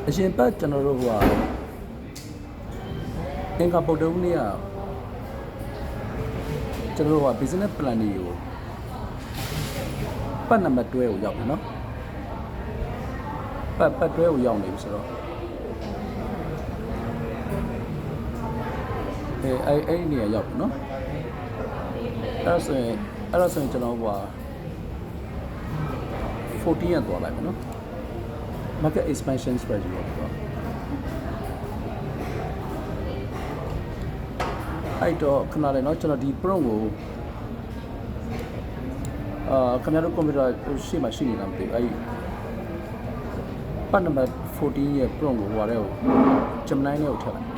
အရှင်ပတ်ကျွန်တော်တို့အင်္ဂါပုတ်တုံးနေ့ကကျွန်တော်တို့ business plan တွေကိုပတ်နံပါတ်တွဲကိုရောက်တယ်နော်ပတ်တွဲကိုရောက်နေပြီဆိုတော့အဲ့ဒီနေရာရောက်ပြီနော်အဲ့ဒါဆိုရင်ကျွန်တော်14ရက်သွားလိုက်မယ်နော် market expansion strategy ပေါ့အဲ့တော့ခဏလေးเนาะကျွန်တော်ဒီ prompt ကိုခင်ဗျားတို့ computer ရှေ့မှာရှိနေတာမသိဘူးအဲ့ပတ်နံပါတ်14ရဲ့ prompt ကိုဟိုဟာတဲ့ကို Gemini နဲ့ကိုထည့်လိုက်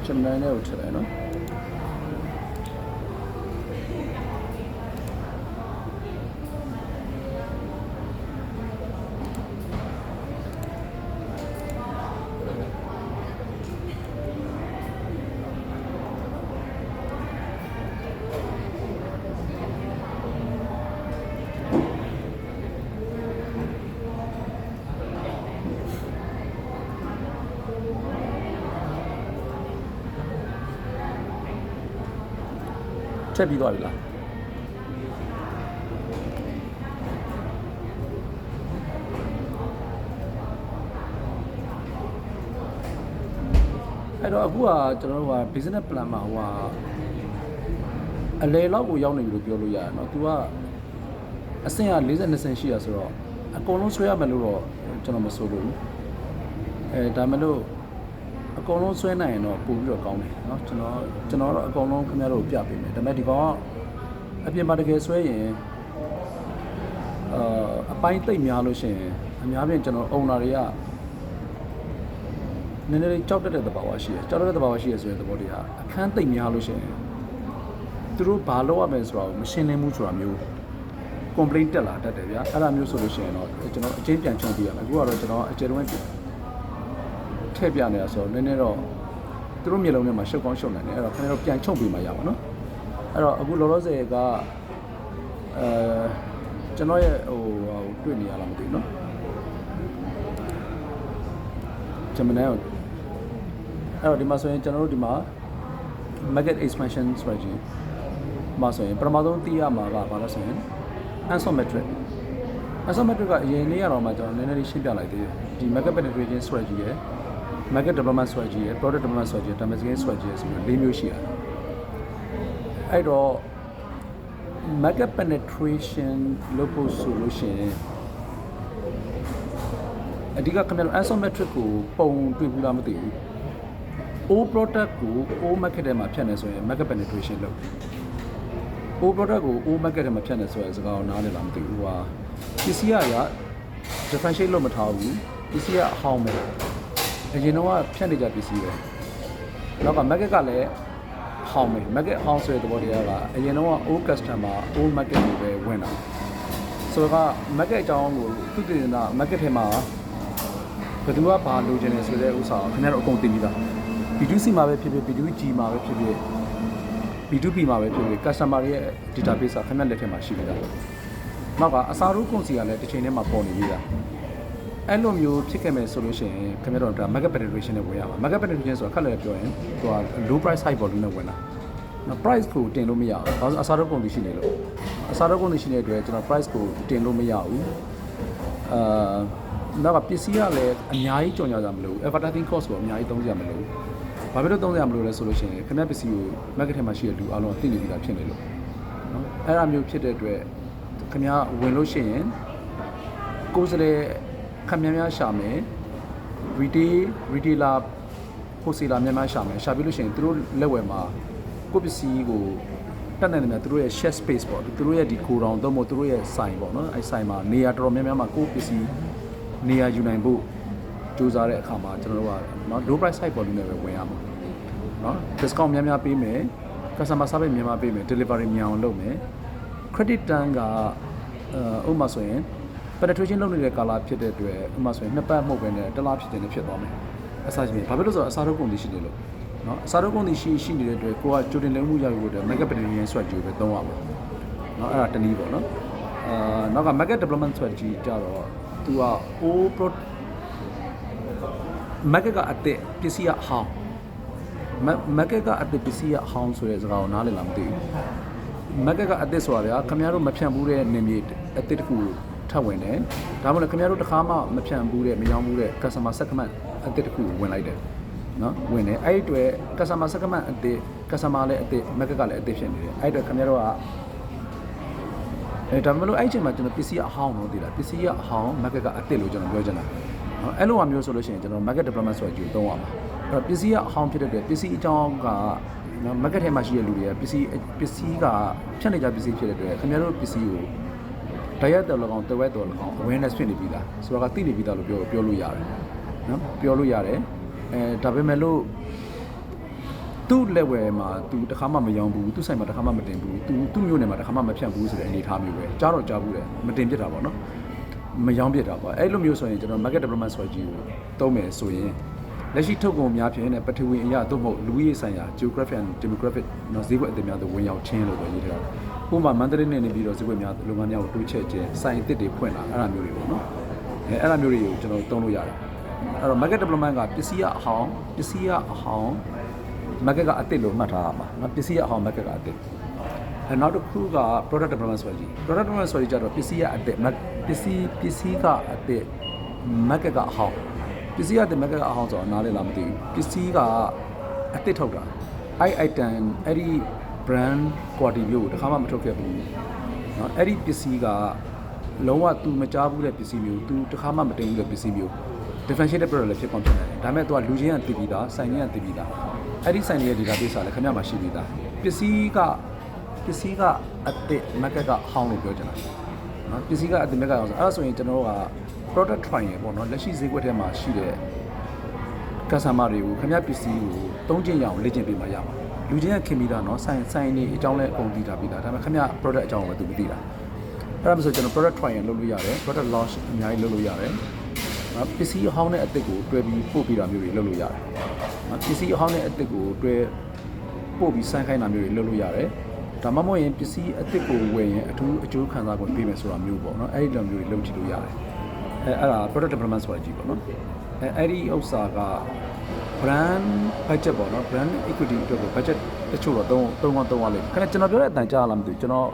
Gemini နဲ့ကိုထည့်လိုက်เนาะထည့်ပြီးသွားပြီလားအဲ့တော့အခုကကျွန်တော်တို့က business plan မှာအလဲလောက်ကိုရောက်နေပြီလို့ပြောလို့ရတယ်เนาะ तू ကအဆင့်က42ဆင့်ရှိရဆိုတော့အကုန်လုံးဆွဲရမယ်လို့တော့ကျွန်တော်မဆိုလို့ဒါမှမဟုတ်အကုန်လုံးဆွဲနိုင်ရင်တော့ပို့ပြီးတော့ကောင်းတယ်เนาะကျွန်တော်တော့အကုန်လုံးခင်ဗျားတို့ပြပေးမယ်ဒါပေမဲ့ဒီကောင်ကအပြင်မှာတကယ်ဆွဲရင်အပိုင်းသိပ်များလို့ရှိရင်အများပြင်ကျွန်တော်အုံနာတွေကနည်းနည်းလေးကြောက်တတ်တဲ့သဘာဝရှိတယ်ကြောက်တတ်တဲ့သဘာဝရှိရဆိုတဲ့သဘောတရားအခန်းသိပ်များလို့ရှိရင်သူတို့ဘာလုပ်ရမလဲဆိုတာကိုမရှင်းလင်းဘူးဆိုတာမျိုး complaint တက်လာတတ်တယ်ဗျာအဲ့ဒါမျိုးဆိုလို့ရှိရင်တော့ကျွန်တော်အချင်းပြန်ချုံပြရမယ်အခုကတော့ကျွန်တော်အကျယ်တွင်းထည့်ပြနေတာဆိုတော့နည်းနည်းတော့သူတို့မျိုးလုံးထဲမှာရှုပ်ကောင်းရှုပ်နိုင်တယ်အဲ့တော့ခင်ဗျားတို့ပြန်ချုပ်ပြီးမှရပါနော်အဲ့တော့အခုလောလောဆယ်ကကျွန်တော်ရဲ့တွေ့နေရလားမသိဘူးနော်Geminiအဲ့တော့ဒီမှာဆိုရင်ကျွန်တော်တို့ဒီမှာ market expansion strategy မှာဆိုရင်ပထမဆုံးသိရမှာကဘာလဲဆိုရင် isometric ကအရင်နေ့ကတော့မှကျွန်တော်နည်းနည်းလေးရှင်းပြလိုက်သေးတယ်ဒီ market penetration strategy ရဲ့ market development strategy ရဲ့ product development strategy ရဲ့ domestic strategy ရဲ့ဆိုပြီး၄မျိုးရှိရတယ်အဲ့တော့ market penetration လုပ်ဖို့ဆိုလို့ရှိရင်အဓိကခင်ဗျားတို့ isometric ကိုပုံတွေ့ဘူးလားမသိဘူး all product ကို all market ထဲမှာဖြတ်နေဆိုရင် market penetration လုပ် all product ကို all market ထဲမှာဖြတ်နေဆိုရင်စကားကိုနားလည်လားမသိဘူးပစ္စည်းက differentiate လုပ်မထားဘူးပစ္စည်းကအဟောင်းပဲအရင်တော့ဖြတ်နေကြပစ္စည်းပဲနောက်က market ကလည်းဟောင်းပဲ market ဟောင်းဆိုတဲ့သဘောတရားကအရင်တော့ all customer all market ကိုပဲဝင်တာဆိုတော့ market အကြောင်းကိုသူတည်နေတာ market ထဲမှာဘယ်သူကဘာလိုချင်လဲဆိုတဲ့ဥစ္စာကိုခင်ဗျားတို့အကုန်သိပြီးသား B2C မှာပဲဖြစ်ဖြစ် B2G မှာပဲဖြစ်ဖြစ် B2B မှာပဲဖြစ်ဖြစ် customer ရဲ့ database ကခင်ဗျားလက်ထဲမှာရှိနေတာနောက်ကအစားထိုးကုန်စီကလည်းတစ်ချိန်တည်းမှာပေါ်နေပြီးသားအဲ့လိုမျိုးဖြစ်ခဲ့မယ်ဆိုလို့ရှိရင်ခင်ဗျားတို့က market penetration နဲ့ဝင်ရမှာ market penetration ဆိုတာခက်လည်းပြောရင်သူက low price high volume နဲ့ဝင်တာနော် price ကိုတင်လို့မရဘူးဘာလို့အစားထိုးကုန်စီရှိနေလို့အစားထိုးကုန်စီရှိနေတဲ့အတွက်ကျွန်တော် price ကိုတင်လို့မရဘူးနောက်ကပစ္စည်းကလည်းအများကြီးကြော်ညာကြမလို့ advertising cost ကိုအများကြီးသုံးကြမလို့ဘာဖြစ်လို့သုံးကြမလို့လဲဆိုလို့ရှိရင်ခင်ဗျားပစ္စည်းကို market ထဲမှာရှိတဲ့လူအားလုံးသိနေပြီလားဖြစ်နေလို့နော်အဲ့ဒါမျိုးဖြစ်တဲ့အတွက်ခင်ဗျားဝင်လို့ရှိရင်ကိုယ်စလဲခက်များများရှာမယ် retailer wholesaler များများရှာမယ်ရှာပြီးလို့ရှိရင်သူတို့လက်ဝယ်မှာကိုယ့်ပစ္စည်းကိုတက်နိုင်တယ်များသူတို့ရဲ့ share space ပေါ့သူတို့ရဲ့ဒီ go down တော့မဟုတ်သူတို့ရဲ့ဆိုင်ပေါ့နော်အဲဆိုင်မှာနေရာတော်တော်များများမှာကိုယ့်ပစ္စည်းနေရာယူနိုင်ဖို့စူးစမ်းတဲ့အခါမှာကျွန်တော်တို့ကနော် low price site volume နဲ့ပဲဝင်ရမှာနော် discount များများပေးမယ် customer service များများပေးမယ် delivery များအောင်လုပ်မယ် credit term ကဥပမာဆိုရင် penetration လုပ်နေတဲ့ကာလဖြစ်တဲ့အတွက်ဥပမာဆိုရင်နှစ်ပတ်မဟုတ်ဘဲနဲ့တစ်လဖြစ်တယ်လည်းဖြစ်သွားမယ်အစားချင်းဘာဖြစ်လို့ဆိုတော့အစားထုတ်ကုန်သိရှိနေလို့ နော်အစားတော့ကုန်တည်ရှိနေတဲ့အတွက်ကိုကကြိုတင်လုံမှုရဖို့အတွက် market penetration strategy ပဲသုံးရမှာနော်အဲ့ဒါတနည်းပေါ့နော်နောက်က market development strategy ကြတော့သူက market ကအတက်ပစ္စည်းကဟောင်း market ကအတက်ပစ္စည်းကဟောင်းဆိုတဲ့စကားကိုနားလည်လားမသိဘူး market ကအတက်ဆိုတာဗျာခင်ဗျားတို့မဖြန့်ဘူးတဲ့နေမြေအတက်တစ်ခုထပ်ဝင်တယ်ဒါမှမဟုတ်ခင်ဗျားတို့တစ်ခါမှမဖြန့်ဘူးတဲ့မရောင်းဘူးတဲ့ customer segment အတက်တစ်ခုဝင်လိုက်တယ်နော်ဝင်တယ်အဲ့ဒီအတွက် customer segment အတက် customer လည်းအတက် market ကလည်းအတက်ဖြစ်နေတယ်အဲ့ဒီအတွက်ခင်ဗျားတို့ကဒါမှမဟုတ်အဲ့ချိန်မှာကျွန်တော်ပစ္စည်းအဟောင်းလို့သိလားပစ္စည်းအဟောင်း market ကအတက်လို့ကျွန်တော်ပြောချင်တာနော်အဲ့လိုမျိုးဆိုလို့ရှိရင်ကျွန်တော် market development ဆိုတာကြည့်သုံးရမှာအဲ့တော့ပစ္စည်းအဟောင်းဖြစ်တဲ့အတွက်ပစ္စည်းအကြောင်းကနော် market ထဲမှာရှိတဲ့လူတွေကပစ္စည်းကဖြန့်နေကြပစ္စည်းဖြစ်တဲ့အတွက်ခင်ဗျားတို့ပစ္စည်းကိုတရားတော်၎င်းတဝက်တော်၎င်း awareness ဖြစ်နေပြီလားဆိုတော့ကသိနေပြီသားလို့ပြောလို့ရတယ်နော်ပြောလို့ရတယ်ဒါပေမဲ့လို့သူ့ level မှာသူတခါမှမရောင်းဘူးသူ့ဆိုင်မှာတခါမှမတင်ဘူးသူ့မျိုးနယ်မှာတခါမှမဖြန့်ဘူးဆိုတဲ့အနေအထားမျိုးပဲကြားဘူးတယ်မတင်ပြစ်တာပေါ့နော်မရောင်းပြစ်တာပေါ့အဲ့လိုမျိုးဆိုရင်ကျွန်တော် market development strategy ကိုသုံးမယ်ဆိုရင်လက်ရှိထုတ်ကုန်များဖြစ်နေတဲ့ပထဝီအရာသို့မဟုတ်လူကြီးဆိုင်ရာ geographic and demographic နော်ဈေးကွက်အသစ်များသို့ဝင်ရောက်ခြင်းလို့ပဲရေးထားတာဥပမာမန္တလေးနဲ့နေပြီးတော့ဈေးကွက်များလုပ်ငန်းများကိုတိုးချဲ့ခြင်းဆိုင်အသစ်တွေဖွင့်လာအဲ့ဒါမျိုးတွေပေါ့နော်အဲ့ဒါမျိုးတွေကိုကျွန်တော်သုံးလို့ရတယ်အဲ့တော့ market development ကပစ္စည်းအဟောင်း market ကအသစ်လို့မှတ်ထားရမှာနော်ပစ္စည်းအဟောင်း market ကအသစ်နောက်တစ်ခုက product development strategy ကြတော့ပစ္စည်းကအသစ်ပစ္စည်းကအသစ် market ကအဟောင်းပစ္စည်းကအသစ် market ကအဟောင်းဆိုတော့နားလည်လားမသိဘူးပစ္စည်းကအသစ်ထုတ်တာအဲ့ item အဲ့ဒီ brand quality မျိုးကိုတစ်ခါမှမထုတ်ခဲ့ဘူးเนาะအဲ့ဒီပစ္စည်းကလုံးဝ तू မကြားဘူးတဲ့ပစ္စည်းမျိုး तू တစ်ခါမှမတင်ဘူးတဲ့ပစ္စည်းမျိုး differentiated product လည်းဖြစ်ကောင်းဖြစ်နိုင်တယ်ဒါပေမဲ့ तू ကလူချင်းကတည်ပြီးသားဆိုင်ချင်းကတည်ပြီးသားအဲ့ဒီဆိုင်ရဲ့ database ကလည်းခင်ဗျမှာရှိပြီးသားပစ္စည်းကအသစ် market ကဟောင်းလို့ပြောချင်တာเนาะပစ္စည်းကအသစ် market ကဟောင်းဆိုအဲ့ဒါဆိုရင်ကျွန်တော်တို့က product trial ပေါ့เนาะလက်ရှိဈေးကွက်ထဲမှာရှိတဲ့ customer တွေကိုခင်ဗျပစ္စည်းကိုသုံးကျင်ရအောင်လေ့ကျင့်ပေးမှရမှာလူချင်းကခင်ပြီးသားเนาะဆိုင်နေအကြောင်းလဲအကုန်သိတာပြီးသားဒါပေမဲ့ခင်ဗျ product အကြောင်းကိုပဲသူမသိတာအဲ့ဒါမှဆိုကျွန်တော် product trial လုပ်လို့ရတယ် product launch အများကြီးလုပ်လို့ရတယ်ပစ္စည်းအဟောင်းနဲ့အသစ်ကိုတွဲပြီးပို့ပြီးတာမျိုးတွေလုပ်လို့ရတယ်ပစ္စည်းအဟောင်းနဲ့အသစ်ကိုတွဲပို့ပြီးဆိုင်ခိုင်းတာမျိုးတွေလုပ်လို့ရတယ်ဒါမှမဟုတ်ရင်ပစ္စည်းအသစ်ကိုဝယ်ရင်အထူးအကျိုးခံစား권ပေးမယ်ဆိုတာမျိုးပေါ့နော်အဲ့ဒီလိုမျိုးတွေလုပ်ကြည့်လို့ရတယ်အဲ့ဒါ product development ဆိုတာကြည့်ပေါ့နော်အဲ့ဒီဥစ္စာက brand budget ပေါ့နော် brand equity အတွက်ကို budget တချို့တော့သုံးရလိမ့်မယ်ခင်ဗျကျွန်တော်ပြောတဲ့အတန်ကြားလားမသိဘူးကျွန်တော်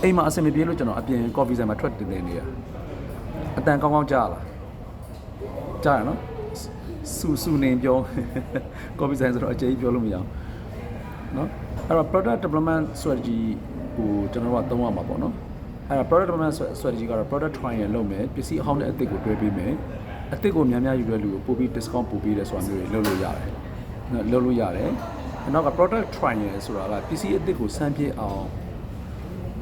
အိမ်မှာအဆင်မပြေလို့ကျွန်တော်အပြင် coffee ဆိုင်မှာထွက်တင်နေရအတန်ကောင်းကြားလားကြားရနော်စူနေပြော coffee ဆိုင်ဆိုတော့အကျေးပြောလို့မရအောင်နော်အဲ့တော့ product development strategy ကိုကျွန်တော်ကသုံးရမှာပေါ့နော်အဲ့တော့ product development strategy ကတော့ product trial လုပ်မယ်ပစ္စည်းအဟောင်းနဲ့အသစ်ကိုတွဲပေးမယ်အသစ်ကိုများများယူတဲ့လူကိုပို့ပြီး discount ပို့ပေးတယ်ဆိုတာမျိုးတွေလုပ်လို့ရတယ်နောက်က product trial ဆိုတာကပစ္စည်းအသစ်ကိုစမ်းပြအောင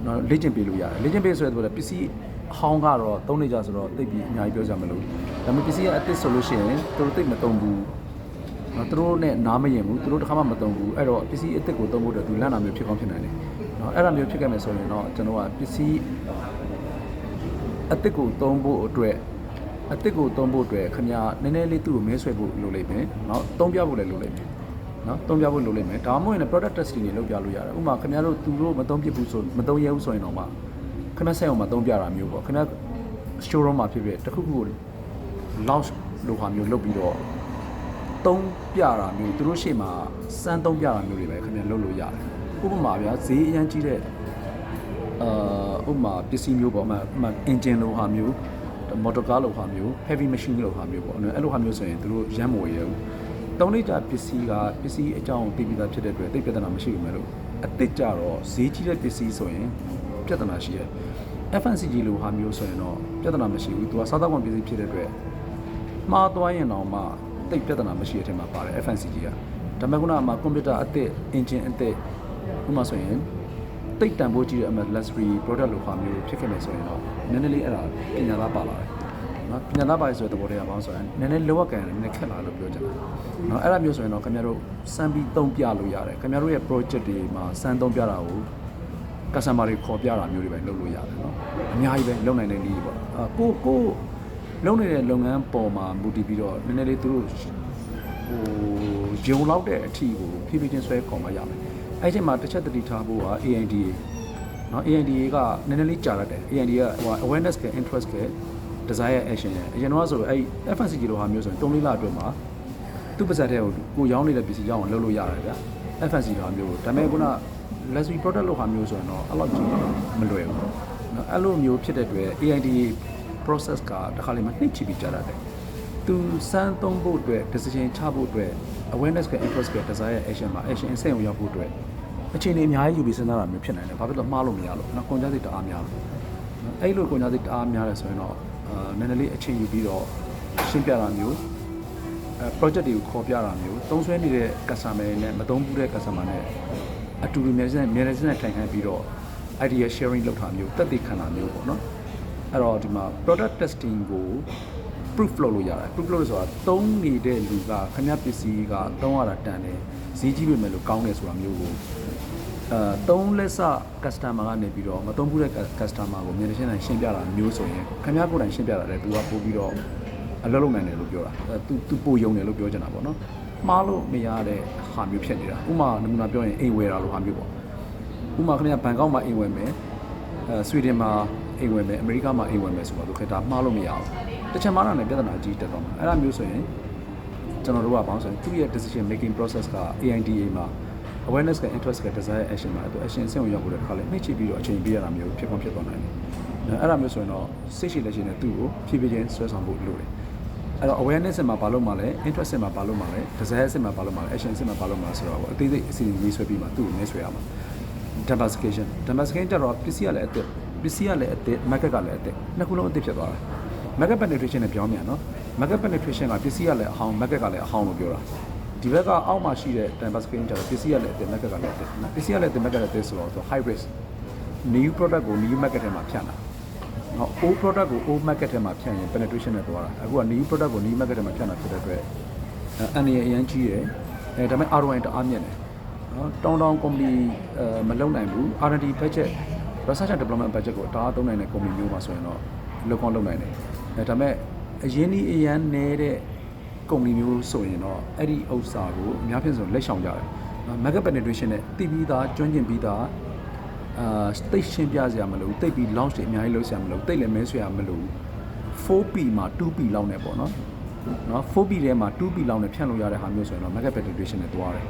်နော်လေ့ကျင့်ပေးလို့ရတယ်လေ့ကျင့်ပေးဆိုတဲ့ပစ္စည်းအဟောင်းကတော့သုံးနေကြဆိုတော့သိပြီးအများကြီးပြောကြမလို့ဒါပေမဲ့ပစ္စည်းကအသစ်ဆိုလို့ရှိရင်သူတို့သိမသုံးဘူးနော်သူတို့နဲ့နားမရင်ဘူးသူတို့တစ်ခါမှမသုံးဘူးအဲ့တော့ပစ္စည်းအသစ်ကိုသုံးဖို့အတွက်သူလန့်တာမျိုးဖြစ်ကောင်းဖြစ်နိုင်တယ်နော်အဲ့ဒါမျိုးဖြစ်ခဲ့မယ်ဆိုရင်တော့ကျွန်တော်ကပစ္စည်းအသစ်ကိုသုံးဖို့အတွက်ခင်ဗျာနည်းနည်းလေးသူ့ကိုမဲဆွဲဖို့လိုလိမ့်မယ်နော်သုံးပြဖို့လည်းလိုလိမ့်မယ်နော်သုံးပြဖို့လိုလိမ့်မယ်ဒါမှမဟုတ်ရင် product testing တွေလုပ်ပြလို့ရတယ်ဥပမာခင်ဗျားတို့သူတို့မသုံးပြဘူးဆိုမသုံးရဘူးဆိုရင်တော့မှခင်ဗျားဆက်အောင်မသုံးပြတာမျိုးပေါ့ခင်ဗျား showroom မှာဖြစ်ဖြစ်တခုခုကို launch လုပ်ဟာမျိုးလုပ်ပြီးတော့သုံးပြတာမျိုးသူတို့ရှေ့မှာစမ်းသုံးပြတာမျိုးတွေပဲခင်ဗျားလုပ်လို့ရတယ်ဥပမာဗျာဈေးအရန်ကြီးတဲ့ဥပမာပစ္စည်းမျိုးပေါ့မှ engine လိုဟာမျိုးmotor car လိုဟာမျိုး heavy machine လိုဟာမျိုးပေါ့နော်အဲ့လိုဟာမျိုးဆိုရင်သူတို့ရမ်းမဝယ်ရဘူးသုံးနေကြပစ္စည်းအကြောင်းသိပြီးသားဖြစ်တဲ့အတွက်သိပြဿနာမရှိဘူးမယ်လို့အသစ်ကြတော့ဈေးကြီးတဲ့ပစ္စည်းဆိုရင်ပြဿနာရှိတယ် FNCG လိုဟာမျိုးဆိုရင်တော့ပြဿနာမရှိဘူးသူကစားသောက်ကုန်ပစ္စည်းဖြစ်တဲ့အတွက်မှားသွားရင်တော့မှသိပြဿနာမရှိတဲ့အထက်မှာပါတယ် FNCG ကဒါပေမဲ့ခုနကမှာ computer အသစ် engine အသစ်ဥပမာဆိုရင်တိတ်တန်ဖိုးကြီးတဲ့ luxury product လိုဟာမျိုးဖြစ်ခဲ့မယ်ဆိုရင်တော့နည်းနည်းလေးအဲ့ဒါပညာသားပါလာတယ်နော်ပညာသားပါဆိုတဲ့သဘောတရားပေါင်းဆိုရင်နည်းနည်းလောကကန်နည်းနည်းခက်လာလို့ပြောချင်တာနော်အဲ့ဒါမျိုးဆိုရင်တော့ခင်ဗျားတို့စမ်းပြီးသုံးပြလို့ရတယ်ခင်ဗျားတို့ရဲ့ project တွေမှာစမ်းသုံးပြတာကို customer တွေခေါ်ပြတာမျိုးတွေပဲလုပ်လို့ရတယ်နော်အများကြီးပဲလုပ်နိုင်တဲ့နည်းတွေပေါ့ကိုလုပ်နေတဲ့လုပ်ငန်းပေါ်မှာမူတည်ပြီးတော့နည်းနည်းလေးသူတို့ ဂျုံလောက်တဲ့အထီကိုဖြည်းဖြည်းချင်းဆွဲခေါ်မှရမယ်အဲ့ချိန်မှာတစ်ချက်တတိထားဖို့က ANDA နော် ANDA ကနည်းနည်းလေးကြာတတ်တယ် ANDA ကဟို awareness က interest က desire action အရင်တော့ဆိုအဲ့ FNCG လိုဟာမျိုးဆိုရင်3-4လအတွင်းမှာသူ့ပါစက်တဲ့ကိုရောင်းနေတဲ့ပစ္စည်းရောင်းအောင်လုပ်လို့ရတယ်ဗျာ FNCG လိုဟာမျိုးဒါပေမဲ့ခုန luxury product လိုဟာမျိုးဆိုရင်တော့အဲ့လောက်ကြီးမလွယ်ဘူးနော်အဲ့လိုမျိုးဖြစ်တဲ့အတွက် ANDA process ကတစ်ခါလေးမှနှိပ်ချပြီးကြာတတ်တယ်သူစမ်းသုံးဖို့အတွက် decision ချဖို့အတွက် awareness က interest က desire action မှာ action အဆင့်ကိုရောက်ဖို့အတွက်အခြေအနေအများကြီးယူပြီးစဉ်းစားတာမျိုးဖြစ်နိုင်တယ်။ဘာဖြစ်လို့မှားလို့မရလို့။နော်ကုန်ကြစိတ်တအားများလို့။နော်အဲ့လိုကုန်ကြစိတ်တအားများတယ်ဆိုရင်တော့နည်းနည်းလေးအချိန်ယူပြီးတော့ရှင်းပြတာမျိုးproject တွေကိုခေါ်ပြတာမျိုးသုံးစွဲနေတဲ့ customer နဲ့မသုံးဘူးတဲ့ customer နဲ့အတူတူများများထိုင်ခိုင်းပြီးတော့ idea sharing လုပ်တာမျိုးတက်တည်ခံတာမျိုးပေါ့နော်။အဲ့တော့ဒီမှာ product testing ကိုproof လုပ်လို့ရတယ် proof လုပ်လို့ဆိုတာသုံးနေတဲ့လူကခင်ဗျပစ္စည်းကသုံးရတာတန်တယ်ဈေးကြီးပေမဲ့လို့ကောင်းတယ်ဆိုတာမျိုးကိုသုံးလက်စ customer ကနေပြီးတော့မသုံးဘူးတဲ့ customer ကိုမြန်ရှင်းတိုင်းရှင်းပြတာမျိုးဆိုရင်ခင်ဗျကိုယ်တိုင်ရှင်းပြတာလေသူကပို့ပြီးတော့အလုပ်လုပ်နိုင်တယ်လို့ပြောတာသူပို့ယုံတယ်လို့ပြောချင်တာပေါ့နော်မှားလို့မရတဲ့ဟာမျိုးဖြစ်နေတာဥမာနမူနာပြောရင်အိမ်ဝယ်တာလို့ဟာမျိုးပေါ့ဥမာခင်ဗျဘန်ကောက်မှာအိမ်ဝယ်မယ်ဆွီဒင်မှာအိမ်ဝယ်မယ်အမေရိကမှာအိမ်ဝယ်မယ်ဆိုတော့သူခေတ္တမှားလို့မရဘူးတချင်မားတာနဲ့ပြဿနာကြီးတက်တော့မှာအဲ့ဒါမျိုးဆိုရင်ကျွန်တော်တို့ကဘာလို့ဆိုရင်သူ့ရဲ့ decision making process က AIDA မှာ awareness က interest က desire action မှာသူ action ဆင့်ကိုရောက်ဖို့တဲ့ခါလေးနှိမ့်ချပြီးတော့အချိန်ပေးရတာမျိုးဖြစ်သွားနိုင်တယ်အဲ့ဒါမျိုးဆိုရင်တော့စိတ်ရှိလက်ရှိနဲ့သူ့ကိုဖြည်းဖြည်းချင်းဆွဲဆောင်ဖို့လိုတယ်အဲ့တော့ awareness မှာဘာလို့မှလဲ interest မှာဘာလို့မှလဲ desire မှာဘာလို့မှလဲ action မှာဘာလို့မှလဲဆိုတော့အသေးစိတ်အစီအစဉ်ရေးဆွဲပြီးမှသူ့ကိုနှိမ့်ဆွဲရမှာ diversification ကြတော့ပစ္စည်းကလည်းအသက် market ကလည်းအသက်နှစ်ခုလုံးအသက်ဖြစ်သွားတာ market penetration နဲ့ပြောင်းမြန်နော် market penetration ကပစ္စည်းကလည်းအဟောင်း market ကလည်းအဟောင်းလို့ပြောတာဒီဘက်ကအောက်မှာရှိတဲ့ diversification ကျတော့ပစ္စည်းကလည်းအသက် market ကလည်းအသက်နော်ပစ္စည်းကလည်းအသက် market ကလည်းအသက်ဆိုတော့ high risk new product ကို new market ထဲမှာဖြန့်တာနော် old product ကို old market ထဲမှာဖြန့်ရင် penetration နဲ့သွားတာအခုက new product ကို new market ထဲမှာဖြန့်တာဖြစ်တဲ့အတွက်အနေအရင်ကြီးတယ်ဒါပေမဲ့ ROI တအားမြင့်တယ်နော်တောင်း company မလုံနိုင်ဘူး R&D budget research and development budget ကိုတအားသုံးနိုင်တဲ့ company မျိုးမှာဆိုရင်တော့လောက်ကောင်းလုပ်နိုင်တယ်ဒါပေမဲ့အရင်ဒီအရန်နေတဲ့ company မျိုးဆိုရင်တော့အဲ့ဒီဥစ္စာကိုအများဖြင့်ဆိုလက်ရှောင်ကြတယ် market penetration နဲ့တည်ပြီးသားကျွမ်းကျင်ပြီးသားတိတ်ရှင်းပြစရာမလိုတိတ်ပြီး launch တွေအများကြီးလုပ်စရာမလိုတိတ်လည်းမဲဆွဲရမလို 4P မှာ 2P လောက်နဲ့ပေါ့နော် 4P ထဲမှာ 2P လောက်နဲ့ဖြန့်လို့ရတဲ့ဟာမျိုးဆိုရင်တော့ market penetration နဲ့သွားတယ်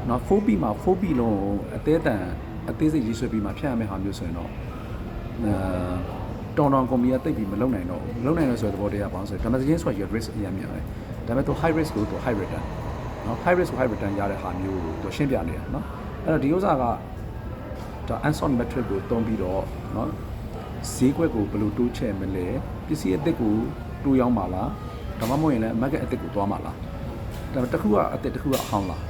နော် 4P မှာ 4P လုံးအသေးစိတ်ရေးဆွဲပြီးမှဖြန့်ရမယ့်ဟာမျိုးဆိုရင်တော့တောင်ကုမ္ပဏီကတိတ်ပြီးမလုံနိုင်တော့ဘူးလုံနိုင်လို့ဆိုတဲ့သဘောတရားပါဆိုတော့ diversification ဆိုတာ risk အများကြီးတယ်ဒါပေမဲ့သူ high risk ကိုသူ high return နော် high risk ကို high return ရတဲ့ဟာမျိုးကိုသူရှင်းပြနေတာနော်အဲ့တော့ဒီဥစ္စာကဒါ unsold metric ကိုတုံးပြီးတော့နော်ဈေးကွက်ကိုဘယ်လိုတိုးချဲ့မလဲပစ္စည်းအသစ်ကိုတိုးရောင်းပါလားဒါမှမဟုတ်ရင်လည်း market အသစ်ကိုသွားမှာလားဒါပေမဲ့တစ်ခုကအသစ်တစ်ခုကအဟောင်းလား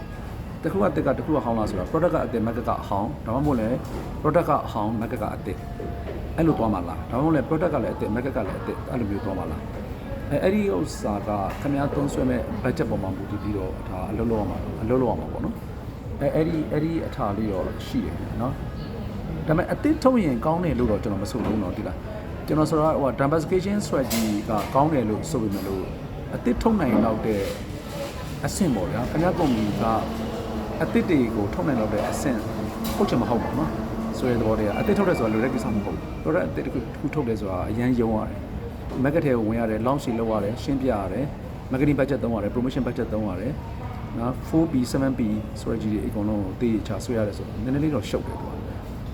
တစ်ခုကအသစ်ကတစ်ခုကဟောင်းလားဆိုတာ product ကအသစ် market ကအဟောင်းဒါမှမဟုတ်လည်း product ကအဟောင်း market ကအသစ်အဲ့လိုသွားမှာလားဒါမှမဟုတ်လည်း product ကလည်းအသစ် market ကလည်းအသစ်အဲ့လိုမျိုးသွားမှာလားအဲ့ဒီဥစ္စာကခင်ဗျားသုံးဆွဲမဲ့ budget ပေါ်မှာမူတည်ပြီးတော့ဒါအလုပ်လုပ်ရမှာပေါ့နော်အဲ့ဒီအထာလေးတော့ရှိတယ်နော်ဒါပေမဲ့အသစ်ထုတ်ရင်ကောင်းတယ်လို့တော့ကျွန်တော်မဆိုလို့တော့ဒီလားကျွန်တော်ဆိုတော့ဟို diversification strategy ကကောင်းတယ်လို့ဆိုပေမဲ့လို့အသစ်ထုတ်နိုင်တော့တဲ့အဆင့်ပေါ့ဗျာခင်ဗျားကုမ္ပဏီကအသစ်တွေကိုထုတ်နိုင်တော့တဲ့အဆင့်ဟုတ်ချင်မဟုတ်ပါဘူးနော်ဆိုတဲ့သဘောတည်းကအသစ်ထုတ်တယ်ဆိုတာလိုတဲ့ကိစ္စမဟုတ်ဘူးတော့အသစ်တစ်ခုထုတ်တယ်ဆိုတာအရန်ယုံရတယ် market ထဲကိုဝင်ရတယ် launch လုပ်ရတယ်ရှင်းပြရတယ် marketing budget သုံးရတယ် promotion budget သုံးရတယ်နော် 4P 7P strategy တွေအကုန်လုံးကိုတေးချဆွဲရတယ်ဆိုတော့နည်းနည်းလေးတော့ရှုပ်တယ်သူက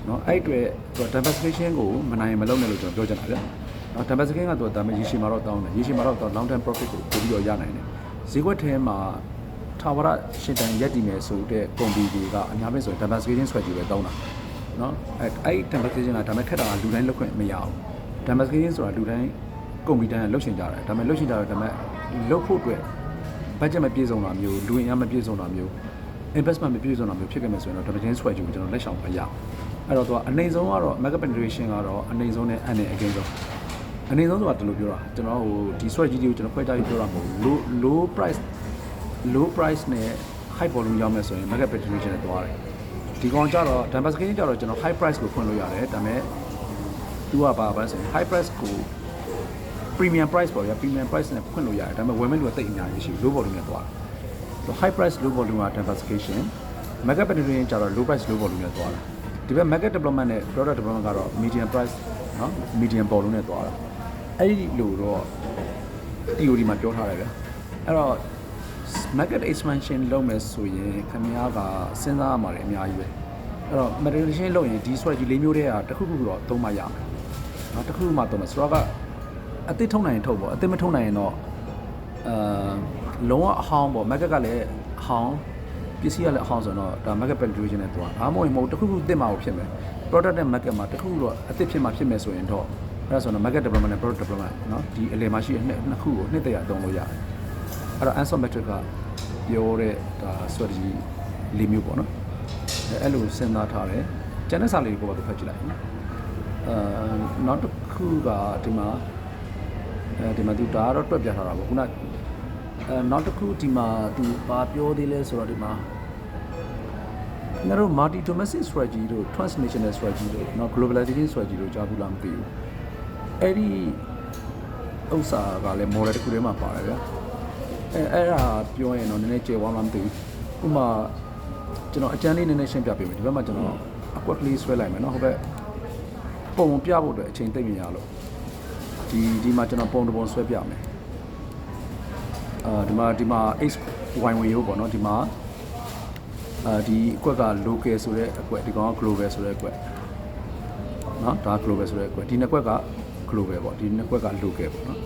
နော်အဲ့အတွက်သူက diversification ကိုမနိုင်မလုပ်နဲ့လို့ကျွန်တော်ပြောချင်တာဗျနော် diversification ကသူကဒါပေမဲ့ရေရှည်မှာတော့တောင်းတယ်ရေရှည်မှာတော့ long term profit ကိုပို့ပြီးတော့ရနိုင်တယ်ဈေးကွက်ထဲမှာထာဝရရှင်တန်ရက်တည်မယ်ဆိုတဲ့ကုမ္ပဏီတွေကအများကြီးဆိုရင် diversification strategy ပဲတောင်းတာနော်အဲ့ diversification ကဒါပေမဲ့ခက်တာကလူတိုင်းလုပ်ခွင့်မရဘူး diversification ဆိုတာလူတိုင်းကုမ္ပဏီတိုင်းလုပ်ရှင်ကြတယ်ဒါပေမဲ့လုပ်ရှင်ကြတယ်ဒါပေမဲ့လုပ်ဖို့အတွက် budget မပြည့်စုံတာမျိုးလူဝင်ရမပြည့်စုံတာမျိုး investment မပြည့်စုံတာမျိုးဖြစ်ခဲ့မယ်ဆိုရင်တော့ diversification strategy ကိုကျွန်တော်လက်ဆောင်မရအဲ့တော့သူကအနိုင်ဆုံးကတော့ market penetration ကတော့အနိုင်ဆုံးနဲ့အနိုင်အကင်းဆုံးအနေဆုံးဆိုတာတလို့ပြောတာကျွန်တော်ဟိုဒီ strategy တွေကိုကျွန်တော်ခွဲခြားပြီးပြောတာမဟုတ်ဘူး low price နဲ့ high volume ရောက်မယ်ဆိုရင် market penetration နဲ့သွားတယ်ဒီကောင်ကြတော့ diversification ကြတော့ကျွန်တော် high price ကိုဖွင့်လို့ရတယ်ဒါပေမဲ့သူကဘာဆိုရင် high price ကို premium price ပေါ့ဗျာ premium price နဲ့ဖွင့်လို့ရတယ်ဒါပေမဲ့ဝယ်မဲ့လူကတိတ်အများကြီးရှိဘူး low volume နဲ့သွားတယ် high price low volume က diversification market penetration ကျတော့ low price low volume နဲ့သွားတာဒီဘက် market development နဲ့ product development ကတော့ medium price နော် medium volume နဲ့သွားတာအဲ့ဒီလိုတော့ theory မှာပြောထားတယ်ဗျအဲ့တော့ market expansion လုပ်မယ်ဆိုရင်ခင်ဗျားကစဉ်းစားရမှာလည်းအများကြီးပဲအဲ့တော့ materialization လုပ်ရင်ဒီ strategy ၄မျိုးတည်းကတစ်ခုခုတော့သုံးမှရမယ်နော်တစ်ခုခုမှသုံးမယ်ဆိုတော့ကအသစ်ထုံနိုင်ရင်ထုတ်ပေါ့အသစ်မထုံနိုင်ရင်တော့လုံးဝအဟောင်းပေါ့ market ကလည်းအဟောင်းပစ္စည်းကလည်းအဟောင်းဆိုတော့ဒါ market penetration နဲ့သွားဒါမှမဟုတ်တစ်ခုခုသစ်မှာဖြစ်မယ် product နဲ့ market မှာတစ်ခုခုတော့အသစ်ဖြစ်မှာဖြစ်မယ်ဆိုရင်တော့အဲ့ဒါဆိုတော့ market development နဲ့ product development เนาะဒီအလယ်မှာရှိတဲ့နှစ်ခုကိုနှစ်တရသုံးလို့ရတယ်အဲ့တော့ answer metric ကပြောတဲ့ဒါ strategy ၄မျိုးပေါ့နော်အဲ့လိုစဉ်းစားထားတယ်ကျန်တဲ့စာလေးကိုတော့ဖတ်ကြည့်လိုက်နော်နောက်တစ်ခုကဒီမှာသူဒါကတော့တွက်ပြထားတာပေါ့ခုနနောက်တစ်ခုဒီမှာသူဘာပြောသေးလဲဆိုတော့ဒီမှာငါတို့ multi domestic strategy တို့ transnational strategy တို့နော် globalization strategy တို့ကြားဘူးလားမသိဘူးအဲ့ဒီဥစ္စာကလည်း model တစ်ခုထဲမှာပါတယ်ဗျာအဲ့ဒါပြောရင်တော့နည်းနည်းကျေဝါမှမသိဘူးဥပမာကျွန်တော်အကျန်းလေးနည်းနည်းရှင်းပြပေးမယ်ဒီဘက်မှာကျွန်တော်အကွက်ကလေးဆွဲလိုက်မယ်နော်ဟုတ်ကဲ့ပုံပြဖို့အတွက်အချိန်သိမ့်မြင်ရလို့ဒီမှာကျွန်တော်ပုံတစ်ပုံဆွဲပြမယ်ဒီမှာ XY1 ရိုးပေါ့နော်ဒီမှာဒီအကွက်က local ဆိုတဲ့အကွက်ဒီကောင်က global ဆိုတဲ့အကွက်နော်ဒါ global ဆိုတဲ့အကွက်ဒီနှစ်ကွက်က global ပေါ့ဒီနှစ်ကွက်က local ပေါ့နော်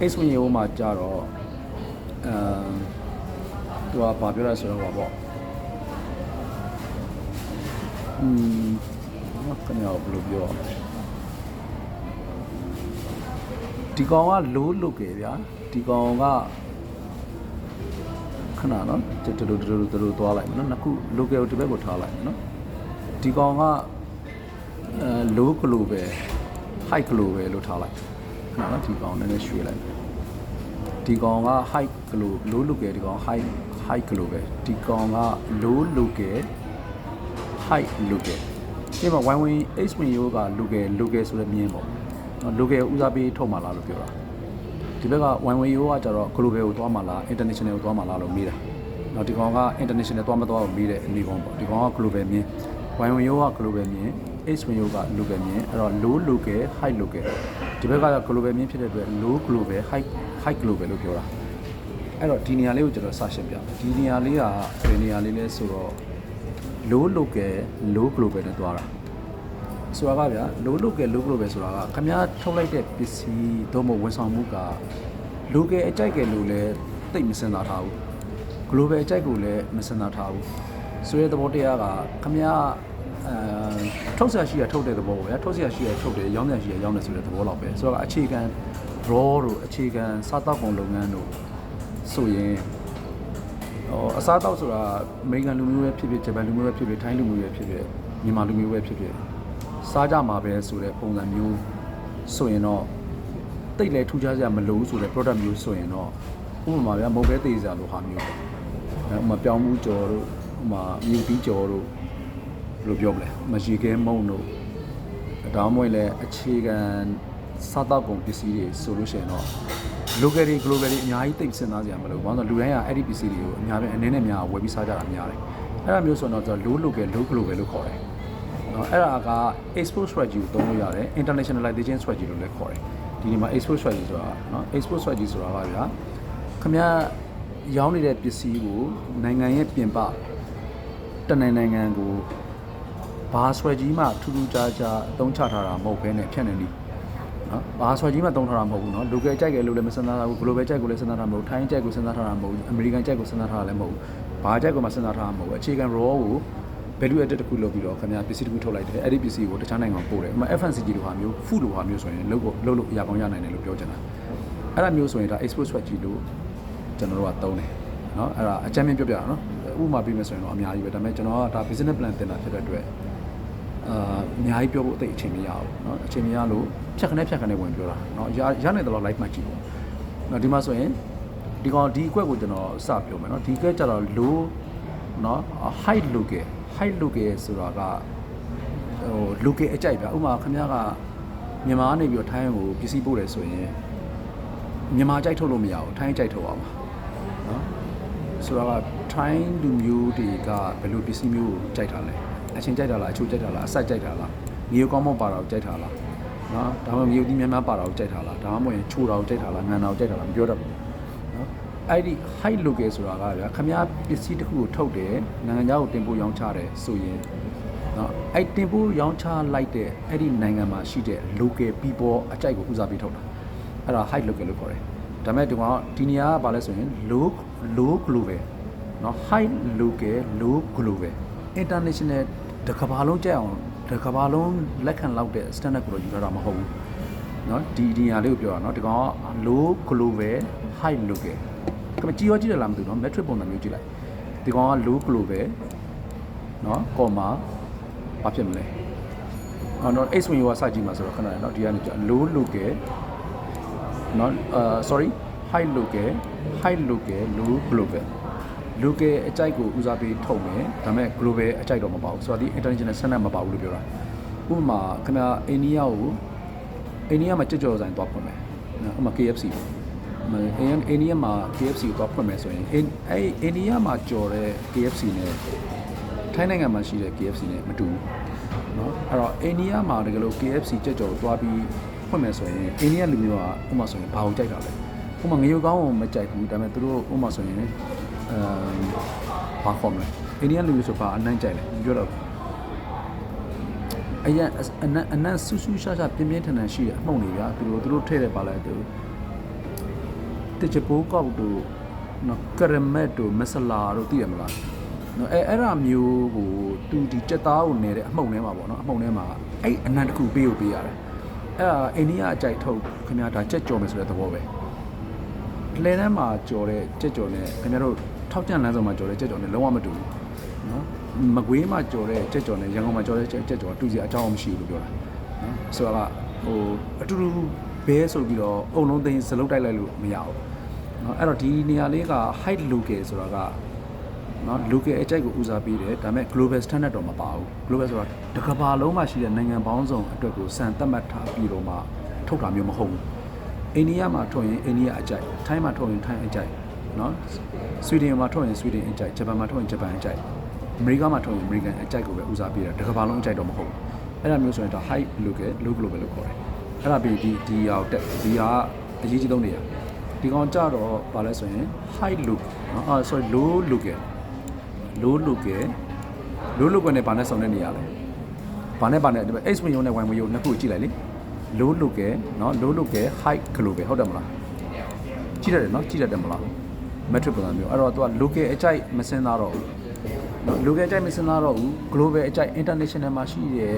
XY ရိုးမှာကြတော့သူကဘာပြောလဲဆိုတော့ပေါ့ခင်ဗျားဘယ်လိုပြောရမလဲဒီကောင်က low local ဗျာဒီကောင်ကခဏနော်တူသွားလိုက်မယ်နော်နှစ်ခု local ဒီဘက်ကိုထားလိုက်မယ်နော်ဒီကောင်ကlow global high global လို့ထားလိုက်ခဏနော်ဒီကောင်နည်းနည်းရွှေ့လိုက်ဒီကောင်က high global low local ဒီကောင် high global ဒီကောင်က low local high local ဒီမှာ Y1 H1 ရိုးက local ဆိုတဲ့မြင်းပေါ့နော် local ဦးစားပေးထုတ်မှလားလို့ပြောတာဒီဘက်က Y1 ရိုးကကျတော့ global ကိုသွားမှလား international ကိုသွားမှလားလို့မေးတာနော်ဒီကောင်က international သွားမသွားကိုမေးတဲ့အနေကောင်ပေါ့ဒီကောင်က global မြင်း Y1 ရိုးက global မြင်း H1 ရိုးက local မြင်းအဲ့တော့ low local high local ဒီဘက်က global မြင်းဖြစ်တဲ့အတွက် low global high global လို့ပြောတာအဲ့တော့ဒီနေရာလေးကိုကျွန်တော်စရှင်းပြမယ်ဒီနေရာလေးကဘယ်နေရာလေးလဲဆိုတော့ low local low global နဲ့တွားတာဆိုတာကဗျာ low local low global ဆိုတာကခမားထုတ်လိုက်တဲ့ပစ္စည်းတော့မဝန်ဆောင်မှုက local အကြိုက်ကလို့လည်းတိတ်မစင်စားထားဘူး global အကြိုက်ကိုလည်းမစင်စားထားဘူးဆိုတဲ့သဘောတရားကခမားထုတ်ဆရာရှိရထုတ်တဲ့သဘောပေါ့ဗျာထုတ်ဆရာရှိရထုတ်တယ်ရောင်းဆရာရှိရရောင်းတယ်ဆိုတဲ့သဘောလောက်ပဲဆိုတော့အခြေခံ raw တို့အခြေခံစားတောက်ကုန်လုပ်ငန်းတို့ဆိုရင်အစားတောက်ဆိုတာအမေရိကန်လူမျိုးပဲဖြစ်ဖြစ်ဂျပန်လူမျိုးပဲဖြစ်ဖြစ်ထိုင်းလူမျိုးပဲဖြစ်ဖြစ်မြန်မာလူမျိုးပဲဖြစ်ဖြစ်စားကြမှာပဲဆိုတဲ့ပုံစံမျိုးဆိုရင်တော့တိတ်လဲထူးခြားစရာမလိုဘူးဆိုတဲ့ product မျိုးဆိုရင်တော့ဥပမာဗျာမုတ်ပဲသေးစရာလိုဟာမျိုးပေါ့ဥပမာပြောင်းမှုကြော်တို့ဥပမာမြူပြီးကြော်တို့ဘယ်လိုပြောမလဲမရှိခဲမုံတို့ဒါမှမဟုတ်လည်းအခြေခံစားတောက်ကုန်ပစ္စည်းတွေဆိုလို့ရှိရင်တော့ local တွေ global တွေအများကြီးသိပ်စဉ်းစားကြရမလို့ဘာလို့လဲလူတိုင်းကအဲ့ဒီ PC တွေကိုအများပဲအနေနဲ့များဝယ်ပြီးစားကြတာများတယ်အဲ့ဒါမျိုးဆိုတော့ low local low global လို့ခေါ်တယ်နော်အဲ့ဒါက export strategy ကိုသုံးလို့ရတယ် internationalization strategy လို့လည်းခေါ်တယ်ဒီနေ့မှာ export strategy ဆိုတာနော် export strategy ဆိုတာကဗျာခင်ဗျားရောင်းနေတဲ့ပစ္စည်းကိုနိုင်ငံရဲ့ပြင်ပတနိုင်ငံကိုဘာ strategy မှထူးထူးခြားခြားအသုံးချထားတာမဟုတ်ဘဲနဲ့ဖြန့်နေပြီနော်ဘာဆိုကြီးမှသုံးထားတာမဟုတ်ဘူးနော် local ကြိုက်ကြလို့လည်းမစဉ်းစားထားဘူး global ကြိုက်ကိုလည်းစဉ်းစားထားမှာမဟုတ် ထိုင်းကြိုက်ကိုစဉ်းစားထားတာမဟုတ် American ကြိုက်ကိုစဉ်းစားထားတာလည်းမဟုတ်ဘာကြိုက်ကိုမှစဉ်းစားထားတာမဟုတ်အခြေခံ raw ကို value added တစ်ခုလုပ်ပြီးတော့ခင်ဗျာပစ္စည်းတစ်ခုထုတ်လိုက်တယ်အဲ့ဒီပစ္စည်းကိုတခြားနိုင်ငံကိုပို့တယ်ဥပမာ FNCG လိုဟာမျိုး food လိုဟာမျိုးဆိုရင်လုပ်လို့ရကောင်းရနိုင်တယ်လို့ပြောချင်တာအဲ့ဒါမျိုးဆိုရင်ဒါ export strategy လို့ကျွန်တော်တို့ကသုံးတယ်နော်အဲ့ဒါအကြမ်းမြင်ပြောပြတာနော်ဥပမာပြမယ်ဆိုရင်တော့အများကြီးပဲဒါပေမဲ့ကျွန်တော်ကဒါ business plan တင်တာဖြစ်တဲ့အတွက်အများကြီးပြောဖို့အသိအချိန်မရဘူးเนาะအချိန်မရလို့ဖြတ်ခနဲ့ဝင်ပြောတာเนาะရနိုင်တယ်လို့ live မှာကြည့်ပေါ့เนาะဒီမှာဆိုရင်ဒီအကွက်ကိုကျွန်တော်စပြောမယ်เนาะဒီကွက်ကျတော့ low เนาะ high local ဆိုတာကlocal အကြိုက်ဗျဥပမာခင်ဗျားကမြန်မာကနေပြီးတော့ထိုင်းကိုပစ္စည်းပို့တယ်ဆိုရင်မြန်မာကြိုက်ထုတ်လို့မရဘူးထိုင်းကြိုက်ထုတ်အောင်ပါเนาะ ဆိုတော့ trying လူမျိုးတွေကဘယ်လိုပစ္စည်းမျိုးကိုကြိုက်တာလဲအချင်းကြိုက်တာလားအချိုကြိုက်တာလားအဆက်ကြိုက်တာလားမြေကောင်းမပါတာကိုကြိုက်တာလားနော်ဒါမှမဟုတ်မြေကြီးများများပါတာကိုကြိုက်တာလားဒါမှမဟုတ်ချိုတာကိုကြိုက်တာလားငံတာကိုကြိုက်တာလားမပြောတတ်ဘူးနော်အဲ့ဒီ high local ဆိုတာကဗျာခမည်းပစ္စည်းတစ်ခုကိုထုတ်တယ်နိုင်ငံခြားကိုတင်ပို့ရောင်းချတယ်ဆိုရင်နော်အဲ့တင်ပို့ရောင်းချလိုက်တဲ့အဲ့ဒီနိုင်ငံမှာရှိတဲ့ local people အကြိုက်ကိုဦးစားပေးထုတ်တာအဲ့ဒါ high local လို့ခေါ်တယ်ဒါပေမဲ့ဒီနေရာကဘာလဲဆိုရင် low global နော် high local low global international တစ်ကမ္ဘာလုံးကြက်အောင်တစ်ကမ္ဘာလုံးလက်ခံလောက်တဲ့ standard ကိုတော့ယူရတာမဟုတ်ဘူးနော်ဒီနေရာလေးကိုပြောတာနော်ဒီကောင်က low global high local ကမကြီးရောကြည့်တယ်လားမသိဘူးနော် metric ပုံစံမျိုးကြည့်လိုက်ဒီကောင်က low global နော် comma ဘာဖြစ်မလဲနော် x ဝင်ရောစကြည့်မှာဆိုတော့ခဏနော်ဒီကနေ low local နော်sorry high local low global local အကြိုက်ကိုဦးစားပေးထုတ်မယ်ဒါပေမဲ့ global အကြိုက်တော့မပါဘူးဆိုတော့ဒီ international standard မပါဘူးလို့ပြောတာဥပမာခင်ဗျာအိန္ဒိယမှာကြော်ကြော်ဆိုင်သွားဖွင့်မယ်ဥပမာ KFC အိန္ဒိယမှာ KFC ကိုသွားဖွင့်မယ်ဆိုရင်အဲ့အိန္ဒိယမှာကြော်တဲ့ KFC နဲ့ထိုင်းနိုင်ငံမှာရှိတဲ့ KFC နဲ့မတူဘူးเนาะအဲ့တော့အိန္ဒိယမှာတကယ်လို့ KFC ကြော်ကြော်သွားပြီးဖွင့်မယ်ဆိုရင်အိန္ဒိယလူမျိုးကဥပမာဆိုရင်ဘာကိုကြိုက်တာလဲဥပမာငရုတ်ကောင်းကိုမကြိုက်ဘူးဒါပေမဲ့သူတို့ဥပမာဆိုရင်ဘာခေါ်မလဲအိန္ဒိယလူမျိုးဆိုပါအနိုင်ကြိုက်တယ်ပြောတော့အနက်ဆူဆူရှာရှာပြင်းပြင်းထန်ထန်ရှိတယ်အမှုန်တွေဗျာသူတို့ထည့်တယ်ပါလဲသူတချပိုးကောက်တို့နော်ကရမက်တို့မဆလာတို့သိရမလားနော်အဲ့ဒါမျိုးကိုသူဒီကြက်သားကိုနေတဲ့အမှုန်ထဲမှာပေါ့နော်အမှုန်ထဲမှာအဲ့အနက်တစ်ခုပေးရတယ်အဲ့ဒါအိန္ဒိယအကြိုက်ထုတ်ခင်ဗျာဒါကြက်ကြော်မယ်ဆိုတဲ့သဘောပဲလဲတန်းမှာကြော်တဲ့ကြက်ကြော်နဲ့ခင်ဗျားတို့ထောက်ကြံလမ်းဆောင်မှာကြော်တဲ့ကြက်ကြော်နဲ့လုံးဝမတူဘူးနော်မကွေးမှာကြော်တဲ့ကြက်ကြော်နဲ့ရန်ကုန်မှာကြော်တဲ့ကြက်ကြော်တူစီအကြောင်းမရှိဘူးလို့ပြောတာနော်ဆိုတော့အတူတူဘဲဆိုပြီးတော့အုံလုံးသိန်းစလုတ်တိုက်လိုက်လို့မရဘူးနော်အဲ့တော့ဒီနေရာလေးက high local ဆိုတာကနော် local အကြိုက်ကိုဦးစားပေးတယ်ဒါပေမဲ့ global standard တော့မပါဘူး global ဆိုတာတစ်ကမ္ဘာလုံးမှာရှိတဲ့နိုင်ငံပေါင်းစုံအတွက်ကိုစံသတ်မှတ်ထားပြီးတော့မှထုတ်တာမျိုးမဟုတ်ဘူးအိန္ဒိယမှာထုတ်ရင်အိန္ဒိယအကြိုက်ထိုင်းမှာထုတ်ရင်ထိုင်းအကြိုက်နော်ဆွီဒင်မှာထုတ်ရင်ဆွီဒင်အကြိုက်ဂျပန်မှာထုတ်ရင်ဂျပန်အကြိုက်အမေရိကမှာထုတ်ရင်အမေရိကန်အကြိုက်ကိုပဲဦးစားပေးတာတစ်ကမ္ဘာလုံးအကြိုက်တော့မဟုတ်ဘူးအဲ့ဒါမျိုးဆိုရင်တော့ high local low global လို့ခေါ်တယ်အဲ့ဒါပြီးဒီရောက်တက်ဒီဟာအရေးကြီးဆုံးနေရဒီကောင်ကြတော့ဗာလဲဆိုရင် high look နော်sorry low local နဲ့ဘာနဲ့ဆောင်တဲ့နေရလဲဘာနဲ့ဒီ x ဝင်ရုံနဲ့ y ဝင်ရုံနှစ်ခုကြည့်လိုက်လေ low local နော် low local high global ဟုတ်တယ်မလားကြည့်ရတယ်နော်ကြည့်ရတယ်မလား metric ပုံစံမျိုးအဲ့တော့သူက local အကြိုက်မစင်သားတော့ဘူးနော် local အကြိုက်မစင်သားတော့ဘူး global အကြိုက် international မှာရှိတဲ့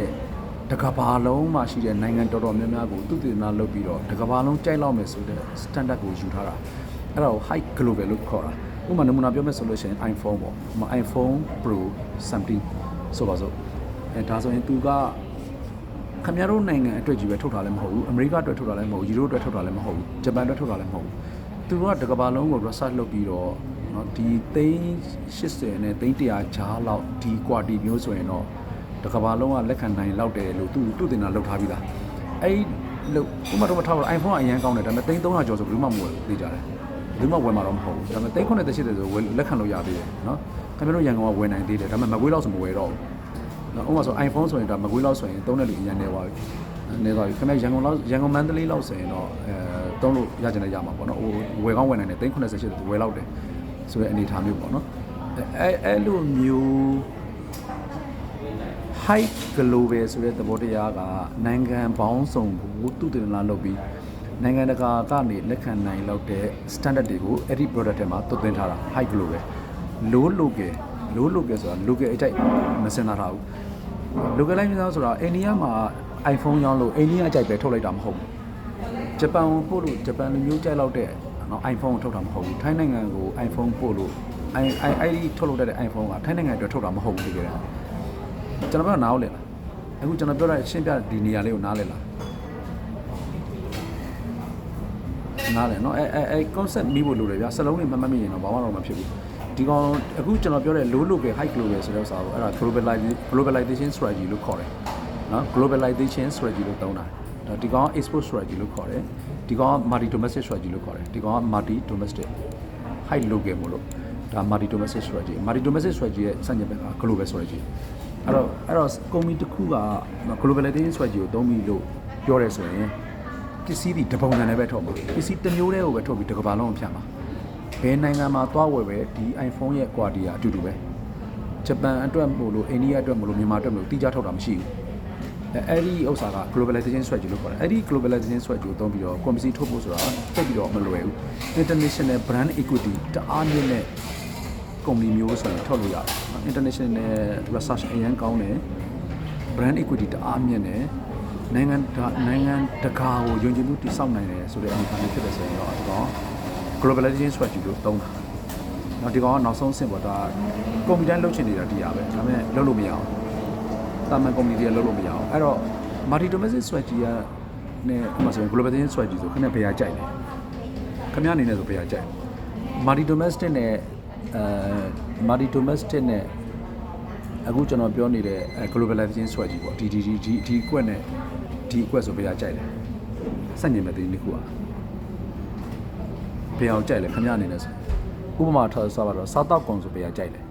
တကဘာလုံးမှာရှိတဲ့နိုင်ငံတော်တော်များများကိုသူတည်နာလုပ်ပြီးတော့တကဘာလုံးကြိုက်လောက်မယ်ဆိုတဲ့ standard ကိုယူထားတာအဲ့ဒါကို high global လို့ခေါ်တာဥပမာနမူနာပြောမယ်ဆိုလို့ရှိရင် iPhone ပေါ့ဥပမာ iPhone Pro 17ဆိုပါစို့ဒါဆိုရင်သူကခင်ဗျားတို့နိုင်ငံအတွက်ကြီးပဲထုတ်တာလည်းမဟုတ်ဘူးအမေရိကအတွက်ထုတ်တာလည်းမဟုတ်ဘူးယူရိုအတွက်ထုတ်တာလည်းမဟုတ်ဘူးဂျပန်အတွက်ထုတ်တာလည်းမဟုတ်ဘူးသူတို့ကတကဘာလုံးကို research လုပ်ပြီးတော့เนาะဒီ380နဲ့300ကြားလောက်ဒီ quality မျိုးဆိုရင်တော့တကဘာလုံးကလက်ခံနိုင်လောက်တယ်လို့သူတင်တာလောက်ထားပြီးသားအဲ့လို့ဥပမာတော့မထားဘူး iPhone ကအရင်ကောင်းတယ်ဒါပေမဲ့300ကျော်ဆိုဘယ်သူမှမဝယ်သေးကြတယ်ဘယ်သူမှဝယ်မှာတော့မဟုတ်ဘူးဒါပေမဲ့380ဆိုလက်ခံလို့ရသေးတယ်เนาะခင်ဗျားတို့ရန်ကုန်ကဝယ်နိုင်သေးတယ်ဒါပေမဲ့မကွေးလောက်ဆိုမဝယ်တော့ဘူးဥပမာဆို iPhone ဆိုရင်ဒါမကွေးလောက်ဆိုရင်သုံးတဲ့လူအရင်နေသွားပြီခင်ဗျရန်ကုန်မန္တလေးလောက်ဆိုရင်တော့သုံးလို့ရကြတယ်ရမှာပေါ့နော်ဟိုဝယ်ကောင်းဝယ်နိုင်တယ်380ဝယ်လောက်တယ်ဆိုတဲ့အနေအထားမျိုးပေါ့နော်အဲ့လိုမျိုး high global ဆိုတဲ့သဘောတရားကနိုင်ငံပေါင်းစုံကိုသူတည်လာလုပ်ပြီးနိုင်ငံတကာကနေလက်ခံနိုင်လောက်တဲ့ standard တွေကိုအဲ့ဒီ product ထဲမှာသွင်းထားတာ high global low local ဆိုတာ local အကြိုက်မစင်တာထားဘူး localize မျိုးဆိုတာအိန္ဒိယမှာ iPhone ရောင်းလို့အိန္ဒိယအကြိုက်ပဲထုတ်လိုက်တာမဟုတ်ဘူးဂျပန်ကိုပို့လို့ဂျပန်လူမျိုးကြိုက်လောက်တဲ့နော် iPhone ကိုထုတ်တာမဟုတ်ဘူးထိုင်းနိုင်ငံကို iPhone ပို့လို့အဲ့ဒီထုတ်လုပ်တဲ့ iPhone ကထိုင်းနိုင်ငံအတွက်ထုတ်တာမဟုတ်ဘူးတကယ်တော့ကျွန်တော်ပြောနားလဲလားအခုကျွန်တော်ပြောတဲ့ရှင်းပြဒီနေရာလေးကိုနားလဲလားနားလဲနော်အဲ့ concept မိဖို့လိုတယ်ဗျာစလုံးတွေမမှတ်မိရင်တော့ဘာမှတော့မဖြစ်ဘူးဒီကောင်အခုကျွန်တော်ပြောတဲ့ low local high global ဆိုတဲ့ဥစ္စာကိုအဲ့ဒါ globalization strategy လို့ခေါ်တယ်နော် globalization strategy လို့သုံးတာဒီကောင် export strategy လို့ခေါ်တယ်ဒီကောင် multi domestic strategy လို့ခေါ်တယ်ဒီကောင် multi domestic high local မို့လို့ ဒါ multi domestic strategy multi domestic strategy ရဲ့စံချိန်ဘက်က global strategy အဲ့တော့ကုမ္ပဏီတစ်ခုက globalization strategy ကိုသုံးပြီးလို့ပြောရဲဆိုရင်ပစ္စည်းတွေတပုံစံနဲ့ပဲထုတ်မှာပစ္စည်းတစ်မျိုးတည်းကိုပဲထုတ်ပြီးတစ်ကမ္ဘာလုံးဖြန့်မှာဘယ်နိုင်ငံမှာသွားဝယ်ပဲဒီ iPhone ရဲ့ quality ကအတူတူပဲဂျပန်အတွက်မို့လို့အိန္ဒိယအတွက်မို့လို့မြန်မာအတွက်မို့လို့တိကျထုတ်တာမရှိဘူးအဲ့ဒီဥစ္စာက globalization strategy လို့ခေါ်တယ်အဲ့ဒီ globalization strategy ကိုသုံးပြီးတော့ company ထုတ်ဖို့ဆိုတာတိတ်ပြီးတော့မလွယ်ဘူး international brand equity တအားမြင့်တဲ့ company မျိုးဆိုရင်ထုတ်လို့ရတယ် international research အရင်ကောင်းတယ် brand equity တအားမြင့်တယ်နိုင်ငံတကာကိုယုံကြည်မှုတည်ဆောက်နိုင်တယ်ဆိုတဲ့အနေအထားမျိုးဖြစ်တယ်ဆိုရင်တော့ဒီကောင် globalization strategy လို့သုံးတာနောက်ဒီကောင်ကနောက်ဆုံးဆင့်ပေါ်ဒါကွန်ပျူတာလုပ်ချင်နေတာတရားပဲဒါပေမဲ့လုပ်လို့မရအောင်တာမန် company တွေကလုပ်လို့မရအောင်အဲ့တော့ multi domestic strategy ကနဲ့ဥပမာဆိုရင် globalization strategy ဆိုခင်ဗျဘယ်ဟာကြိုက်လဲခင်ဗျအနေနဲ့ဆိုဘယ်ဟာကြိုက် multi domestic နဲ့multi domestic နဲ့အခုကျွန်တော်ပြောနေတဲ့ globalization strategy ပေါ့ဒီအကွက်နဲ့ဒီအကွက်ဆိုဘယ်ဟာကြိုက်လဲစက်ညင်မဲ့တဲ့ဒီခုอ่ะဘယ်အောင်ကြိုက်လဲခင်ဗျအနေနဲ့ဆိုဥပမာထားဆိုတော့စားတောက်ကုန်ဆိုဘယ်ဟာကြိုက်လဲ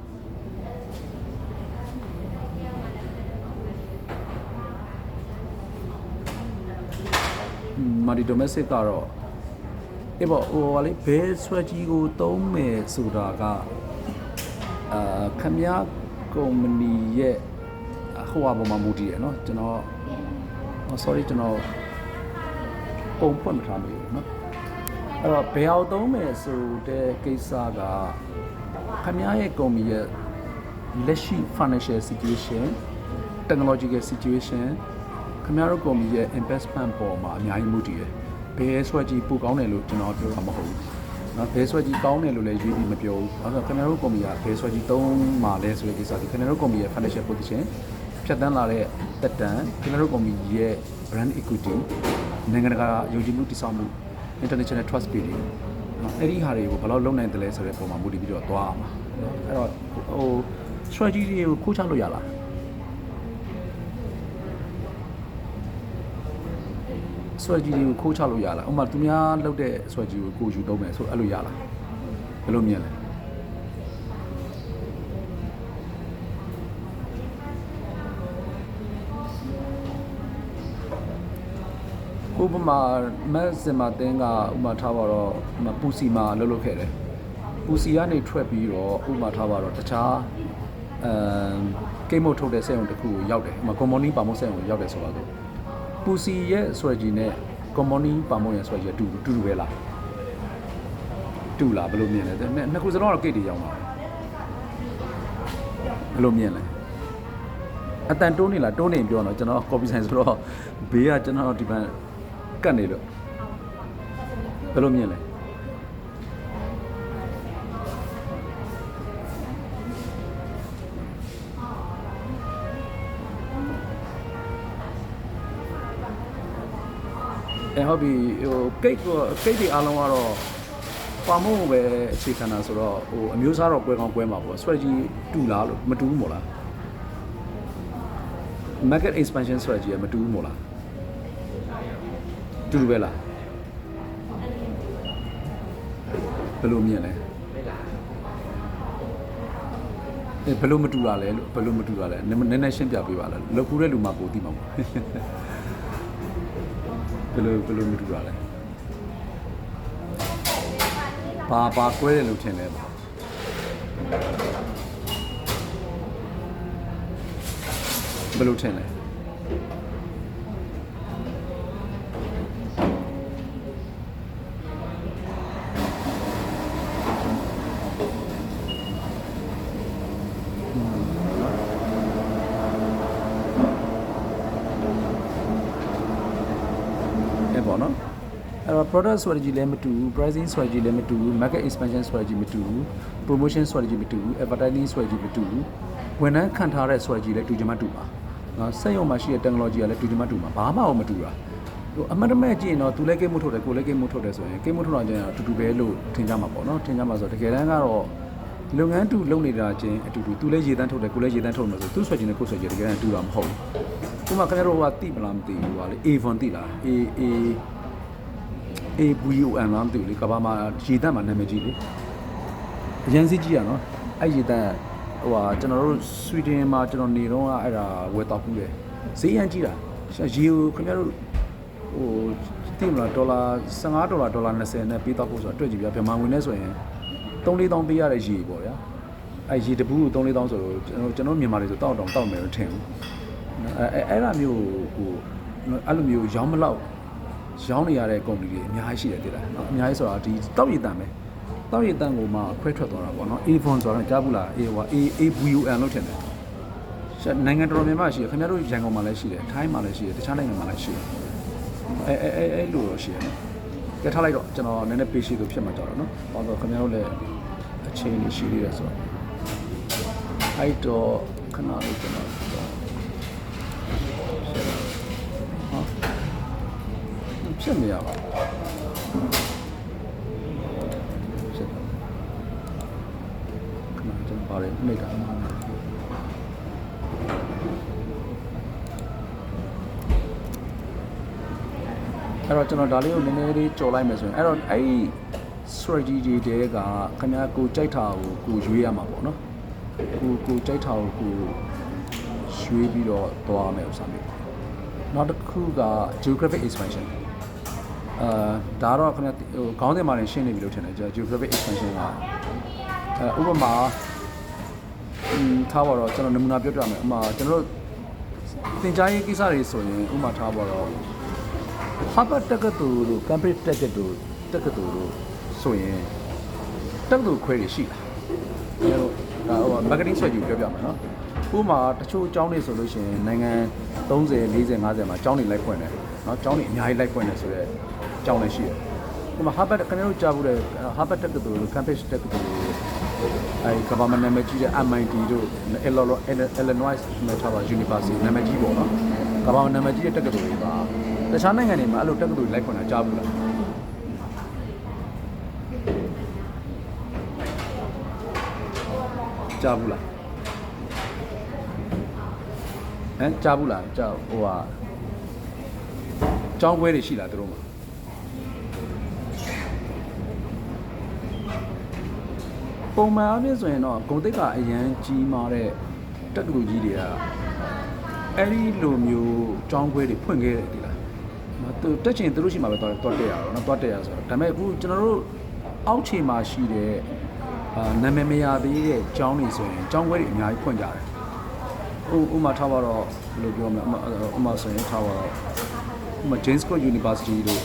multi domestic ကတော့အေးပေါ့ဟိုကလေဘယ် strategy ကိုသုံးမယ်ဆိုတာကခင်ဗျာကုမ္ပဏီရဲ့ဟိုအပေါ်မှာမူတည်ရယ်เนาะကျွန်တော် sorry ကျွန်တော်ပုံဖွင့်မထားလို့เนาะအဲ့တော့ဘယ်အောင်သုံးမယ်ဆိုတဲ့ကိစ္စကခင်ဗျာရဲ့ကုမ္ပဏီရဲ့လက်ရှိ financial situation technological situation ခင်ဗျားတို့ကုမ္ပဏီရဲ့ investment ပေါ်မှာအများကြီးမူတည်ရယ်ဘယ် strategy ပိုကောင်းတယ်လို့ကျွန်တော်ပြောတာမဟုတ်ဘူးเนาะဘယ် strategy ကောင်းတယ်လို့လည်းရွေးပြီးမပြောဘူးအဲ့တော့ခင်ဗျားတို့ကုမ္ပဏီကဘယ် strategy သုံးမှာလဲဆိုတဲ့ကိစ္စဒီခင်ဗျားတို့ကုမ္ပဏီရဲ့ financial position ဖြတ်တန်းလာတဲ့တက်တန်ခင်ဗျားတို့ကုမ္ပဏီရဲ့ brand equity နိုင်ငံတကာယုံကြည်မှုတည်ဆောက်မှု international trust building เนาะအဲ့ဒီဟာတွေကိုဘယ်လောက်လုပ်နိုင်တယ်လဲဆိုတဲ့ပုံမှာမူတည်ပြီးတော့သွားအောင်အဲ့တော့ဟို strategy တွေကိုခိုးချလို့ရလားstrategy တွေကိုခိုးချလို့ရလားဥပမာသူများလုပ်တဲ့ strategy ကိုကိုယူသုံးမယ်ဆိုအဲ့လိုရလားဘယ်လိုမြင်လဲဥပမာမက်စင်မာတင်းကဥပမာထားပါတော့ပူစီမှာလှုပ်ခဲ့တယ်ပူစီကနေထွက်ပြီးတော့ဥပမာထားပါတော့တခြားကိတ်မုတ်ထုတ်တဲ့စက်ရုံတစ်ခုကိုရောက်တယ်ဥပမာကွန်မိုနီပါမုတ်စက်ရုံကိုရောက်တယ်ဆိုတော့ပူစီရဲ့ strategy နဲ့ company ပါမုံရဲ့ strategy တူတူပဲလားတူလားဘယ်လိုမြင်လဲနှစ်ခုစလုံးတော့ကိတ်တွေရောက်ပါဘယ်လိုမြင်လဲအတန်တိုးနေလားတိုးနေပြောတော့ကျွန်တော် copy sign ဆိုတော့ဘေးကကျွန်တော်ဒီဘက်ကတ်နေလို့ဘယ်လိုမြင်လဲဟုတ်ပြီဟိုကိတ်တွေအားလုံးကတော့ပါမုံပဲအခြေခံတာဆိုတော့ဟိုအမျိုးစားတော့ကွဲကောင်းကွဲမှာပေါ့ strategy တူလားလို့မတူဘူးမို့လား market expansion strategy ကမတူဘူးမို့လားတူပဲလားဘယ်လိုမြင်လဲဘယ်လိုမတူတာလဲလို့ဘယ်လိုမတူတာလဲနည်းနည်းရှင်းပြပေးပါလားလောက်ကူတဲ့လူမှပိုသိမှာပေါ့ဘယ်လိုမတူတာလဲဘာကွဲတယ်လို့ထင်လဲပေါ့ဘယ်လိုထင်လဲပေါ့နော်အဲ့တော့ product strategy လည်းမတူဘူး pricing strategy လည်းမတူဘူး market expansion strategy မတူဘူး promotion strategy မတူဘူး advertising strategy မတူဘူးဝန်ထမ်းခံထားတဲ့ strategy လည်းတူချင်မှတူပါနော်စက်ရုံမှာရှိတဲ့ technology ကလည်းတူချင်မှတူပါဘာမှမတူတာဟိုအမှန်တမဲ့ကြည့်ရင်တော့သူလည်းကိတ်မှုထုတ်တယ်ကိုလည်းကိတ်မှုထုတ်တယ်ဆိုရင်ကိတ်မှုထုတ်တော့ကျရင်အတူတူပဲလို့ထင်ကြမှာပေါ့နော်ထင်ကြမှာဆိုတကယ်တမ်းကတော့လုပ်ငန်းတူလုပ်နေတာချင်းအတူတူသူလည်းရေတန်းထုတ်တယ်ကိုလည်းရေတန်းထုတ်မယ်ဆိုသူ strategy နဲ့ကို strategy တကယ်တမ်းတူတာမဟုတ်ဘူးဥပမာခင်ဗျားတို့ကတိမလားမသိဘူးဟာလေ A1 တိလား AVON လားမသိဘူးလေကဘာမှာရေတန်းမှာနာမည်ကြီးလေ အရန်စီကြီးရနော်အဲ့ရေတန်းဟိုဟာကျွန်တော်တို့ဆွီဒင်မှာကျွန်တော်နေတော့အဲ့ဒါဝယ်တော့ဘူးတယ်ဈေးရန်ကြီးတာရေကိုခင်ဗျားတို့ဟိုတိမလားဒေါ်လာ$15ဒေါ်လာ20နဲ့ပေးတော့ဖို့ဆိုတော့တွေ့ကြည့်ပြမြန်မာငွေနဲ့ဆိုရင်3-4တောင်းပေးရတဲ့ရေပေါ့ဗျာအဲ့ရေတပူးကို3-4တောင်းဆိုတော့ကျွန်တော်မြန်မာတွေဆိုတောက်မယ်လို့ထင်ဘူးအဲ့ဒါမျိုးဟိုအဲ့လိုမျိုးရောင်းမလောက်ရောင်းနေရတဲ့ကုမ္ပဏီတွေအများကြီးရှိတယ်တိလားနော်အများကြီးဆိုတာဒီတောက်ရည်တန်ပဲတောက်ရည်တန်ကိုမှခွဲထွက်သွားတာပေါ့နော် A1 ဆိုတော့ကြားဘူးလား AVUN လို့ထင်တယ်နိုင်ငံတော်တော်များများရှိတယ်ခင်ဗျားတို့ရန်ကုန်မှာလည်းရှိတယ်ထိုင်းမှာလည်းရှိတယ်တခြားနိုင်ငံမှာလည်းရှိတယ်အဲ့လိုတော့ရှိတယ်နော်ကဲထားလိုက်တော့ကျွန်တော်နည်းနည်းပေးရှိလို့ဖြစ်မှာကြတော့နော်ဟောတော့ခင်ဗျားတို့လည်းအချိန်ရှိသေးတယ်ဆိုတော့အဲ့တော့ခဏလေးကျွန်တော်ဖြစ်နေရပါဖြစ်တော့ခဏကျွန်တော်ပါတယ်မိတာအဲ့တော့ကျွန်တော်ဒါလေးကိုနည်းနည်းလေးကြော်လိုက်မယ်ဆိုရင်အဲ့တော့အဲ့ strategy တွေကခင်ဗျားကိုကြိုက်တာကိုရွေးရမှာပေါ့နော်ကိုကြိုက်တာကိုရွေးပြီးတော့သွားမယ်ဥစ္စာမျိုးနောက်တစ်ခုက geographic expansion ဒါတော့ခင်ဗျဟိုခေါင်းစဉ်မှာလည်းရှင်းနေပြီလို့ထင်တယ် geographic expansion ကဥပမာထားပါတော့ကျွန်တော်နမူနာပြောပြမယ်ဥပမာကျွန်တော်တို့သင်ကြားရေးကိစ္စတွေဆိုရင်ဥပမာထားပါတော့ Harvard တက္ကသိုလ်တို့ Cambridge တက္ကသိုလ်တို့ဆိုရင်တက္ကသိုလ်ခွဲတွေရှိလားဒါဟို marketing strategy ပြောပြမယ်နော်ဥပမာတချို့အကြောင်းတွေဆိုလို့ရှိရင်နိုင်ငံ30 40 50မှာအကြောင်းတွေလိုက်ဖွင့်တယ်เนาะအကြောင်းတွေအများကြီးလိုက်ဖွင့်တယ်ဆိုတော့အကြောင်းလည်းရှိတယ်ဥပမာ Harvard ခင်ဗျားတို့ကြားဘူးတဲ့ Harvard တက္ကသိုလ်တို့ Cambridge တက္ကသိုလ်တို့အဲကမ္ဘာမှာနာမည်ကြီးတဲ့ MIT တို့ Illinois University နာမည်ကြီးပေါ့နော်ကမ္ဘာမှာနာမည်ကြီးတဲ့တက္ကသိုလ်တွေပါတခြားနိုင်ငံတွေမှာအဲ့လိုတက္ကသိုလ်လိုက်ဖွင့်တာကြားဘူးလားကြားဘူးလားကြားဘူးလားကြားဟိုဟာကျောင်းပွဲတွေရှိလားသူတို့မှာပုံမှန်အဖြစ်ဆိုရင်တော့ဂုံတိတ်ကအရန်ကြီးမားတဲ့တက္ကသိုလ်ကြီးတွေကအဲ့ဒီလိုမျိုးကျောင်းပွဲတွေဖွင့်ခဲ့တယ်ဒီလားသူတက်ချင်သူတို့ရှိမှာပဲတော့တက်ရတော့နော်တော့တက်ရဆိုတော့ဒါပေမဲ့အခုကျွန်တော်တို့အောက်ခြေမှာရှိတဲ့နာမည်မရသေးတဲ့ကျောင်းတွေဆိုရင်ကျောင်းပွဲတွေအများကြီးဖွင့်ကြတယ်ဥမာထားပါတော့ဘယ်လိုပြောမလဲဥမာဆိုရင်ထားပါတော့ဥမာ James Cook University တို့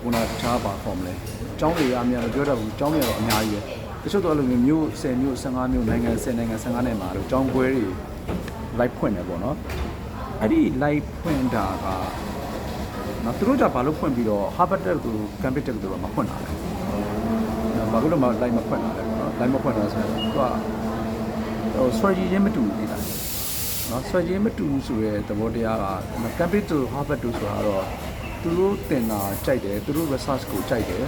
ခုနတခြားပါခေါ်မလဲကျောင်းတွေအများကြီးပြောတတ်ဘူးကျောင်းတွေတော့အများကြီးပဲတချို့တော့အဲ့လိုမျိုး10မျိုး15မျိုးနိုင်ငံ10နိုင်ငံ15နိုင်ငံမှာတော့ကျောင်းပွဲတွေ live ဖွင့်တယ်ပေါ့နော်အဲ့ဒီ live ဖွင့်တာကနော်သူတို့ကဘာလို့ဖွင့်ပြီးတော့ Harvard တက်သူ Cambridge တက်သူတော့မဖွင့်တာလဲဘာလို့မှ live မဖွင့်တာလဲပေါ့နော် live မဖွင့်တာဆိုတော့သူကဟို strategy ချင်းမတူဘူးလားနော် strategy မတူဘူးဆိုရဲသဘောတရားက Cambridge တို့ Harvard တို့ဆိုတာတော့သူတို့တင်တာကြိုက်တယ်သူတို့ research ကိုကြိုက်တယ်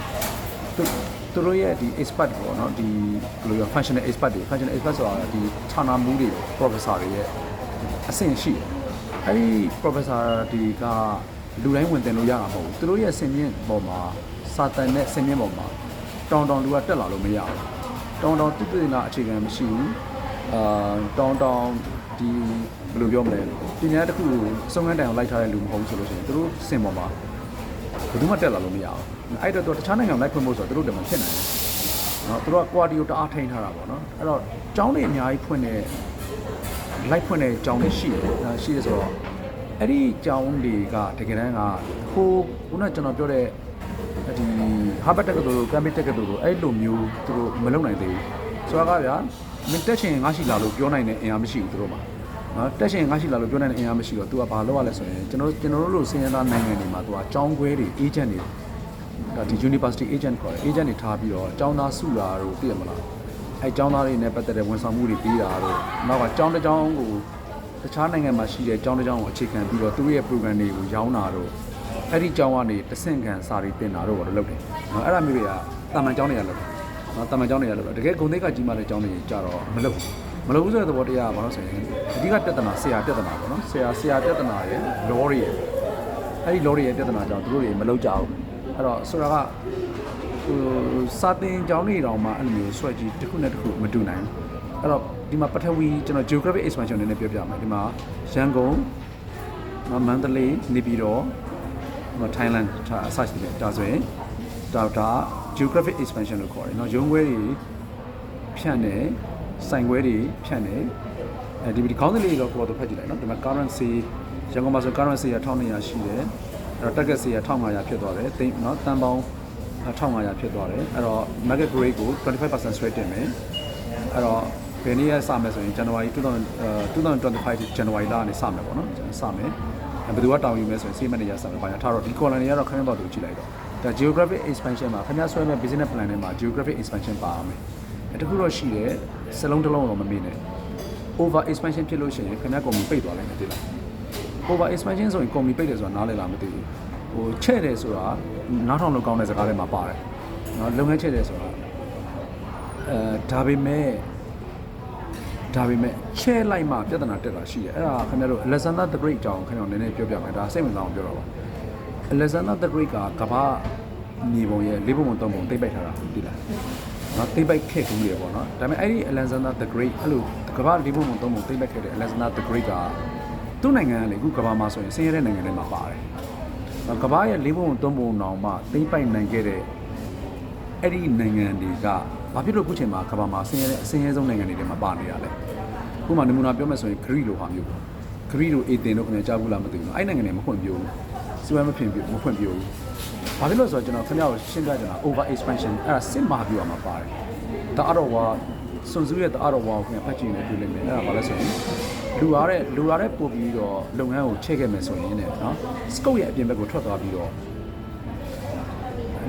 သူတို့ရဲ့ဒီ expert ပေါ့နော်ဒီဘယ်လိုပြော functional expert တွေ functional expert ဆိုတာဒီဌာနမှူးတွေ professor တွေရဲ့အဆင့်ရှိတယ်အဲ့ဒီ professor တွေကလူတိုင်းဝင်တင်လို့ရမှာမဟုတ်ဘူးသူတို့ရဲ့ဆင်မြင့်ပေါ်မှာစာတန်တဲ့ဆင်မြင့်ပေါ်မှာတောင်လူကတက်လာလို့မရဘူးတောင်တိတိနာအခြေခံမရှိဘူးတောင်ဒီဘယ်လိုပြောမလဲပညာတစ်ခုကိုစုံစမ်းတိုင်အောင်လိုက်ထားတဲ့လူမဟုတ်ဘူးဆိုလို့ရှိရင်သူတို့စင်ပေါ်မှာဘယ်သူမှတက်လာလို့မရဘူးအဲ့တော့တခြားနိုင်ငံလိုက်ဖွင့်ဖို့ဆိုတော့သူတို့တမဖြစ်နိုင်ဘူးเนาะသူတို့က quality ကိုတအားထိန်းထားတာပေါ့เนาะအဲ့တော့ကျောင်းတွေအများကြီးဖွင့်တဲ့လိုက်ဖွင့်တဲ့ကျောင်းတွေရှိတယ်ဆိုတော့အဲ့ဒီကျောင်းတွေကတကယ်တမ်းကခုနကကျွန်တော်ပြောတဲ့ဒီ Harvard တက္ကသိုလ် Cambridge တက္ကသိုလ်အဲ့လိုမျိုးသူတို့မလုပ်နိုင်သေးဘူးဆိုတော့ကဗျာမင်းတက်ချင်ငါရှိလာလို့ပြောနိုင်တဲ့အင်အားမရှိဘူးသူတို့မှာနော်တက်ချင်ငါရှိလာလို့ပြောနိုင်တဲ့အင်အားမရှိတော့ तू ကဘာလုပ်ရလဲဆိုရင်ကျွန်တော်တို့လိုစင်ရသားနိုင်ငံတွေမှာ तू ကကျောင်းခွဲတွေ agent တွေဒါဒီ university agent ခေါ်တယ် agent တွေထားပြီးတော့ကျောင်းသားစုတာတို့သိရမလားအဲကျောင်းသားတွေနဲ့ပတ်သက်တဲ့ဝန်ဆောင်မှုတွေပေးတာတို့နောက်ကကျောင်းတစ်ကျောင်းကိုတခြားနိုင်ငံမှာရှိတဲ့ကျောင်းတစ်ကျောင်းကိုအခြေခံပြီးတော့သူတို့ရဲ့ program တွေကိုရောင်းတာတို့အဲ့ဒီကျောင်းကနေတဆင့်ခံစာတွေတင်တာတို့ဘာလို့လုပ်တယ်နော်အဲ့ဒါမျိုးတွေကတာမန်ကျောင်းတွေကလုပ်တယ်နော်တာမန်ကျောင်းတွေကလုပ်တယ်တကယ်ဂုဏ်သိက္ခာကြီးမားတဲ့ကျောင်းတွေကြတော့မလုပ်ဘူးဆိုတဲ့သဘောတရားကဘာလို့ဆိုရင်အဓိကပြဿနာဆရာပြဿနာပေါ့နော်ဆရာပြဿနာရဲ့ law တွေရဲ့အဲ့ဒီ law တွေရဲ့ပြဿနာကြောင့်သူတို့တွေမလုပ်ကြဘူးအဲ့တော့ဆိုတာက စာတင်ကျောင်းနေတောင်မှအဲ့လိုမျိုးဆွဲကြီးတစ်ခုနဲ့တစ်ခုမတူနိုင်အဲ့တော့ဒီမှာပထဝီကျွန်တော် geographic expansion နည်းနည်းပြောပြမယ်ဒီမှာရန်ကုန်မန္တလေးနေပြည်တော်ထိုင်းလန်အစရှိတယ်ဒါဆိုရင်ဒါ geographic expansion လို့ခေါ်တယ်เนาะရုံးခွဲတွေဖြန့်တယ်ဆိုင်ခွဲတွေဖြန့်တယ်ဒီခေါင်းစဉ်လေးတော့ကိုယ်တော့ဖတ်ကြည့်လိုက်เนาะဒီမှာ currency ရန်ကုန်မှာဆို currency က1200ရှိတယ်အဲ့တော့ target စီက1500ဖြစ်သွားတယ်တိเนาะတန်ပေါင်း1500ဖြစ်သွားတယ်အဲ့တော့ market grade ကို 25% rate တင်မယ်အဲ့တော့ဘယ်နေ့ကစမယ်ဆိုရင် January 2025 January လကနေစမယ်ပေါ့နော်စမယ်ဘယ်သူကတောင်းယူမယ်ဆိုရင် statement တွေရစမယ်ဘာညာထားတော့ဒီ column တွေကတော့ခဏတော့သူကြည့်လိုက်တော့ဒါ geographic expansion မှာခင်ဗျားဆွဲမဲ့ business plan ထဲမှာ geographic expansion ပါအောင်မယ်တခုတော့ရှိတယ်စလုံးတစ်လုံးတော့မမေ့နဲ့ over expansion ဖြစ်လို့ရှိရင်ခင်ဗျား company ပိတ်သွားလိုက်မယ်တိလား over expansion ဆိုရင် company ပိတ်တယ်ဆိုတာနားလည်လားမသိဘူးဟိုချဲ့တယ်ဆိုတာနားထောင်လို့ကောင်းတဲ့စကားတွေမှာပါတယ်နော်လုပ်ငန်းချဲ့တယ်ဆိုတာဒါပေမဲ့ချဲ့လိုက်မှပြဿနာတက်တာရှိတယ်အဲ့ဒါခင်ဗျားတို့ Alexander the Great အကြောင်းခင်ဗျားတို့နည်းနည်းပြောပြမယ်ဒါစိတ်ဝင်စားအောင်ပြောတော့ပါ Alexander the Great ကကမ္ဘာမြေပုံရဲ့၄ပုံ၃ပုံသိမ့်ပိုက်ထားတာသိလားနော်သိမ့်ပိုက်ခဲ့ဘူးလေပေါ့နော်ဒါပေမဲ့အဲ့ဒီ Alexander the Great အဲ့လိုကမ္ဘာ၄ပုံ၃ပုံသိမ့်ပိုက်ခဲ့တဲ့ Alexander the Great ကသူ့နိုင်ငံကလေအခုကမ္ဘာမှာဆိုရင်ဆင်းရဲတဲ့နိုင်ငံတွေမှာပါတယ်ကမ္ဘာရဲ့၄ပုံ၃ပုံတောင်မှသိမ့်ပိုက်နိုင်ခဲ့တဲ့အဲ့ဒီနိုင်ငံတွေကဘာဖြစ်လို့အခုချိန်မှာကမ္ဘာမှာဆင်းရဲဆုံးနိုင်ငံတွေထဲမှာပါနေရလဲခုမှနမူနာပြောမယ်ဆိုရင်ဂရိလိုဟာမျိုးဂရိလိုအေသင်တို့ခင်ဗျာကြားဘူးလားမသိဘူးနော်အဲ့နိုင်ငံတွေမဖွင့်ပြိုးဘူးစီးပွားမဖွင့်ပြိုးဘာဖြစ်လို့ဆိုတော့ကျွန်တော်ခင်ဗျားကိုရှင်းပြချင်တာ over expansion အဲ့ဒါစစ်မှာပြောရမှာပါတယ်တအားတော့ဝါစွန်စုရဲ့တအားတော့ဝါကိုခင်ဗျာဖတ်ကြည့်နေတွေ့လိမ့်မယ်အဲ့ဒါဘာလဲဆိုရင်လူရတဲ့ပို့ပြီးတော့လုပ်ငန်းကိုချဲ့ခဲ့မယ်ဆိုရင်လည်းနော် scope ရဲ့အပြင်ဘက်ကိုထွက်သွားပြီးတော့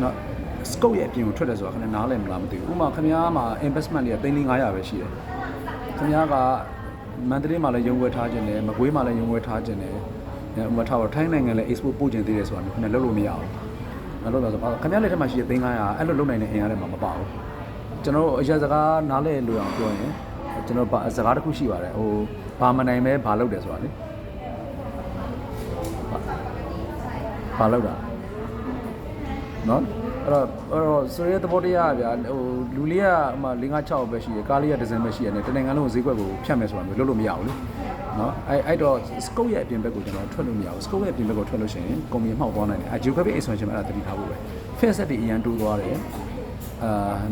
နော် scope ရဲ့အပြင်ကိုထွက်တယ်ဆိုတာခင်ဗျာနားလည်မလားမသိဘူးဥပမာခင်ဗျားမှာ investment တွေက3,500ပဲရှိတယ်ခင်ဗျားကမန္တလေးမှာလည်းရုံးဝယ်ထားခြင်းတယ်မကွေးမှာလည်းရုံးဝယ်ထားခြင်းတယ်ဥပမာထားတော့ထိုင်းနိုင်ငံလည်း export ပို့ခြင်းသေးတယ်ဆိုတာမျိုးခင်ဗျာလုပ်လို့မရဘူးမလုပ်တော့ဆိုခင်ဗျားလက်ထက်မှာရှိတဲ့3,500အဲ့လိုလုပ်နိုင်တဲ့အင်အားတွေမှာမပါဘူးကျွန်တော်တို့အရာစကားနားလည်လို့အောင်ပြောရင်ကျွန်တော်စကားတစ်ခုရှိပါတယ်ဟိုဘာမနိုင်ပဲဘာလုပ်တယ်ဆိုတာလေဘာလုပ်တာနော်အဲ့တော့ဆိုရဲသဘောတရားဗျာဟိုလူလေးကဟို5-6ပဲရှိတယ်ကားလေးကဒဇင်ပဲရှိရတယ်တနင်္ဂနွေလုံးဈေးကွက်ကိုဖြတ်မယ်ဆိုတာမျိုးလုပ်လို့မရဘူးလေနော်အဲ့တော့ scope ရဲ့အပြင်ဘက်ကိုကျွန်တော်ထွက်လို့မရဘူး scope ရဲ့အပြင်ဘက်ကိုထွက်လို့ရှိရင်ကုမ္ပဏီမှောက်သွားနိုင်တယ် geographic expansion အဲ့ဒါတတိထားဖို့ပဲ face set တွေအရန်တိုးသွားတယ်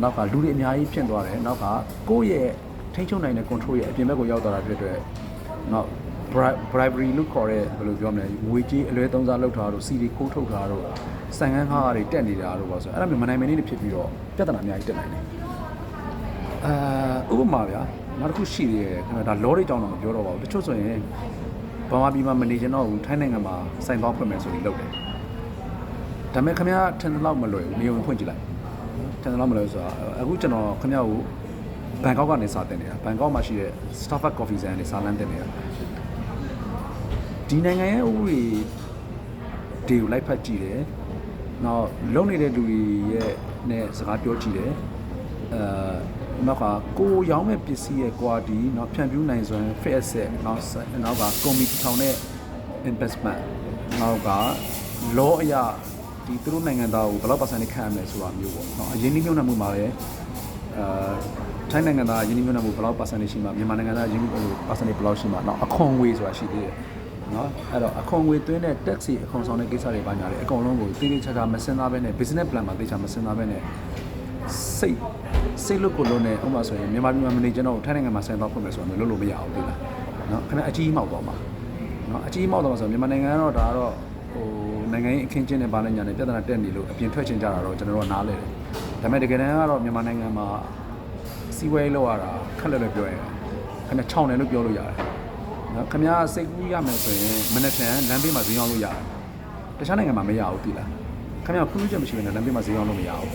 နောက်ကလူတွေအများကြီးဖြစ်သွားတယ်နောက်ကကိုယ့်ရဲ့ထိန်းချုပ်နိုင်တဲ့ control ရဲ့အပြင်ဘက်ကိုရောက်သွားတာဖြစ်တဲ့နောက် bribery လို့ခေါ်တဲ့ဘယ်လိုပြောမလဲငွေကြေးအလွဲသုံးစားလုပ်တာတို့စီဒီခိုးထုတ်တာတို့ဆိုင်ငန်းခါးတွေတက်နေတာတို့ပါဆိုအဲ့ဒါမျိုးမနိုင်မနေဖြစ်ပြီးတော့ပြဿနာအများကြီးတက်နိုင်တယ်ဥပမာဗျာနောက်တစ်ခုရှိသေးတယ်ခင်ဗျာဒါလောတွေကြောင်းတော့မပြောတော့ပါဘူးတချို့ဆိုရင်ဘာမှပြီးမှမနေချင်တော့ဘူးထိုင်းနိုင်ငံမှာစိုင်ပေါင်းဖွင့်မယ်ဆိုပြီးလုပ်တယ်ဒါပေမဲ့ခင်ဗျာထင်သလောက်မလွယ်ဘူးနေုံဖွင့်ကြည့်လိုက်ထင်သလောက်မလွယ်ဆိုတာအခုကျွန်တော်ခင်ဗျာကိုဘန်ကောက်ကနေစာတင်နေတာဘန်ကောက်မှာရှိတဲ့ Starbucks Coffee ဆိုင်ကနေစာလမ်းတင်နေတာဒီနိုင်ငံရဲ့ဥပဒေတွေကိုလိုက်ဖတ်ကြည့်တယ်။နောက်လုံနေတဲ့လူတွေရဲ့နဲ့စကားပြောကြည့်တယ်။နောက်ကကိုရောင်းမဲ့ပစ္စည်းရဲ့ quality နောက်ဖြန့်ဖြူးနိုင်စွမ်း fit asset နောက်က committee ထောင်တဲ့ investment နောက်က law အရာဒီသူတို့နိုင်ငံသားကိုဘယ်လောက်% ခံရမယ်ဆိုတာမျိုးပေါ့။နော်အရင်နှိမ့်ညွှန်းနှံမှုမှာလည်းထိုင်းနိုင်ငံသားယင်းနှိမ့်ညွှန်းနှံမှုဘယ်လောက်% ရှိမှမြန်မာနိုင်ငံသားယင်းနှိမ့်ညွှန်းမှု% ဘယ်လောက်ရှိမှနောက်အခွန်ငွေဆိုတာရှိသေးတယ်။နော်အဲ့တော့အခွန်ငွေသွင်းတဲ့ tax အခွန်ဆောင်တဲ့ကိစ္စတွေပါညာတယ်အကုန်လုံးကိုတိတိကျကျမစင်သားပဲနဲ့ business plan မှာတိကျမစင်သားပဲနဲ့စိတ်လို့ကိုလုံးနဲ့ဥပမာဆိုရင်မြန်မာပြည်မှာမနေကြတော့ထိုင်းနိုင်ငံမှာဆိုင်တော့ဖွင့်မယ်ဆိုတော့လုပ်လို့မရဘူးဒီလားနော်ခဏအကြီးမောက်တော့မှာနော်အကြီးမောက်တော့ဆိုမြန်မာနိုင်ငံကတော့ဒါကတော့ဟိုနိုင်ငံရေးအခင်းကျင်းတဲ့ဘာလဲညာနဲ့ပြဿနာတက်နေလို့အပြင်ထွက်ချင်ကြတာတော့ကျွန်တော်တို့နားလဲတယ်ဒါပေမဲ့တကယ်တမ်းကတော့မြန်မာနိုင်ငံမှာစီးပွားရေးလောက်ရတာခက်လက်လက်ပြောရင်ခဏ6နယ်လို့ပြောလို့ရတယ်နော်ခင်ဗျားစိတ်ကူးရမယ်ဆိုရင်မနေ့ကလမ်းဘေးမှာဈေးရောက်လို့ရတယ်တခြားနိုင်ငံမှာမရဘူးဒီလားခင်ဗျားခွင့်ပြုချက်မရှိဘဲနဲ့လမ်းဘေးမှာဈေးရောက်လို့မရဘူး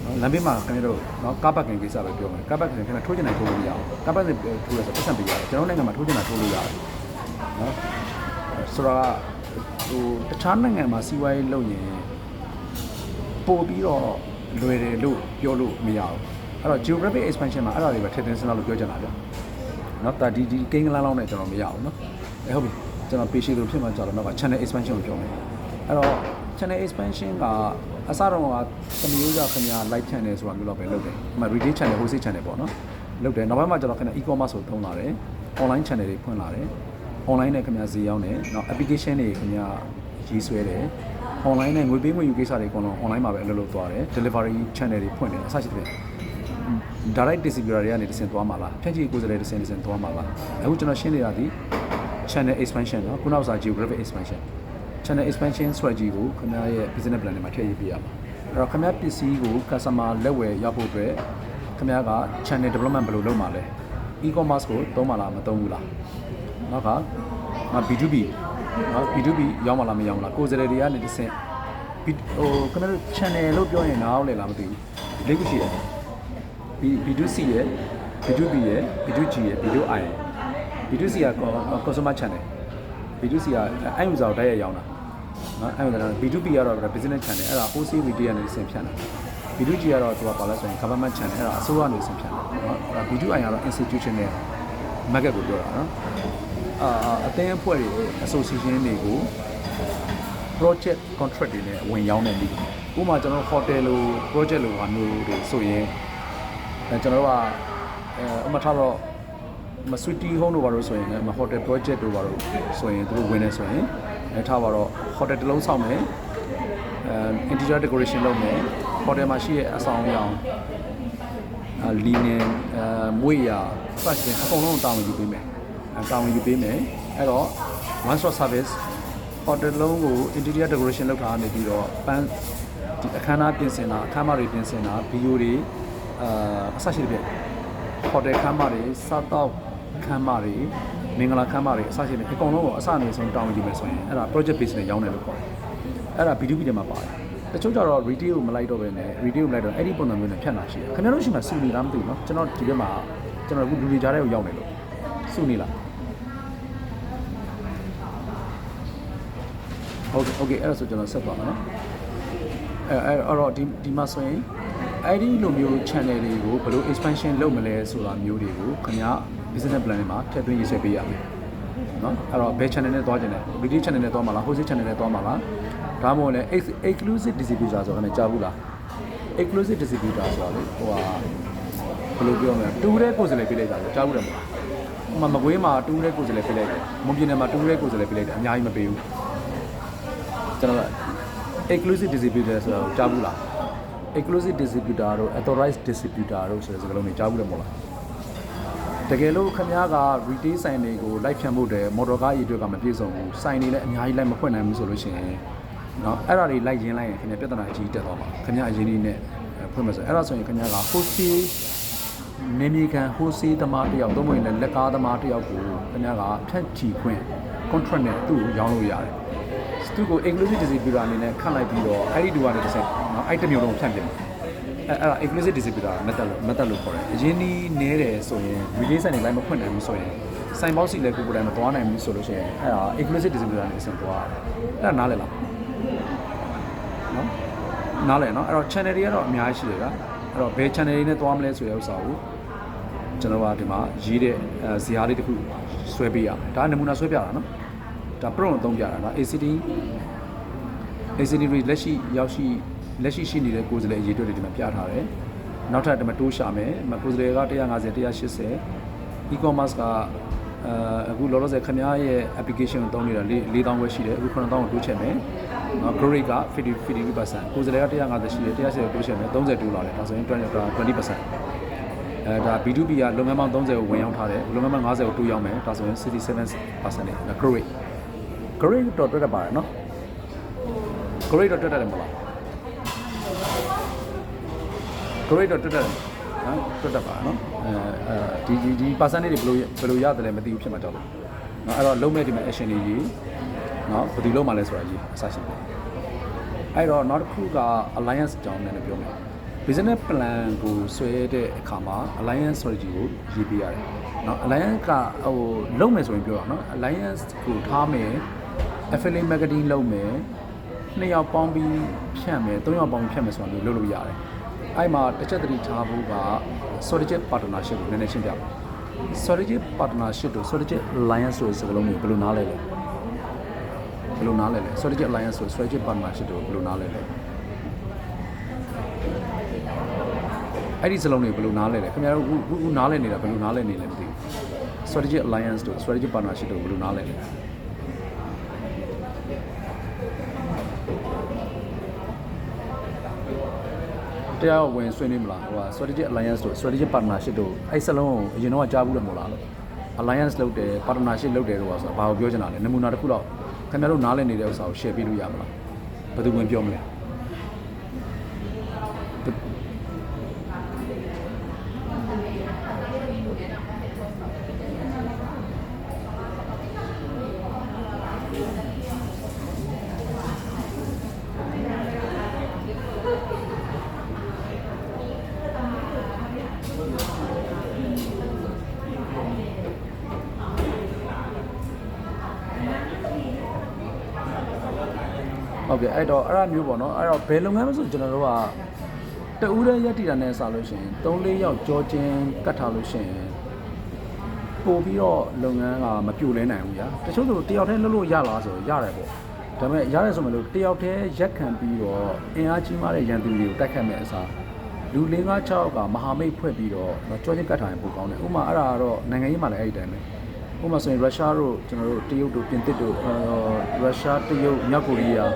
နော်လမ်းဘေးမှာခင်ဗျားတို့နော်ကားပတ်ကင်ကိစ္စပဲပြောမယ်ကားပတ်ကင်ခင်ဗျားထိုးချင်တိုင်းထိုးလို့မရဘူးကားပတ်ကင်ထိုးရဆိုပတ်စံပေးရတယ်ကျွန်တော်နိုင်ငံမှာထိုးချင်တာထိုးလို့ရတယ်နော်ဆိုတော့ဟိုတခြားနိုင်ငံမှာစီးပွားရေးလုပ်ရင်ပို့ပြီးတော့လွယ်တယ်လို့ပြောလို့မရဘူးအဲ့တော့ geographic expansion မှာအဲ့ဒါတွေပဲထည့်သွင်းစဉ်းစားလို့ပြောချင်တာဗျနော်ဒါဒီကိန်းကလန်းလောက်နဲ့ကျွန်တော်မရဘူးနော်ဟုတ်ပြီကျွန်တော် page လို့ဖြစ်မှကြာတော့နောက်က channel expansion ကိုပြောမယ်အဲ့တော့ channel expansion ကအစတော့ကသမီးတို့ခင်ဗျာ live channel ဆိုတာမျိုးတော့ပဲလုပ်တယ်။retail channel wholesale channel ပေါ့နော်။လုပ်တယ်။နောက်ပိုင်းမှာကျတော့ခင်ဗျာ e-commerce ကိုသုံးလာတယ်။ online channel တွေဖွင့်လာတယ်။ online နဲ့ခင်ဗျာဈေးရောင်းတယ်။နောက် application တွေခင်ဗျာရေးဆွဲတယ်။ online နဲ့ငွေပေးငွေယူကိစ္စတွေအကုန်လုံး online မှာပဲအလုပ်လုပ်သွားတယ်။ delivery channel တွေဖွင့်တယ်အစရှိတဲ့direct distributor တွေကနေတစ်ဆင့်သွားမှာလားဖြန့်ချိကိုယ်စားလှယ်တစ်ဆင့်သွားမှာလားအခုကျွန်တော်ရှင်းနေတာဒီ channel expansion เนาะခုနောက်စား geographic expansion channel expansion strategy ကိုခင်ဗျားရဲ့ business plan တွေမှာထည့်ရေးပေးရမှာအဲ့တော့ခင်ဗျားပစ္စည်းကို customer လက်ဝယ်ရောက်ဖို့အတွက်ခင်ဗျားက channel development ဘယ်လိုလုပ်မှာလဲ e-commerce ကိုသုံးမှာလားမသုံးဘူးလားနောက်က B2B เนาะ B2B ရောက်မှာလားမရောက်လားကိုယ်စားလှယ်တွေကနေတစ်ဆင့်ဟိုခင်ဗျားတို့ channel လို့ပြောရင်နားအောင်လေလားမသိဘူးလေးခုရှိတယ်B2C ရယ် B2B ရယ် B2G ရယ် B2I ရယ် B2C က consumer channel B2C ကအဲ့ဥစားကိုတိုက်ရိုက်ရောင်းတာနော်အဲ့ဥစားက B2B ကတော့ business channel အဲ့ဒါ wholesale retail ကနေဆင်ဖြန့်တာ B2G ကတော့သူကပါလဲဆိုရင် government channel အဲ့ဒါအစိုးရနေဆင်ဖြန့်တာနော်အဲ့ဒါ B2I ကတော့ institutional market ကိုပြောတာနော်အသင်းအဖွဲ့တွေ association တွေကို project contract တွေနဲ့ဝင်ရောင်းတဲ့နည်းဥပမာကျွန်တော် hotel လို project လိုဟာမျိုးတွေဆိုရင်ကျွန်တော်တို့ကအမှတ်ထားတော့Sweetie Home တို့ဘာလို့ဆိုရင်လည်း hotel project တို့ဘာလို့ဆိုရင်သူတို့ဝင်နေဆိုရင်ထားပါတော့ hotel တစ်လုံးဆောက်မယ်interior decoration လုပ်မယ် hotel မှာရှိတဲ့အဆောင်အယောင်linen မွေးရ fashion အကုန်လုံးတာဝန်ယူပေးမယ်အဲ့တော့ one stop service hotel လုံးကို interior decoration လုပ်ထားနေပြီးတော့ပန်းဒီအခမ်းအနားပြင်ဆင်တာအခမ်းအနားတွေပြင်ဆင်တာဗီဒီယိုတွေအစရှိတဲ့ hotel ခမ်းမတွေစားတော့ခမ်းမတွေမင်္ဂလာခမ်းမတွေအစရှိတဲ့အကုန်လုံးကိုအစအနေဆုံးတောင်းယူမယ်ဆိုရင်အဲ့ဒါ project base နဲ့ရောင်းတယ်လို့ခေါ်တယ်အဲ့ဒါ B2B ထဲမှာပါတယ်တချို့ကျတော့ retail ကိုမလိုက်တော့ဘဲနဲ့ retail ကိုလိုက်တော့အဲ့ဒီပုံစံမျိုးနဲ့ဖြတ်လာရှိတယ်ခင်ဗျားတို့ရှိမှစုနေလားမသိဘူးเนาะကျွန်တော်ဒီဘက်မှာကျွန်တော်အခုလူတွေကြားထဲကိုရောက်နေလို့စုနေလားဟုတ်ကဲ့အဲ့ဒါဆိုကျွန်တော်ဆက်သွားမှာเนาะအဲ့တော့ဒီမှာဆိုရင်အဲ့ဒီလိုမျိုး channel တွေကိုဘယ်လို expansion လုပ်မလဲဆိုတာမျိုးတွေကိုခင်ဗျာ business plan တွေမှာထည့်သွင်းရေးဆွဲပေးရမယ်เนาะအဲ့တော့ဘယ် channel နဲ့သွားကြတယ် retail channel နဲ့သွားမှာလား wholesale channel နဲ့သွားမှာလားဒါမှမဟုတ်လည်း exclusive distributor ဆိုတာလည်းကြားဘူးလား exclusive distributor ဆိုတာလေဟိုဟာဘယ်လိုပြောမလဲတူတဲ့ကိုယ်စားလှယ်ပေးလိုက်တာလေကြားဘူးတယ်မလားမကွေးမှာတူတဲ့ကိုယ်စားလှယ်ပေးလိုက်တယ်မွန်ပြည်နယ်မှာတူတဲ့ကိုယ်စားလှယ်ပေးလိုက်တယ်အများကြီးမပေးဘူးကျွန်တော် exclusive distributor ဆိုတာကြားဘူးလား exclusive distributor တို့ authorized distributor တို့ဆိုတဲ့စကားလုံးတွေကြားဘူးတယ်မဟုတ်လားတကယ်လို့ခင်ဗျားက retail ဆိုင်တွေကို လိုက်ဖြန့်ဖို့တဲ့ model ကားအရေးအတွက်ကမပြည့်စုံဘူးဆိုင်တွေလည်းအများကြီးလိုက်မဖွင့်နိုင်ဘူးဆိုလို့ရှိရင်เนาะအဲ့ဒါတွေလိုက်ရင်းလိုက်ရင်ခင်ဗျာပြဿနာအကြီးတက်သွားမှာခင်ဗျာအရင်လေးနဲ့ဖွင့်မယ်ဆိုအဲ့ဒါဆိုရင်ခင်ဗျာက wholesale နေမြေခံ wholesale သမားတယောက်သုံးမရင်လည်းလက်ကားသမားတယောက်ကိုခင်ဗျာကဖြန့်ချီခွင့် contract နဲ့သူ့ကိုရောင်းလို့ရတယ်သူ့ကို exclusive distributor အနေနဲ့ခန့်လိုက်ပြီးတော့အဲ့ဒီတူကနေတစ်ဆက်เนาะအဲ့တစ်မျိုးလုံးဖြန့်ပြတယ်အဲ့ဒါ exclusive distributor method လို့ခေါ်တယ်အရင်နီးနဲတယ်ဆိုရင် release ဆိုင်တွေလိုက်မဖွင့်နိုင်ဘူးဆိုရင်ဆိုင်ပေါက်စီလည်းကိုယ်တိုင်မသွားနိုင်ဘူးဆိုလို့ရှိရင်အဲ့ဒါ exclusive distributor နဲ့အဆင့်သွားတယ်အဲ့ဒါနားလည်လားနော်နားလည်နော်အဲ့တော့ channel တွေကတော့အများကြီးရှိတယ်ဗျာအဲ့တော့ဘယ် channel တွေနဲ့သွားမလဲဆိုတဲ့ဥစ္စာကိုကျွန်တော်ကဒီမှာရေးတဲ့ဇာတ်လေးတစ်ခုဆွဲပေးရမယ်ဒါကနမူနာဆွဲပြတာနော်ဒါ pro ကိုသုံးပြတာနော် ACD တွေလက်ရှိရောက်ရှိရှိနေတဲ့ကိုယ်စားလှယ်အရေးအတွက်တွေဒီမှာပြထားတယ်နောက်ထပ်ဒီမှာတိုးရှာမယ်ကိုယ်စားလှယ်က150 180 e-commerce ကအခုလောလောဆယ်ခင်ဗျားရဲ့ application ကိုသုံးနေတာ4000ပဲရှိတယ်အခု9000ကိုတိုးချက်မယ်နော် grade က 50% ကိုယ်စားလှယ်က150ရှိတယ်180ကိုတိုးချက်မယ်30တိုးလာတယ်ဒါဆိုရင် 20% ဒါ B2B ကလုပ်ငန်းပေါင်း30ကိုဝင်ရောက်ထားတယ်လုပ်ငန်းပေါင်း50ကိုတိုးရောက်မယ်ဒါဆိုရင် 67% နဲ့ grade တော့တွက်တတ်ပါတယ်နော် grade တော့တွက်တတ်တယ်မဟုတ်လား grade တော့တွက်တတ်တယ်နော်တွက်တတ်ပါနော်ဒီ percentage တွေဘယ်လိုရတယ်လဲမသိဘူးဖြစ်မှာကြောက်လို့နော်အဲ့တော့လုံးမဲ့ဒီမှာ action တွေကြီးနော်ဘယ်သူလုံးမှလဲဆိုတာကြီးအစရှိတယ်အဲ့တော့နောက်တစ်ခုက alliance ကြောင်းနဲ့ပြောမယ် business plan ကိုဆွဲတဲ့အခါမှာ alliance strategy ကိုရေးပေးရတယ်နော် alliance ကဟိုလုံးမယ်ဆိုရင်ပြောတာနော် alliance ကိုထားမယ် affiliate marketing လုပ်မယ်2ယောက်ပေါင်းပြီးဖြန့်မယ်3ယောက်ပေါင်းပြီးဖြန့်မယ်ဆိုတာမျိုးလုပ်လို့ရတယ်အဲ့မှာတစ်ချက်တတိထားဖို့က strategic partnership ကိုနည်းနည်းရှင်းပြပါ strategic partnership တို့ strategic alliance ဆိုတဲ့စကားလုံးမျိုးဘယ်လိုနားလဲလဲ ဘယ်လိုနားလဲလဲ strategic alliance ဆို strategic partnership တို့ဘယ်လိုနားလဲလဲအဲ့ဒီစလုံးတွေဘယ်လိုနားလဲလဲခင်ဗျားတို့ခုနားလဲနေတာဘယ်လိုနားလဲနေလဲမသိဘူး strategic alliance တို့ strategic partnership တို့ဘယ်လိုနားလဲလဲတရားဝင်ဆွေးနွေးမလားဟို strategic alliance တို့ strategic partnership တို့အဲ့စလုံးကိုအရင်တော့ကြားဘူးလို့မဟုတ်လားလို့ alliance လုပ်တယ် partnership လုပ်တယ်တော့ဆိုတာဘာကိုပြောချင်တာလဲနမူနာတစ်ခုတော့ခင်ဗျားတို့နားလည်နေတဲ့ဥစ္စာကို share ပေးလို့ရမလားဘယ်သူဝင်ပြောမလဲဟုတ်ကဲ့အဲ့တော့အဲ့ဒါမျိုးပေါ့နော်အဲ့တော့ဘယ်လုပ်ငန်းမဆိုကျွန်တော်တို့ကတဦးတည်းရက်တည်တာနဲ့စလို့ရှိရင်3-4ယောက်ကြောချင်းကတ်ထားလို့ရှိရင်ပို့ပြီးတော့လုပ်ငန်းကမပြိုလဲနိုင်ဘူးညာတချို့ဆိုတယောက်တည်းလုပ်လို့ရလားဆိုတော့ရတယ်ပေါ့ဒါပေမဲ့ရတယ်ဆိုမှလို့တယောက်တည်းရက်ခံပြီးတော့အင်အားကြီးမားတဲ့ရန်သူတွေကိုတိုက်ခတ်မဲ့အစားလူ5-6ကမဟာမိတ်ဖွဲ့ပြီးတော့ကြောချင်းကတ်ထားရင်ပိုကောင်းတယ်ဥပမာအဲ့ဒါကတော့နိုင်ငံရေးမှာလည်းအဲ့ဒီတိုင်းပဲဥပမာဆိုရင်ရုရှားတို့ကျွန်တော်တို့တရုတ်တို့ပြင်သစ်တို့ရုရှားတရုတ်မြောက်ကိုရီးယား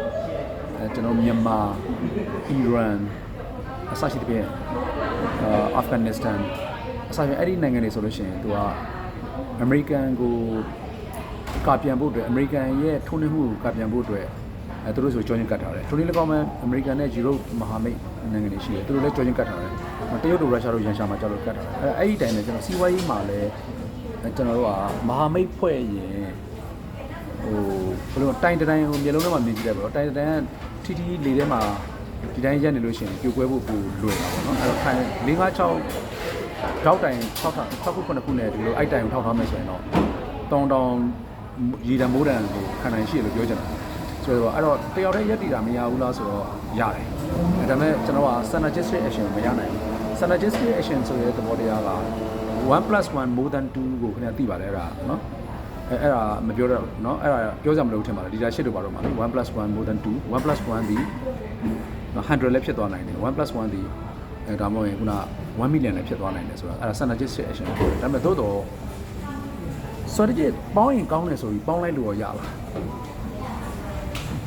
ကျွန်တော်မြန်မာအီရန်အစရှိတဲ့ပြင်အာဖဂန်နစ္စတန်အစရှိအဲ့ဒီနိုင်ငံတွေဆိုလို့ရှိရင်သူကအမေရိကန်ကိုကပြန်ဖို့အတွက်အမေရိကန်ရဲ့ထုံးနှင်းမှုကိုကပြန်ဖို့အတွက်သူတို့ဆိုကြောချင်းကတ်ထားတယ်ထိုနည်းလည်းကောင်းမှအမေရိကန်နဲ့ယူရိုမဟာမိတ်နိုင်ငံတွေရှိတယ်သူတို့လည်းကြောချင်းကတ်ထားတယ်တရုတ်တို့ရုရှားတို့ရန်ရှာမှာကြောက်လို့ကတ်ထားတယ်အဲ့ဒီတိုင်းပဲကျွန်တော်စီးပွားရေးမှာလည်းကျွန်တော်တို့ကမဟာမိတ်ဖွဲ့ရင်ဟိုဘယ်လိုတိုင်တိုင်းဟိုမျိုးလုံးထဲမှာမြင်ကြည့်တယ်ပေါ့တိုင်တိုင်းထီထီလေထဲမှာဒီတိုင်းရက်နေလို့ရှိရင်ပြိုကွဲဖို့ပိုလွယ်တာပေါ့နော်အဲ့တော့ခိုင်5-6ထောက်တိုင်6ခု9ခုနဲ့ဒီလိုအိုက်တိုင်ကိုထောက်ထားမယ်ဆိုရင်တော့တောင်ရေတံမိုးတံကိုခံနိုင်ရှိရလို့ပြောချင်တာဆိုတော့အဲ့တော့တယောက်တည်းရက်တည်တာမရဘူးလားဆိုတော့ရတယ်ဒါပေမဲ့ကျွန်တော်က synergistic action မရနိုင်ဘူး synergistic action ဆိုတဲ့သဘောတရားက1+1 more than 2ကိုခင်ဗျာသိပါတယ်အဲ့ဒါနော်အဲ့ဒါမပြောတော့เนาะအဲ့ဒါပြောစရာမလိုထင်ပါလား leadership တို့ပါတော့မှာလေ 1+1 more than 2 1+1 ဒီ100လည်းဖြစ်သွားနိုင်တယ်1+1ဒီဒါမှမဟုတ်ရင်ခုန1 million လည်းဖြစ်သွားနိုင်တယ်ဆိုတာအဲ့ဒါ synergistic action ဒါပေမဲ့သို့တော့ strategy ပေါင်းရင်ကောင်းတယ်ဆိုပြီးပေါင်းလိုက်လို့ရလား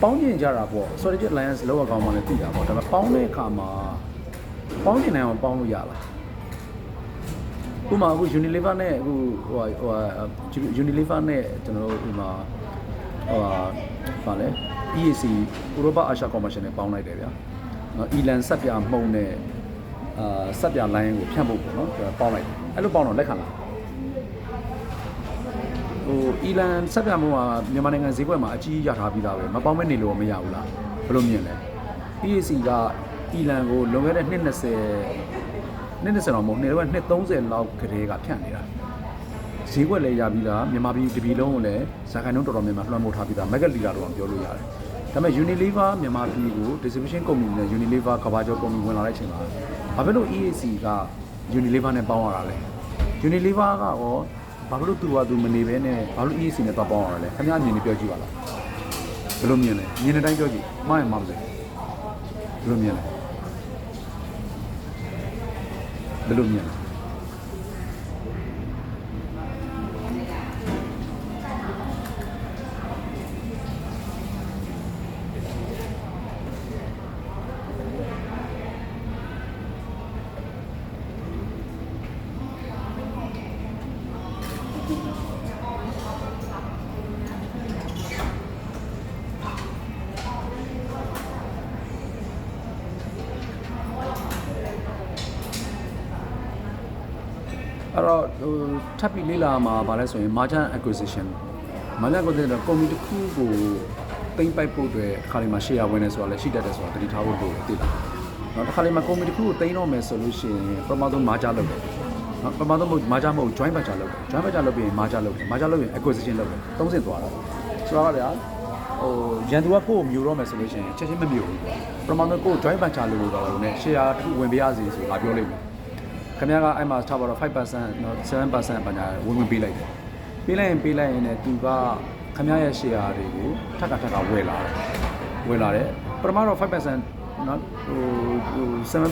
ပေါင်းကျင်ကြတာပေါ့ strategy alliance လောက်ရကောင်းမှလည်းသိတာပေါ့ဒါပေမဲ့ပေါင်းတဲ့အခါမှာပေါင်းကျင်နိုင်အောင်ပေါင်းလို့ရလားဥပမာအခု Unilever နဲ့အခုUnilever နဲ့ကျွန်တော်တို့ဒီမှာဗာလဲ EAC ဥရောပအာရှကော်မရှင်နဲ့ပေါင်းလိုက်တယ်ဗျာနော် Elan ဆက်ပြမှုံနဲ့ဆက်ပြ line ကိုဖြန့်ဖို့ပေါ့နော်ပေါင်းလိုက်တယ်အဲ့လိုပေါင်းတော့လက်ခံလားဟို Elan ဆက်ပြမှုကမြန်မာနိုင်ငံဈေးကွက်မှာအကြီးရထားပြီးသားပဲမပေါင်းမဲနေလို့မရဘူးလားဘယ်လိုမြင်လဲ EAC က Elan ကိုလွန်ခဲ့တဲ့နှစ်20တော့မဟုတ်နှစ်30လောက်ကလေးကဖြန့်နေတာဈေးကွက်လည်းရပြီးသားမြန်မာပြည်တပြည်လုံးကိုလည်းဇာခိုင်နှုန်းတော်တော်များများလွှမ်းမိုးထားပြီးသား market leader လို့ပြောလို့ရတယ်ဒါပေမဲ့ Unilever မြန်မာပြည်ကို distribution company နဲ့ Unilever ကဘာကျော် company ဝင်လာတဲ့အချိန်မှာဘာဖြစ်လို့ EAC က Unilever နဲ့ပေါင်းရတာလဲ Unilever ကရောဘာဖြစ်လို့သူမနေဘဲနဲ့ဘာလို့ EAC နဲ့တော့ပေါင်းရတာလဲခင်ဗျားအမြင်နဲ့ပြောကြည့်ပါလားဘယ်လိုမြင်လဲမြင်တဲ့အတိုင်းပြောကြည့်မှားရင်မှားပါစေဘယ်လိုမြင်လဲဘယ်လိုမြင်လဲအဲ့တော့ထပ်ပြီးလေ့လာမှာဗာလဲဆိုရင် merger acquisition တော့ကုမ္ပဏီတစ်ခုကိုသိမ်းပိုက်ဖို့အတွက်တစ်ခါလေးမှာ share ဝင်နေဆိုတာလည်းရှိတတ်တယ်ဆိုတာသတိထားဖို့လိုသိလား။နော်တစ်ခါလေးမှာကုမ္ပဏီတစ်ခုကိုသိမ်းတော့မယ်ဆိုလို့ရှိရင်ပထမဆုံး merger လုပ်တယ်။နော်ပထမဆုံး merger မဟုတ် joint venture လုပ်တယ်။ joint venture လုပ်ပြီးရင် merger လုပ်တယ်။ merger လုပ်ရင် acquisition လုပ်တယ်။သုံးဆင့်သွားတာ။ဆိုတော့ဗျာဟိုရန်သူကကိုယ်မျိုးတော့မယ်ဆိုလို့ရှိရင်ချက်ချင်းမမျိုးဘူးကွာ။ပထမဆုံးကိုယ် joint venture လုပ်လို့တော့လည်း share တစ်ခုဝင်ပေးရစီဆိုလာပြောလိမ့်မယ်။ခင်ဗျားကအဲ့မှာထားပါတော့ 5% နော် 7% ပညာဝင်ပေးလိုက်တယ်ပေးလိုက်ရင်လည်းသူက ခင်ဗျားရဲ့ share တွေကိုထပ်ကဝယ်လာတယ်ပထမတော့ 5% နော်ဟို7%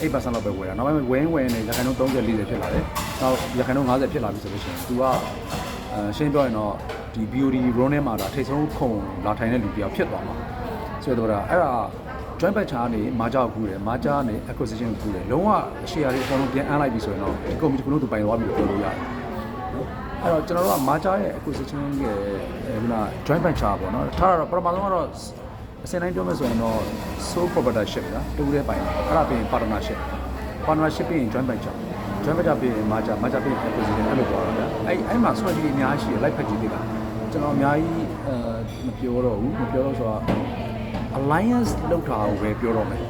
8% လောက်ပဲဝယ်တာနောက်ပိုင်းဝယ်နေရခိုင်နှုန်း30 40ဖြစ်လာတယ်နောက်ရခိုင်နှုန်း50ဖြစ်လာပြီဆိုလို့ရှိရင် तू ကရှင်းပြောရင်တော့ဒီ BOD run ထဲမှာဒါထိတ်ဆုံးခုံလာထိုင်တဲ့လူတယောက်ဖြစ်သွားမှာဆိုတော့အဲ့ဒါ joint venture ကနေမာဂျာကိုကူတယ်မာဂျာကနေ acquisition ကိုကူတယ်လုံးဝ share တွေအကုန်လုံးပြန်အမ်းလိုက်ပြီဆိုရင်တော့ဒီ company တစ်ခုလုံးသူပိုင်သွားပြီလို့ပြောလို့ရတယ်အဲ့တော့ကျွန်တော်တို့ကမာဂျာရဲ့ acquisition ရဲ့ခုန joint venture ပေါ့နော်ထားတော့ပထမဆုံးကတော့အစတိုင်းပြောမယ်ဆိုရင်တော့ sole proprietorship လားတူတဲ့ပိုင်အဲ့ဒါပြီးရင် partnership ပြီးရင် joint venture ပြီးရင်မာဂျာပြီးရင် acquisition အဲ့လိုပြောတာဗျအဲ့မှာ strategy အများကြီးရှိတယ် like ဖက်ကြီးတွေကကျွန်တော်အများကြီးမပြောတော့ဆိုတော့ alliance လောက်တာကိုပဲပြောတော့မယ်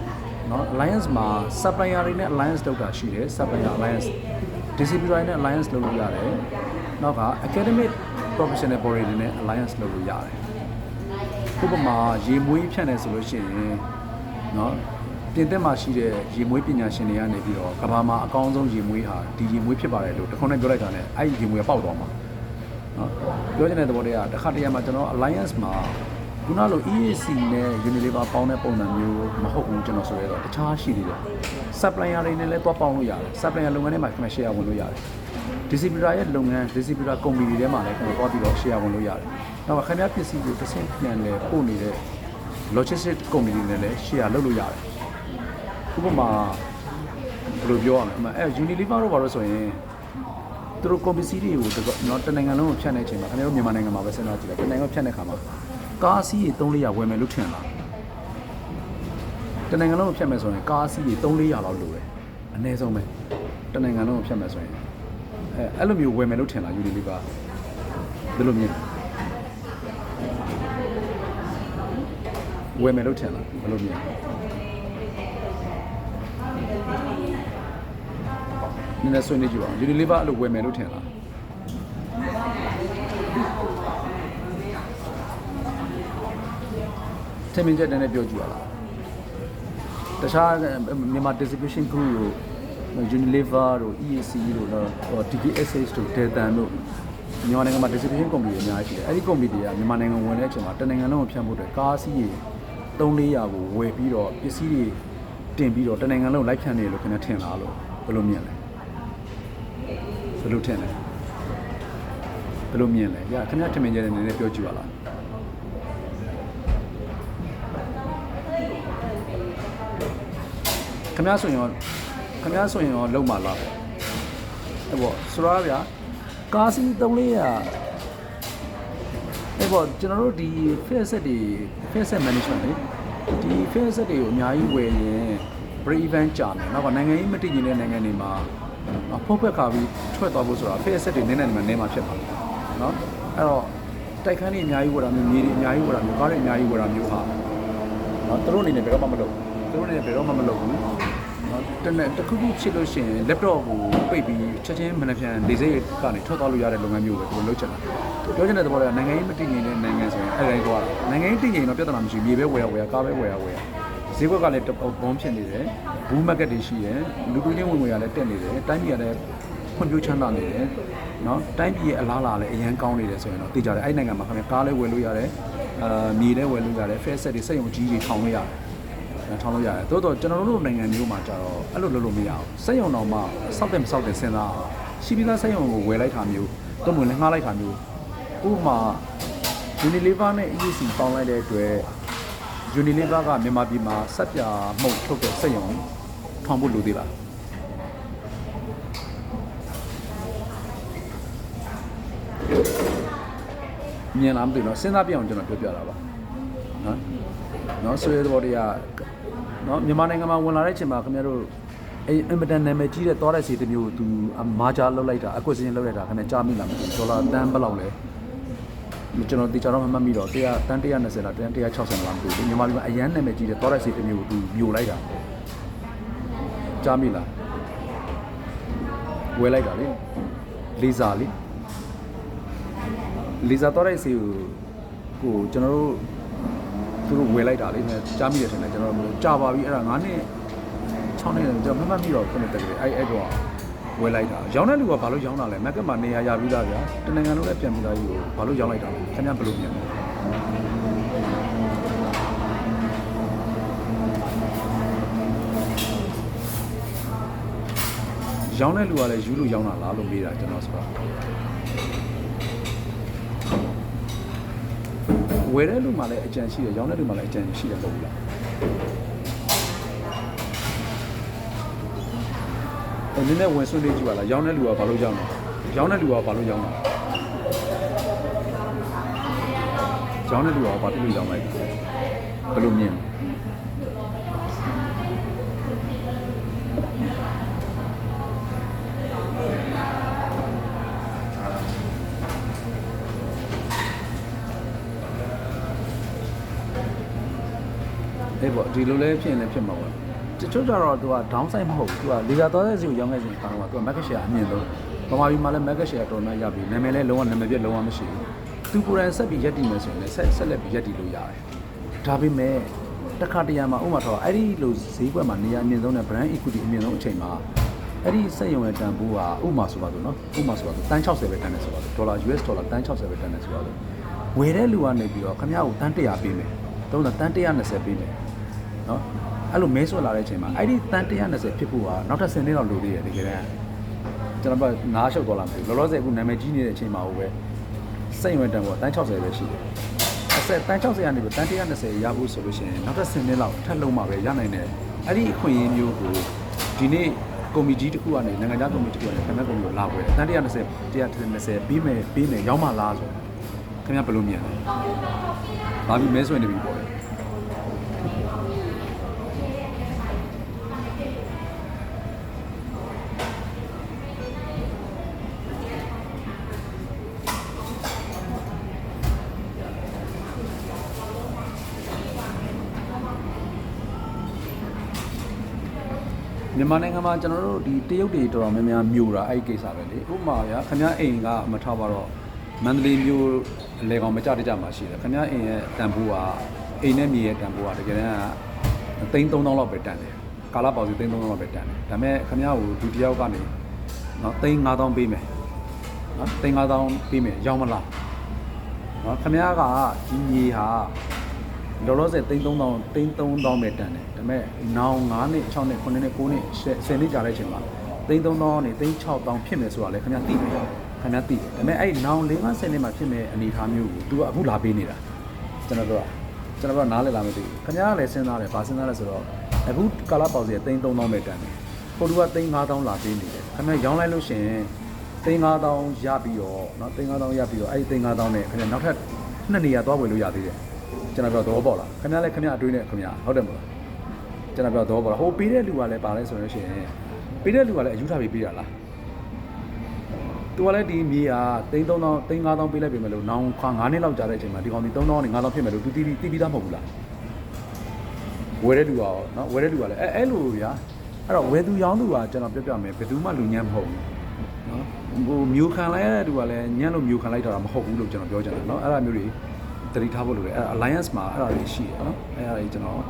เนาะ alliance မှာ supplier တွေနဲ့ alliance လောက်တာရှိတယ် supplier alliance distributor တွေနဲ့ alliance လုပ်လို့ရတယ်နောက်က academic professional body တွေနဲ့ alliance လုပ်လို့ရတယ်ဥပမာရေမွေးဖြန့်တယ်ဆိုလို့ရှိရင်เนาะပြင်သစ်မှာရှိတဲ့ရေမွေးပညာရှင်တွေကနေပြီးတော့ကမ္ဘာမှာအကောင်းဆုံးရေမွေးဟာဒီရေမွေးဖြစ်ပါတယ်လို့တခုနဲ့ပြောလိုက်တာနဲ့အဲ့ဒီရေမွေးကပေါက်သွားမှာเนาะပြောချင်တဲ့သဘောတရားတစ်ခါတည်းမှာကျွန်တော် alliance မှာခုနလို EAC နဲ့ Unilever ပေါင်းတဲ့ပုံစံမျိုးမဟုတ်ဘူးကျွန်တော်ဆိုရတော့တခြားရှိသေးတယ် supplier တွေနဲ့လည်းတွားပေါင်းလို့ရတယ် supplier လုပ်ငန်းတွေမှာခင်ဗျ share ဝင်လို့ရတယ် distributor ရဲ့လုပ်ငန်း distributor company တွေထဲမှာလည်းခင်ဗျတွားပြီးတော့ share ဝင်လို့ရတယ်နောက်ခင်ဗျပစ္စည်းကိုတစ်ဆင့်ပြန်လဲပို့နေတဲ့ logistic company တွေနဲ့လည်း share လုပ်လို့ရတယ်ဥပမာဘယ်လိုပြောရမလဲအဲ Unilever တို့ဘာလို့ဆိုရင်သူတို့ company တွေကိုတော့တနိုင်ငံလုံးကိုဖြတ်နေချိန်မှာခင်ဗျတို့မြန်မာနိုင်ငံမှာပဲစဉ်းစားကြည့်တယ်တနိုင်ငံကိုဖြတ်နေခါမှာကားစီးရေ300ဝယ်မယ်လို့ထင်လားတနိုင်ငံလုံးကိုဖြတ်မယ်ဆိုရင်ကားစီးရေ300လောက်လိုတယ်အနည်းဆုံးပဲတနိုင်ငံလုံးကိုဖြတ်မယ်ဆိုရင်အဲ့လိုမျိုးဝယ်မယ်လို့ထင်လား Unilever ဘယ်လိုမြင်ဝယ်မယ်လို့ထင်လားဘယ်လိုမြင်နည်းနည်းဆွေးနွေးကြည့်ပါဦး Unilever အဲ့လိုဝယ်မယ်လို့ထင်လားထင်မြင်ချက်နဲ့ပြောကြည့်ရလားတခြားမြန်မာ distribution group တို့ Unilever တို့ EAC တို့တော့ DPSH တို့ Delta တို့မြန်မာနိုင်ငံမှာ distribution company တွေအများကြီးရှိတယ်အဲ့ဒီ company တွေကမြန်မာနိုင်ငံဝင်တဲ့အချိန်မှာတနိုင်ငံလုံးကိုဖြန့်ဖို့အတွက်ကားစီးရေ300ကိုဝယ်ပြီးတော့ပစ္စည်းတွေတင်ပြီးတော့တနိုင်ငံလုံးလိုက်ဖြန့်နေလို့ခင်ဗျထင်လားလို့ဘယ်လိုမြင်လဲဘယ်လိုထင်လဲဘယ်လိုမြင်လဲညခင်ဗျထင်မြင်ချက်နဲ့နည်းနည်းပြောကြည့်ပါလားခင်ဗျားဆိုရင်ရောလုံမလားပေါ့အဲ့ပေါ့ဆိုတော့ဗျာကားစီး300အဲ့ပေါ့ကျွန်တော်တို့ဒီ face management လေဒီ face တွေကိုအများကြီးဝယ်ရင် break even ကြာမယ်နောက်ကနိုင်ငံရေးမတည်ငြိမ်တဲ့နိုင်ငံတွေမှာဖုတ်ဖက်ခါပြီးထွက်သွားဖို့ဆိုတာ face တွေနည်းမှာဖြစ်ပါเนาะအဲ့တော့တိုက်ခန်းတွေအများကြီးဝယ်တာမျိုးမြေတွေအများကြီးဝယ်တာမျိုးကားတွေအများကြီးဝယ်တာမျိုးဟာเนาะသူတို့အနေနဲ့ဘယ်တော့မှမလုပ်ဘူးတခုခုဖြစ်လို့ရှိရင် laptop ကိုပိတ်ပြီးချက်ချင်းမနှပြန်လေစိတ်ကနေထွက်သွားလို့ရတဲ့လုပ်ငန်းမျိုးပဲသူတို့လုပ်ချင်တာပြောချင်တဲ့သဘောကနိုင်ငံရေးမတည်ငြိမ်တဲ့နိုင်ငံဆိုရင်အဲ့ဒါကွာနိုင်ငံရေးတည်ငြိမ်တော့ပြဿနာမရှိမြေပဲဝယ်ရကားပဲဝယ်ရဈေးကွက်ကလည်းဘုံဖြစ်နေတယ်ဘူး market တွေရှိတယ်လူတူချင်းဝင်ရလည်းတက်နေတယ်တိုင်းပြည်ကလည်းဖွံ့ဖြိုးချမ်းသာနေတယ်เนาะတိုင်းပြည်ရဲ့အလားအလာလည်းအရန်ကောင်းနေတယ်ဆိုရင်တော့သိကြတယ်အဲ့နိုင်ငံမှာခင်ဗျာကားလည်းဝယ်လို့ရတယ်မြေလည်းဝယ်လို့ရတယ် face set တွေစက်ရုံကြီးတွေထောင်လို့ရတယ်ထောင်းလို့ရတယ်တိုးတော့ကျွန်တော်တို့နိုင်ငံမျိုးမှာကြတော့အဲ့လိုလုပ်လို့မရအောင်စက်ရုံတော်မှစောက်တယ်မစောက်တယ်စဉ်းစားအောင်ရှိပြီးသားစက်ရုံကိုဝယ်လိုက်တာမျိုးတော့မလည်းငှားလိုက်တာမျိုးဥပမာ Unilever နဲ့ EAC ပေါင်းလိုက်တဲ့အတွက် Unilever ကမြန်မာပြည်မှာစက်ပြမှုတ်ထုတ်တဲ့စက်ရုံထောင်ဖို့လိုသေးလားမြင်လားမသိဘူးเนาะစဉ်းစားပြအောင်ကျွန်တော်ပြောပြတာပါနော်ဆွေးတော်တွေကနော်မြန်မာနိုင်ငံမှာဝင်လာတဲ့အချိန်မှာခင်ဗျားတို့အင်မတန်နာမည်ကြီးတဲ့သွားတဲ့စီတစ်မျိုးသူမာဂျာလောက်လိုက်တာ acquisition လောက်လိုက်တာခင်ဗျာကြားမိလားမသိဘူးဒေါ်လာတန်းဘယ်လောက်လဲကျွန်တော်တေချာတော့မမှတ်မိတော့တန်း120လားတန်း160လားမသိဘူးမြန်မာပြည်မှာအရန်နာမည်ကြီးတဲ့သွားတဲ့စီတစ်မျိုးသူမျိုးလိုက်တာကြားမိလားဝယ်လိုက်တာလေလေးစားသွားတဲ့စီကိုကျွန်တော်တို့သူတို့ဝယ်လိုက်တာလေကြားမိတယ်ထင်တယ်ကျွန်တော်ကြာပါပြီအဲ့ဒါ9နှစ်6နှစ်ကျွန်တော်မှတ်မိတော့ခုနှစ်တက်ကလေးအဲ့တော့ဝ ဝယ်လိုက်တာရောင်းတဲ့လူကဘာလို့ရောင်းတာလဲ market မှာနေရာရပြီးသားဗျာတနင်္ဂနွေလုံးလည်းပြန်ပြီးသားကြီးကိုဘာလို့ရောင်းလိုက်တာလဲခင်ဗျာဘယ်လိုမြင်လဲရောင်းတဲ့လူကလည်းယူလို့ရောင်းတာလားလို့မေးတာကျွန်တော်ဆိုတော့ဝယ်တဲ့လူမှလည်းအကြံရှိတယ်ရောင်းတဲ့လူမှလည်းအကြံရှိတယ်ပေါ့ဘူးလားနည်းနည်းဝင်ဆွေးနွေးကြည့်ပါလားရောင်းတဲ့လူကဘာလို့ရောင်းတာရောင်းတဲ့လူကဘာလို့ရောင်းတာရောင်းတဲ့လူကဘာလို့ရောင်းလိုက်ဘယ်လိုမြင်အေးပေါ့ဒီလိုလဲဖြစ်ရင်လည်းဖြစ်မှာပေါ့တချို့ကြတော့သူက down side မဟုတ်ဘူးသူကလေသာသွားတဲ့စီကိုရောင်းခဲ့စဉ်ကတော့သူက market share အမြင့်ဆုံးပမာပြီးမှလည်း market share တော်တော်များရပြီနာမည်လည်းလုံးဝနာမည်ပြလုံးဝမရှိဘူးသူကိုယ်တိုင်ဆက်ပြီးရက်တည်မယ်ဆိုရင်လည်းဆက်လက်ပြီးရက်တည်လို့ရတယ်ဒါပေမဲ့တစ်ခါတရံမှာဥပမာတော့အဲ့ဒီလိုဈေးကွက်မှာနေရာအမြင့်ဆုံးနဲ့ brand equity အမြင့်ဆုံးအချိန်မှာအဲ့ဒီစက်ရုံရဲ့တန်ဖိုးကဥပမာဆိုပါတော့နော်ဥပမာဆိုပါတော့တန်း60ပဲတန်းနေဆိုပါတော့ဒေါ်လာ US ဒေါ်လာတန်း60ပဲတန်းနေဆိုပါတော့ဝယ်တဲ့လူကနေပြီးတော့ခင်ဗျားကိုတန်း100ပေးမယ်သုံးတာတန်း120ပေးမယ်နော်အဲ့လိုမဲဆွဲလာတဲ့အချိန်မှာအဲ့ဒီတန်120ဖြစ်ဖို့ကနောက်ထပ်10နှစ်လောက်လိုသေးတယ်တကယ်တမ်းကျွန်တော်ကနားရှုပ်သွားလာမသိဘူးလောလောဆယ်အခုနာမည်ကြီးနေတဲ့အချိန်မှာဟိုပဲစိတ်ဝင်တန်ပေါ်တန်း60ပဲရှိတယ်အဆက်တန်း60ကနေပြီးတန်း120ရဖို့ဆိုလို့ရှိရင်နောက်ထပ်10နှစ်လောက်ထပ်လုံးမှာပဲရနိုင်တယ်အဲ့ဒီအခွင့်အရေးမျိုးကိုဒီနေ့ကွန်မီတီတစ်ခုကနေနိုင်ငံခြားကွန်မီတီတစ်ခုကနေခင်ဗျားကွန်မီတီကိုလာပွဲတန်း120ပြီးမယ်ရောက်မှလားဆိုခင်ဗျားဘယ်လိုမြင်လဲဘာပြီးမဲဆွဲနေပြီပေါ့မြန်မာနိုင်ငံမှာကျွန်တော်တို့ဒီတရုတ်တွေတော်တော်များများမြို့တာအဲ့ဒီကိစ္စပဲလေဥပမာဗျာခင်ဗျားအိမ်ကမထားပါတော့မန္တလေးမြို့အလဲကောင်မကြတကြမှာရှိတယ်ခင်ဗျားအိမ်ရဲ့တန်ဖိုးကအိမ်နဲ့မြေရဲ့တန်ဖိုးကတကယ်တမ်းက3,000လောက်ပဲတန်တယ်ကာလပေါစီ3,000လောက်ပဲတန်တယ်ဒါပေမဲ့ခင်ဗျားကိုဒုတိယကနေနော်3,500ပေးမယ်နော်3,500ပေးမယ်ရောင်းမလားနော်ခင်ဗျားကဒီမြေဟာလောလောဆယ်3,000ပဲတန်တယ်ဒါပေမဲ့နောင်9နှစ်6နှစ်9နှစ်9နှစ်10နှစ်ကြာတဲ့အချိန်မှာ3,000နဲ့6,000ဖြစ်မယ်ဆိုတာလေခင်ဗျားသိတယ်ခင်ဗျားသိတယ်ဒါပေမဲ့အဲ့နောင်4-5 10နှစ်မှာဖြစ်မယ်အနေအထားမျိုးကို तू ကအခုလာပေးနေတာကျွန်တော်တို့နားလည်လာမသိဘူးခင်ဗျားကလည်းစဉ်းစားတယ်ဗာစဉ်းစားလဲဆိုတော့အခုကာလပေါစီ3,000ပဲတန်တယ်ကိုတူက3,500လာပေးနေတယ်ခင်ဗျားရောင်းလိုက်လို့ရှိရင်3,500ရပြီးတော့เนาะ3,500ရပြီးတော့အဲ့ဒီ3,500နဲ့ခင်ဗျားနောက်ထပ်2နေရာသွားဝယ်လို့ရသေးတယ်ကျွန်တော်ပြောတော့ပေါ့လားခင်ဗျားလည်းခင်ဗျားအတွေးနဲ့ခင်ဗျားဟုတ်တယ်မလားကျွန်တော်ပြောတော့ပေါ့လားဟိုပေးတဲ့လူကလည်းပါလဲဆိုလို့ရှိရင်ပေးတဲ့လူကလည်းအယူထားပြီးပေးတာလားသူကလည်းဒီမြေဟာ3,000 5,000ပေးလိုက်ပြင်မယ်လို့နောင်9နှစ်လောက်ကြာတဲ့အချိန်မှာဒီကောင်ဒီ3,000နဲ့5,000ဖြစ်မယ်လို့သူတီးပြီးသားမဟုတ်ဘူးလားဝယ်တဲ့လူကရောနော်ဝယ်တဲ့လူကလည်းအဲ့လိုဗျာအဲ့တော့ဝယ်သူရောင်းသူကကျွန်တော်ပြောပြမယ်ဘယ်သူမှလူညံ့မဟုတ်ဘူးနော်ဟိုမျိုးခံလိုက်ရတဲ့လူကလည်းညံ့လို့မျိုးခံလိုက်တာမဟုတ်ဘူးလို့ကျွန်တော်ပြောချင်တယ်နော်အဲ့ဒါမျိုးတွေတတိထားဖို့လိုတယ်အဲ့ alliance မှာအဲ့ဒါတွေရှိတယ်နော်အဲ့ဒါတွေကျွန်တော်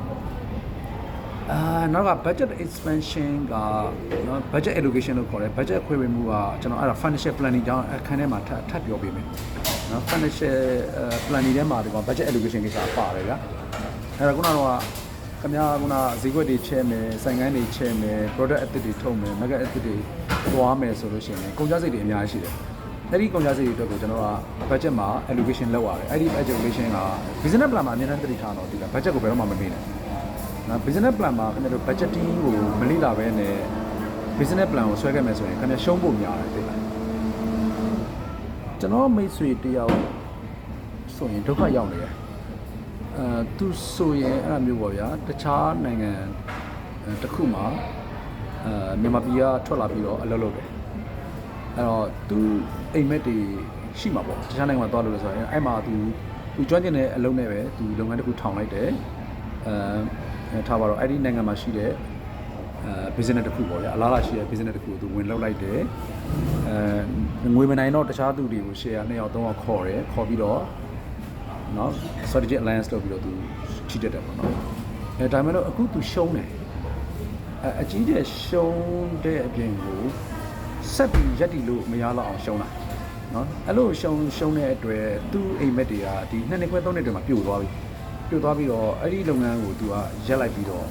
နောက်က budget expansion ကနော် budget allocation လို့ခေါ်တယ် budget ခွဲဝေမှုကကျွန်တော်အဲ့ဒါ financial planning ကြောင်းအခန်းထဲမှာထပ်ပြောပေးမယ်နော် financial planning ထဲမှာဒီကောင် budget allocation ကိစ္စပါတယ်ဗျာအဲ့ဒါခုနကတော့ခင်ဗျားခုနဈေးကွက်တွေချဲမယ်ဆိုင်ငန်းတွေချဲမယ် product အသစ်တွေထုတ်မယ် market အသစ်တွေသွားမယ်ဆိုလို့ရှိရင်ကုန်ကျစရိတ်တွေအများကြီးရှိတယ်အဲ့ဒီကုန်ကျစရိတ်တွေအတွက်ကိုကျွန်တော်က budget မှာ allocation လုပ်ရတယ်အဲ့ဒီ allocation က business plan မှာအများအားသတိထားတော့ဒီက budget ကိုဘယ်တော့မှမမေ့နဲ့နော် business plan မှာခင်ဗျားတို့ budgeting ကိုမလေ့လာဘဲနဲ့ business plan ကိုဆွဲခဲ့မယ်ဆိုရင်ခင်ဗျားရှုံးဖို့များတယ်သိလားကျွန်တော်မိတ်ဆွေတယောက်ဆိုရင်ဒုက္ခရောက်နေတယ်သူဆိုရင်အဲ့လိုမျိုးပေါ့ဗျာတခြားနိုင်ငံတစ်ခုမှာမြန်မာပြည်ကထွက်လာပြီးတော့အလုပ်လုပ်တယ်အဲ့တော့သူအိမ်မက်တွေရှိမှာပေါ့တခြားနိုင်ငံမှာသွားလို့လဲဆိုတော့အဲ့မှာသူကျွမ်းကျင်တဲ့အလုပ်နဲ့ပဲသူလုပ်ငန်းတစ်ခုထောင်လိုက်တယ်ထားပါတော့အဲ့ဒီနိုင်ငံမှာရှိတဲ့business တစ်ခုပေါ့ဗျာအလားအလာရှိတဲ့ business တစ်ခုကိုသူဝင်လုပ်လိုက်တယ်ငွေမနိုင်တော့တခြားသူတွေကို share 2ယောက်3ယောက်ခေါ်တယ်ခေါ်ပြီးတော့နော် strategic alliance လုပ်ပြီးတော့သူချီတက်တယ်ပေါ့နော်ဒါပေမဲ့တော့အခုသူရှုံးတယ်အကြီးတဲ့ရှုံးတဲ့အပြင်ကို ဆက်ပြီးရက်တီလို့မရတော့အောင်ရှုံးတာနော်အဲ့လိုရှုံးတဲ့အတွက်သူ့အိမ်မက်တွေကဒီ2နှစ်ခွဲ3နှစ်တည်းမှာပြိုသွားပြီတော့အဲ့ဒီလုပ်ငန်းကိုသူကရက်လိုက်ပြီးတော့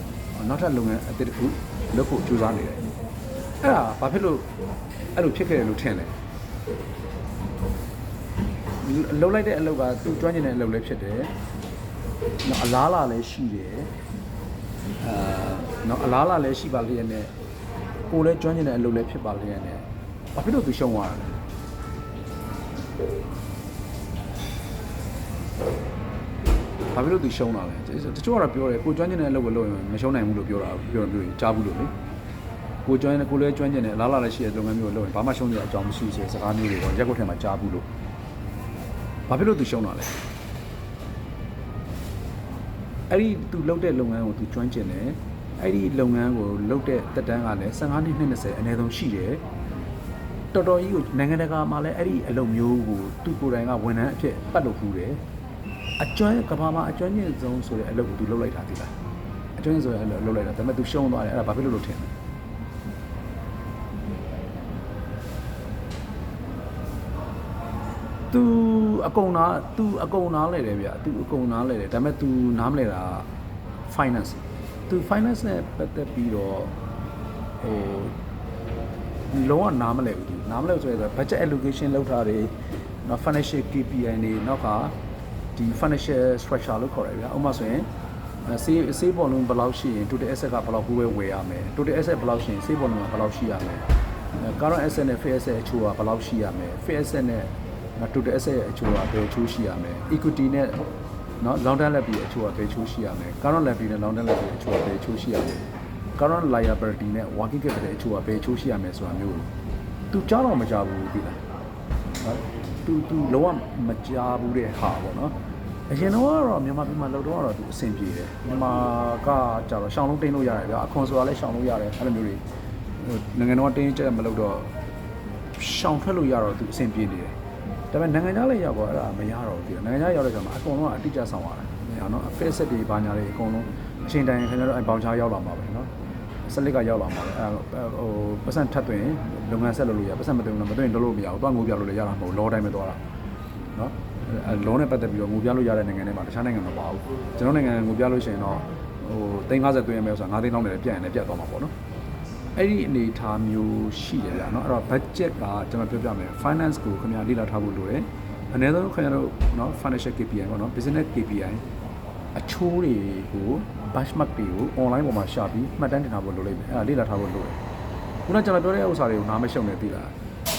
နောက်ထပ်လုပ်ငန်းအသစ်တစ်ခုလုပ်ဖို့ကြိုးစားနေတယ်အဲ့ဒါဘာဖြစ်လို့အဲ့လိုဖြစ်ခဲ့တယ်လို့ထင်လဲလှုပ်လိုက်တဲ့အလုပ်ကသူကျွမ်းကျင်တဲ့အလုပ်လည်းဖြစ်တယ်နော်အလားလာလည်းရှိတယ်နော်အလားလာလည်းရှိပါလျက်နဲ့ကိုယ်လည်းကျွမ်းကျင်တဲ့အလုပ်လည်းဖြစ်ပါလျက်နဲ့ဘာဖြစ်လို့သူရှုံးသွားတာလဲဘာဖြစ်လို့သူရှုံးတာလဲတချို့ကတော့ပြောတယ်ကိုကျွမ်းကျင်တဲ့အလုပ်ကိုလုပ်ရင်မရှုံးနိုင်ဘူးလို့ပြောကြားဘူးလို့လေကိုလည်းကျွမ်းကျင်တဲ့အလားလာလည်းရှိတဲ့လုပ်ငန်းမျိုးကိုလုပ်ရင်ဘာမှရှုံးနေတဲ့အကြောင်းမရှိဆိုတဲ့စကားမျိုးတွေတော့ရက်ကွက်ထဲမှာကြားဘူးလို့ဘာဖြစ်လို့သူရှုံးတာလဲအဲ့ဒီသူလုပ်တဲ့လုပ်ငန်းကိုသူကျွမ်းကျင်တယ်အဲ့ဒီလုပ်ငန်းကိုလုပ်တဲ့တက်တန်းကလည်း15နှစ်20အနည်းဆုံးရှိတယ်တော်တော်ကြီးကိုနိုင်ငံတကာမှာလည်းအဲ့ဒီအလုပ်မျိုးကိုသူကိုယ်တိုင်ကဝန်ထမ်းအဖြစ်ပတ်လုပ်ဖူးတယ်ကဘာမှာအကျွမ်းကျင်ဆုံးဆိုတဲ့အလုပ်ကိုသူလုပ်လိုက်တာသိလားအကျွမ်းကျင်ဆိုတဲ့အလုပ်လုပ်လိုက်တာဒါပေမဲ့သူရှုံးသွားတယ်အဲ့ဒါဘာဖြစ်လို့ထင်လဲသူအကုန်နားလဲတယ်ဗျသူအကုန်နားလဲတယ်ဒါပေမဲ့သူနားမလဲတာ finance သူ finance နဲ့ပတ်သက်ပြီးတော့လုံးဝနားမလဲဘူးသူနားမလဲဆိုတော့ budget allocation လောက်ထားတယ်နော် financial KPI တွေနောက်ကဒီ financial structure လို့ခေါ်တယ်ဗျဥပမာဆိုရင်စေးပေါ်လုံးဘယ်လောက်ရှိရင် total asset ကဘယ်လောက်ကိုဝယ်ရမယ် total asset ဘယ်လောက်ရှိရင်စေးပေါ်လုံးကဘယ်လောက်ရှိရမယ် current asset နဲ့ fixed asset အချိုးကဘယ်လောက်ရှိရမယ် fixed asset နဲ့total asset ရဲ့အချိုးကဘယ်အချိုးရှိရမယ် equity နဲ့နော် long term liability အချိုးကဘယ်အချိုးရှိရမယ် current liability နဲ့ long term liability အချိုးကဘယ်အချိုးရှိရမယ် current liability နဲ့ working capital အချိုးကဘယ်အချိုးရှိရမယ်ဆိုတာမျိုးသူကြားတော့မကြားဘူးသိလားနော်သူလုံးဝမကြားဘူးတဲ့ဟာပေါ့နော်အရင်တော့မြန်မာပြည်မှာလောက်တော့သူအဆင်ပြေတယ်မြန်မာကကြတော့ရှောင်းလုံးတင်းလို့ရတယ်ဗျအခွန်ဆိုတာလည်းရှောင်းလို့ရတယ်အဲ့လိုမျိုးတွေနိုင်ငံတော်ကတင်းကျပ်မလို့တော့ရှောင်းထွက်လို့ရတော့သူအဆင်ပြေနေတယ်ဒါပေမဲ့နိုင်ငံခြားလည်းရောက်တော့အဲ့ဒါမရတော့ဘူးနိုင်ငံခြားရောက်တဲ့ခါမှာအကုန်လုံးကအတိအကျဆောင်ရတယ်နော်အဖက်ဆက်တွေဘာညာတွေအကုန်လုံးအချိန်တိုင်းခင်ဗျားတို့ဘောင်ချားရောက်လာမှာပဲနော်စလစ်ကရောက်လာမှာပဲအဲ့ပတ်စံထပ်သွင်းလုပ်ငန်းဆက်လုပ်လို့ရပတ်စံမသွင်းရင်လုပ်လို့မရဘူးသွားငိုပြလို့လည်းရတာမဟုတ်လောတိုင်းပဲသွားတာနော်လောနဲ့ပတ်သက်ပြီးတော့ငိုပြလို့ရတဲ့နိုင်ငံတွေမှာတခြားနိုင်ငံမပါဘူးကျွန်တော်နိုင်ငံငိုပြလို့ရှိရင်တော့350သွင်းရမယ်ဆိုတာ9သိန်းလောက်နဲ့ပြတ်ရင်လည်းပြတ်သွားမှာပေါ့နော်အဲ့ဒီအနေအထားမျိုးရှိတယ်ဗျာနော်အဲ့တော့ budget ကကျွန်တော်ပြောပြမယ် finance ကိုခင်ဗျာလေ့လာထားဖို့လိုတယ်အနည်းဆုံးခင်ဗျားတို့နော် financial KPI ပေါ့နော် business KPI အချိုးတွေကို benchmark တွေကို online ပေါ်မှာရှာပြီးမှတ်တမ်းတင်ထားဖို့လိုလိမ့်မယ်အဲ့ဒါလေ့လာထားဖို့လိုတယ်ခုနကကျွန်တော်ပြောတဲ့ဥစ္စာတွေကိုနားမရှုံနေသေးလား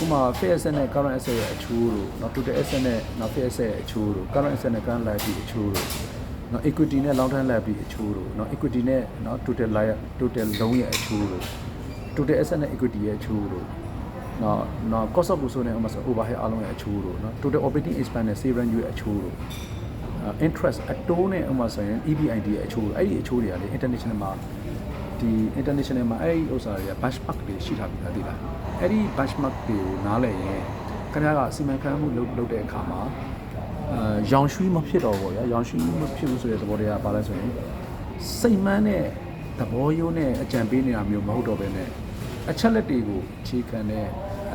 ဥပမာ fixed asset နဲ့ current asset ရဲ့အချိုးတို့နော် total asset နဲ့နော် fixed asset ရဲ့အချိုးတို့ current asset နဲ့ current liability အချိုးတို့နော် equity နဲ့ long term liability အချိုးတို့နော် equity နဲ့နော် total loan ရဲ့အချိုးတို့ total asset နဲ့ equity ရဲ့အချိုးတို့နော် cost of goods နဲ့ဥပမာ overhead အလုံးရဲ့အချိုးတို့နော် total operating expense နဲ့ save revenue ရဲ့အချိုးတို့interest အတိုးနဲ့ဥပမာဆိုရင် EBIT ရဲ့အချိုးအဲ့ဒီအချိုးတွေကလေ international မှာအဲ့ဒီဥစ္စာတွေက benchmark တွေရှိထားပြီးသားသိလားအဲ့ဒီ benchmark တွေကိုနားလည်ရင်ခင်ဗျားကစီမံခန့်မှုလုပ်တဲ့အခါမှာရောင်ရွှီမဖြစ်တော့ဘူးဗျာရောင်ရွှီမဖြစ်ဘူးဆိုတဲ့သဘောတရားပါလဲဆိုရင်စိတ်မှန်းတဲ့သဘောရိုးနဲ့အကြံပေးနေတာမျိုးမဟုတ်တော့ဘဲနဲ့အချက်လက်တွေကိုအခြေခံတဲ့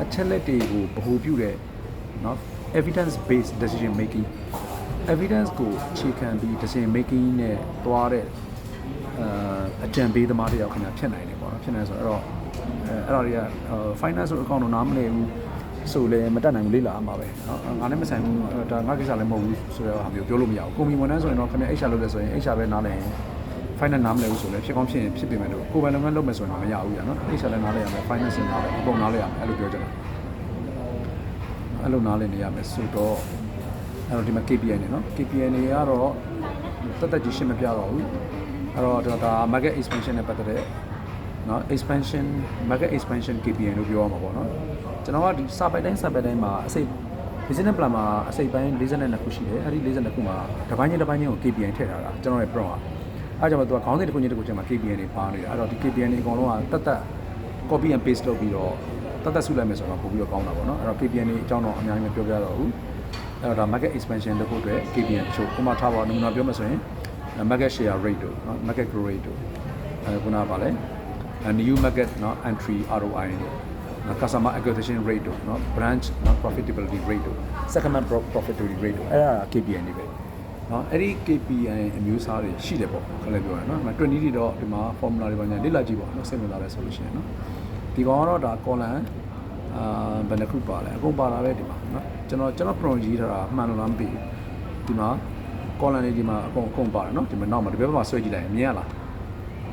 အချက်လက်တွေကိုဗဟုပြုတဲ့နော် evidence based decision making evidence ကိုအခြေခံပြီး decision making နဲ့သွားတဲ့အကြံပေးသမားတယောက်ခင်ဗျာဖြစ်နိုင်တယ်ပေါ့နော်ဖြစ်နိုင်ဆိုတော့အဲ့ဒါတွေက finance ဆိုအကောင့်တော့နားမလည်ဘူးဆိုလဲမတက်နိုင်ဘူးလေ့လာမှာပဲเนาะငါနဲ့မဆိုင်ဘူးဒါငါကိစ္စလည်းမဟုတ်ဘူးဆိုတော့ဟာမျိုးပြောလို့မရဘူးကွန်ပျူတာဝန်ထမ်းဆိုရင်တော့ခင်ဗျာ HR လုပ်လဲဆိုရင် HR ပဲနားလည်ရင် finance နားမလည်ဘူးဆိုလဲဖြစ်ကောင်းဖြစ်ရင်ဖြစ်ပေမဲ့လို့ကိုယ်ပိုင်လုပ်ငန်းလုပ်မယ်ဆိုရင်တော့မရဘူးကြာနော် HR လည်းနားလည်ရမယ် finance လည်းနားလည်အကုန်နားလည်ရမယ်အဲ့လိုပြောကြတာအဲ့လိုနားလည်နေရမယ်ဆိုတော့အဲ့တော့ဒီမှာ KPI နေနော် KPI နေကတော့တက်ကြီးရှင်းမပြတော့ဘူးအဲ့တော့ဒါ market expansion နဲ့ပတ်သက်တဲ့နော် market expansion KPI လို့ပြောရမှာပေါ့နော်ကျွန်တော်ကဒီစာပိုက်တိုင်းမှာအစိပ် business plan မှာအစိပ်ပိုင်း42ခုရှိတယ်အဲ့ဒီ42ခုမှာတစ်ပိုင်းချင်းကို KPI ထည့်ထားတာကျွန်တော်ရဲ့ prompt အဲ့ကြောင့်မို့သူကခေါင်းစဉ်တစ်ခုချင်းမှာ KPI တွေပါနေတာအဲ့တော့ဒီ KPI တွေအကုန်လုံးကတက် copy and paste လုပ်ပြီးတော့တက်စုလိုက်မယ်ဆိုတော့ပို့ပြီးတော့ကောင်းတာပေါ့နော်အဲ့တော့ KPI တွေအကြောင်းတော့အများကြီးမပြောပြတော့ဘူးအဲ့တော့ဒါ market expansion လုပ်ဖို့အတွက် KPI တချို့ဥပမာထားပါနမူနာပြောမှဆိုရင် market share rate တို့နော် market growth rate တို့ခုနကပါလဲnew market နော် entry ROI တို့ customer acquisition rate တို့เนาะ branch เนาะ profitability rate တို့ segment profitability rate တို့အဲ့ဒါ KPI တွေပဲเนาะအဲ့ဒီ KPI အမျိုးအစားတွေရှိတယ်ပေါ့ခက်လဲပြောရနော်တွင်နည်းတွေတော့ဒီမှာ formula တွေပါညာလေ့လာကြည့်ပေါ့เนาะစိတ်ဝင်စားလဲဆိုလို့ရှိရင်เนาะဒီကောင်ကတော့ဒါ column ဘယ်နှခုပါလဲအကုန်ပါတာပဲဒီမှာเนาะကျွန်တော် prompt ရေးထားတာမှန်လို့လားမသိဘူးဒီမှာ column တွေဒီမှာအကုန်ပါတယ်เนาะဒီမှာနောက်မှာဒီဘက်မှာဆွဲကြည့်လိုက်မြင်ရလား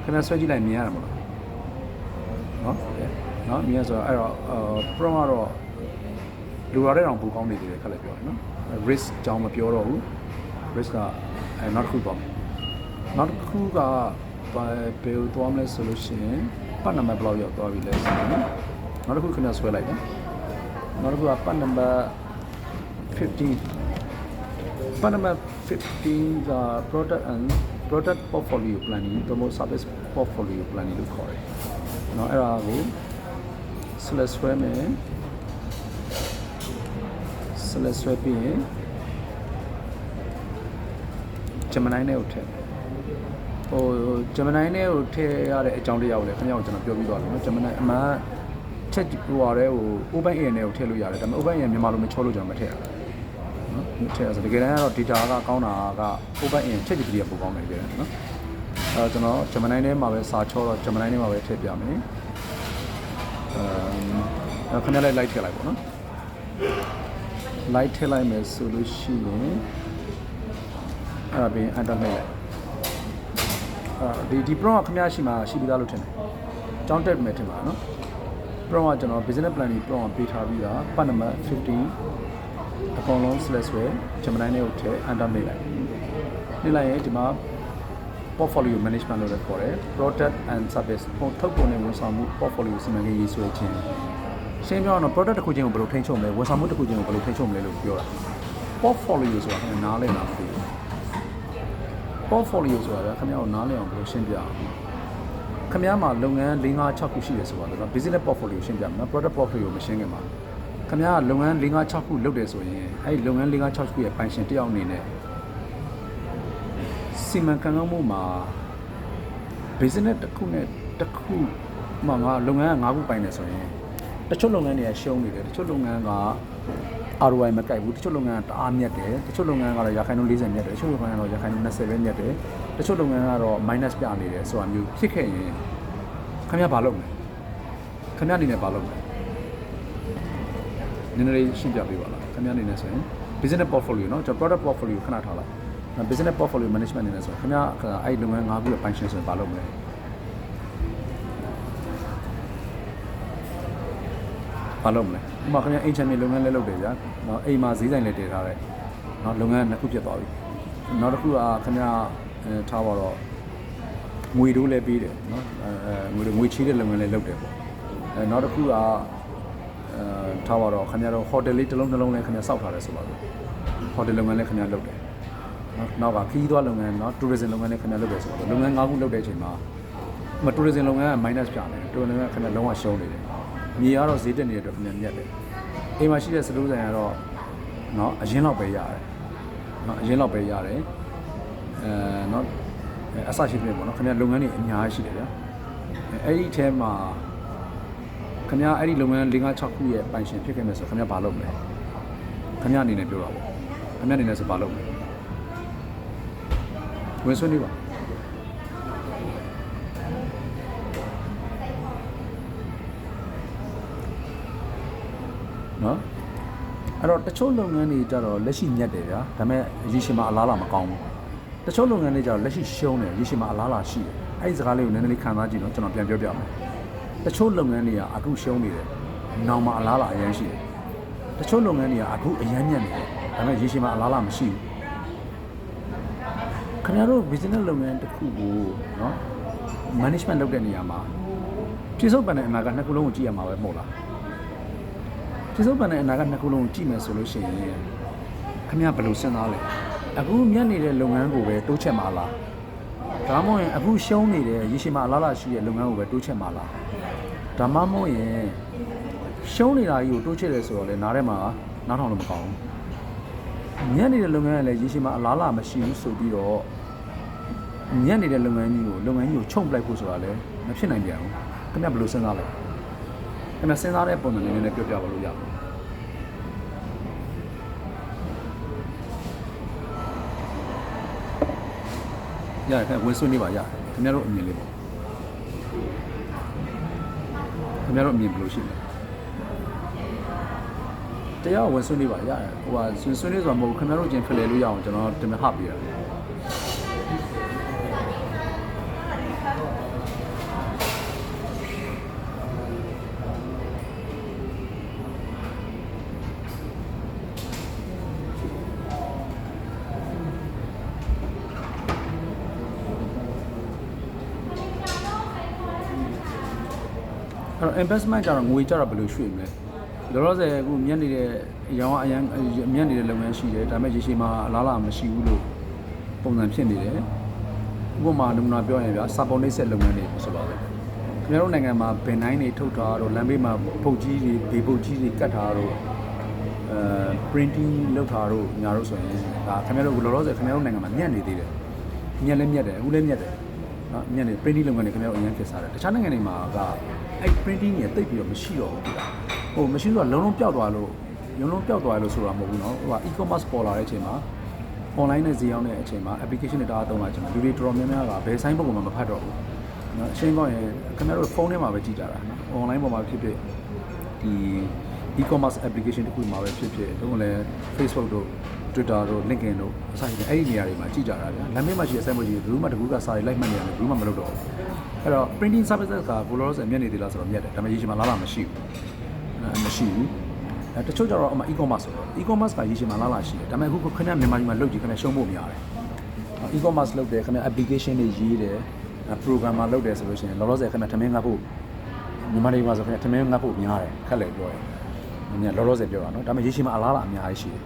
ခင်ဗျာဆွဲကြည့်လိုက်မြင်ရမှာမလားเนาะနော်မြင်ရဆိုတော့အဲ့တော့prompt ကတော့လူရတဲ့အောင်ပူကောင်းနေတယ်ခက်လက်ပြောရနော် risk ကြောင်းမပြောတော့ဘူး risk ကနောက်တစ်ခုပေါ့နောက်တစ်ခုကဘယ်လိုသွားမလဲဆိုလို့ရှိရင်ပတ်နံပါတ်ဘယ်လောက်ရောက်သွားပြီလဲဆိုတော့နောက်တစ်ခုခဏဆွဲလိုက်နော်နောက်တစ်ခုကပတ်နံပါတ်15ပတ်နံပါတ်15က product portfolio planning သို့မဟုတ် service portfolio planning လို့ခေါ်တယ်နော်အဲ့ဒါကိုselect ဆွဲမယ်select ဆွဲပြီးရင် Gemini နဲ့ကိုထည့်ဟို Gemini နဲ့ကိုထည့်ရတဲ့အကြောင်းတရားကိုလည်းခင်ဗျားကိုကျွန်တော်ပြောပြီးသွားပြီနော် Gemini အမှန်ချက်ဟိုရတယ်ဟို OpenAI နဲ့ကိုထည့်လို့ရတယ်ဒါပေမဲ့ OpenAI မြန်မာလိုမချောလို့ကျွန်တော်မထည့်ရဘူးနော်မထည့်ရဆိုတကယ်တမ်းကတော့ data ကကောင်းတာက OpenAI ချက် GPT ကပိုကောင်းတယ်ကြတယ်နော်အဲကျွန်တော် Gemini နဲ့မှာပဲစာချောတော့ Gemini နဲ့မှာပဲထည့်ပြမယ်ခဏလိုက်ထည့်လိုက်ပေါ့နော်လိုက်ထည့်လိုက်မယ်ဆိုလို့ရှိရင်အဲ့ဒါပြီး enter နှိပ်လိုက်ဒီ prompt ကခင်ဗျားရှိပြီးသားလို့ထင်တယ်အကြောင်းတက်မယ်ထင်ပါနော် prompt ကကျွန်တော် business plan ကြီး prompt ပေးထားပြီးသားပတ်နံပါတ်15အကုန်လုံး select ဆွဲ Gemini နဲ့ကိုထည့် enter နှိပ်လိုက်ရင်ဒီမှာ portfolio management လို့လည်းခေါ်တယ် product and service ထုတ်ကုန်နဲ့ဝန်ဆောင်မှု portfolio စီမံကိန်းရေးဆွဲခြင်းရှင်းပြောရအောင် product တစ်ခုချင်းကိုဘယ်လိုထိန်းချုပ်မလဲဝန်ဆောင်မှုတစ်ခုချင်းကိုဘယ်လိုထိန်းချုပ်မလဲလို့ပြောတာ portfolio ဆိုတာခင်ဗျာနားလည်လားမသိဘူး portfolio ဆိုတာခင်ဗျာကိုနားလည်အောင်ဘယ်လိုရှင်းပြအောင်ခင်ဗျားမှာလုပ်ငန်း4 5 6ခုရှိတယ်ဆိုပါတော့ business portfolio ရှင်းပြမယ်နော် product portfolio မရှင်းခင်မှာခင်ဗျားကလုပ်ငန်း4 5 6ခုလုပ်တယ်ဆိုရင်အဲ့ဒီလုပ်ငန်း4 5 6ခုရဲ့ပိုင်ရှင်တစ်ယောက်အနေနဲ့စီမံခန့်ခွဲမှုမှာ business တစ်ခုနဲ့တစ်ခုမှငါလုပ်ငန်းက5ခုပိုင်နေဆိုရင်တချို့လုပ်ငန်းတွေကရှုံးနေတယ်တချို့လုပ်ငန်းက ROI မကိုက်ဘူးတချို့လုပ်ငန်းကတအားမြတ်တယ်တချို့လုပ်ငန်းကတော့ရာခိုင်နှုန်း40မြတ်တယ်တချို့လုပ်ငန်းကတော့ရာခိုင်နှုန်း20ပဲမြတ်တယ်တချို့လုပ်ငန်းကတော့ minus ပြနေတယ်ဆိုတာမျိုးဖြစ်ခဲ့ရင်ခင်ဗျားဘာလုပ်မလဲခင်ဗျားအနေနဲ့ဘာလုပ်မလဲနည်းနည်းလေးရှင်းပြပေးပါလားခင်ဗျားအနေနဲ့ဆိုရင် business portfolio เนาะကျွန်တော် product portfolio ခဏထားလိုက် business portfolio management အနေနဲ့ဆိုခင်ဗျားအဲ့ဒီလုပ်ငန်း5ခုရဲ့ function ဆိုရင်ဘာလုပ်မလဲဘာလုပ်မလဲဥပမာခင်ဗျာအိမ်ချမ်းမြေလုပ်ငန်းလည်းလုပ်တယ်ဗျာเนาะအိမ်မှာဈေးဆိုင်လည်းတည်ထားတယ်เนาะလုပ်ငန်းနှစ်ခုဖြစ်သွားပြီနောက်တစ်ခုကခင်ဗျာထားပါတော့ငွေတိုးလည်းပေးတယ်เนาะငွေချေးတဲ့လုပ်ငန်းလည်းလုပ်တယ်ပေါ့နောက်တစ်ခုကထားပါတော့ခင်ဗျာတော့ဟိုတယ်လေးတစ်လုံးနှလုံးလည်းခင်ဗျာစောက်ထားတယ်ဆိုပါတော့ဟိုတယ်လုပ်ငန်းလည်းခင်ဗျာလုပ်တယ်နောက်ကခီးသွားလုပ်ငန်းเนาะ tourism လုပ်ငန်းလည်းခင်ဗျာလုပ်တယ်ဆိုတော့လုပ်ငန်း၅ခုလုပ်တဲ့အချိန်မှာtourism လုပ်ငန်းက minus ပြတယ် tourism ကခင်ဗျာလုံးဝရှုံးနေတယ်မြေကတော့ဈေးတက်နေတဲ့အတွက်ပြန်မြတ်တယ်အိမ်မှာရှိတဲ့စတိုးဆိုင်ကတော့เนาะအရင်လောက်ပဲရတယ်เนาะအရင်လောက်ပဲရတယ်เนาะအစရှိတယ်ပေါ့เนาะခင်ဗျာလုပ်ငန်းတွေအများကြီးရှိတယ်ဗျာအဲ့ဒီအဲမှာခင်ဗျာအဲ့ဒီလုပ်ငန်း5 6ခုရဲ့ပိုင်ရှင်ဖြစ်ခဲ့မယ်ဆိုခင်ဗျာဘာလုပ်မလဲခင်ဗျာအနေနဲ့ပြောတာပေါ့ခင်ဗျာအနေနဲ့ဆိုဘာလုပ်မလဲဝင်ဆွေးနေပါနော်အဲ့တော့တချို့လုပ်ငန်းတွေကြတော့လက်ရှိမြတ်တယ်ဗျာဒါပေမဲ့ရည်ရှိမှာအလားလာမကောင်းဘူးတချို့လုပ်ငန်းတွေကြတော့လက်ရှိရှုံးတယ်ရည်ရှိမှာအလားလာရှိတယ်အဲ့ဒီစကားလေးကိုနည်းနည်းလေးခံစားကြည့်တော့ကျွန်တော်ပြန်ပြောပြမယ်တချို့လုပ်ငန်းတွေကအခုရှုံးနေတယ်နောက်မှာအလားလာအရင်ရှိတယ်တချို့လုပ်ငန်းတွေကအခုအရင်ညံ့နေတယ်ဒါပေမဲ့ရည်ရှိမှာအလားလာမရှိဘူးခင်ဗျားတို့ business လုပ်ငန်းတစ်ခုကိုเนาะ management လုပ်တဲ့နေရာမှာပြည်စုံပန်တဲ့အနာကနှစ်ခုလုံးကိုကြည့်ရမှာပဲမဟုတ်လားပြည်စုံပန်တဲ့အနာကနှစ်ခုလုံးကိုကြည့်မယ်ဆိုလို့ရှိရင်ခင်ဗျားဘယ်လိုစဉ်းစားလဲအခုမြတ်နေတဲ့လုပ်ငန်းကိုပဲတိုးချက်မှာလားဒါမှမဟုတ်ရင်အခုရှုံးနေတဲ့ရည်ရှိမှာအလားလာရှိတဲ့လုပ်ငန်းကိုပဲတိုးချက်မှာလားဒါမှမဟုတ်ရင်ရှုံးနေတာကြီးကိုတိုးချက်တယ်ဆိုတော့လေနားထဲမှာနားထောင်လို့မကောင်းဘူးမြတ်နေတဲ့လုပ်ငန်းကလည်းရည်ရှိမှာအလားလာမရှိဘူးဆိုပြီးတော့မြတ်နေတဲ့လုပ်ငန်းကြီးကိုချုပ်ပလိုက်ဖို့ဆိုတာလည်းမဖြစ်နိုင်ပြန်ဘူးခင်ဗျားဘယ်လိုစဉ်းစားလဲ ခင်ဗျာစဉ်းစားတဲ့ပုံစံလေးနဲ့ပြောပြပါလို့ရပါရတယ်ခင်ဗျဝင်ဆွေးနေပါရခင်ဗျားတို့အမြင်လေးပေါ့ခင်ဗျားတို့အမြင်ဘယ်လိုရှိလဲတရားဝင်ဆွေးနေပါရတယ်ဟိုဟာဆွေးနေဆိုတာမဟုတ်ခင်ဗျားတို့ချင်းဖလှယ်လို့ရအောင်ကျွန်တော်တင်ပြဟပေးရတယ်အဲ့တော့ investment ကြတော့ငွေကြတော့ဘယ်လိုရွှေ့မလဲလောလောဆယ်အခုမြက်နေတဲ့အရောင်းအရန်မြက်နေတဲ့လုပ်ငန်းရှိတယ်ဒါပေမဲ့ရေရှည်မှာအလားလာမရှိဘူးလို့ပုံစံဖြစ်နေတယ်ဥပမာနမူနာပြောရင်ဗျာစာပုံနှိပ်စက်လုပ်ငန်းတွေဆိုပါပဲခင်ဗျားတို့နိုင်ငံမှာဘယ်နိုင်တွေထုတ်တာတော့လမ်းဘေးမှာပုတ်ကြီးတွေဘေပုတ်ကြီးတွေကတ်တာတော့printing လုပ်တာတော့ညာတို့ဆိုရင်ဒါခင်ဗျားတို့လောလောဆယ်ခင်ဗျားတို့နိုင်ငံမှာမြက်နေသေးတယ်မြက်လည်းမြက်တယ်အခုလည်းမြက်တယ်နော်မြက်နေ printing လုပ်ငန်းတွေခင်ဗျားတို့အရင်ဖြစ်စားတယ်တခြားနိုင်ငံတွေမှာကအဲ့ printing တွေတိတ်ပြီးတော့မရှိတော့ဘူးဟိုမရှိတော့လုံးလုံးပျောက်သွားလို့ဆိုတာမဟုတ်ဘူးเนาะဟိုက e-commerce ပေါ်လာတဲ့အချိန်မှာ online နဲ့ဈေးရောက်တဲ့အချိန်မှာ application တွေတအားသုံးလာချိန်မှာလူတွေတော်တော်များများကဘယ်ဆိုင်ဘုတ်ကမှမဖတ်တော့ဘူးเนาะအရှင်းကောင်းရင်ခင်ဗျားတို့ဖုန်းထဲမှာပဲကြည့်ကြတာเนาะ online ပေါ်မှာဖြစ်ဖြစ်ဒီ e-commerce application တခုမှာပဲဖြစ်ဖြစ်တို့လည်း Facebook တို့ Twitter တို့ LinkedIn တို့အစရှိတဲ့အဲ့ဒီနေရာတွေမှာကြည့်ကြတာဗျာလမ်းမေးမှာရှိတဲ့ဆိုင်ဘုတ်ကြီးဘယ်သူမှတကူကစာရေးလိုက်မှတ်နေရတယ်ဘယ်သူမှမလုပ်တော့ဘူးအဲ့တော့ printing services ကဘလောလောဆယ်မြတ်နေသေးလားဆိုတော့မြတ်တယ်ဒါပေမဲ့ရေရှည်မှာလားမရှိဘူးတချို့ကျတော့အမှ e-commerce ဆိုတော့ e-commerce ကရေရှည်မှာလားရှိတယ်ဒါပေမဲ့အခုခင်ဗျာမြန်မာပြည်မှာလုပ်ကြည့်ခင်ဗျာရှုံးဖို့များတယ် e-commerce လုပ်တယ်ခင်ဗျာ application တွေရေးတယ် programmer လုပ်တယ်ဆိုလို့ရှိရင်လောလောဆယ်ခင်ဗျာထမင်းငတ်ဖို့မြန်မာပြည်မှာဆိုခင်ဗျာထမင်းငတ်ဖို့များတယ်ခက်လေပြောရင်မြန်လောလောဆယ်ပြောတာနော်ဒါပေမဲ့ရေရှည်မှာအလားအများကြီးရှိတယ်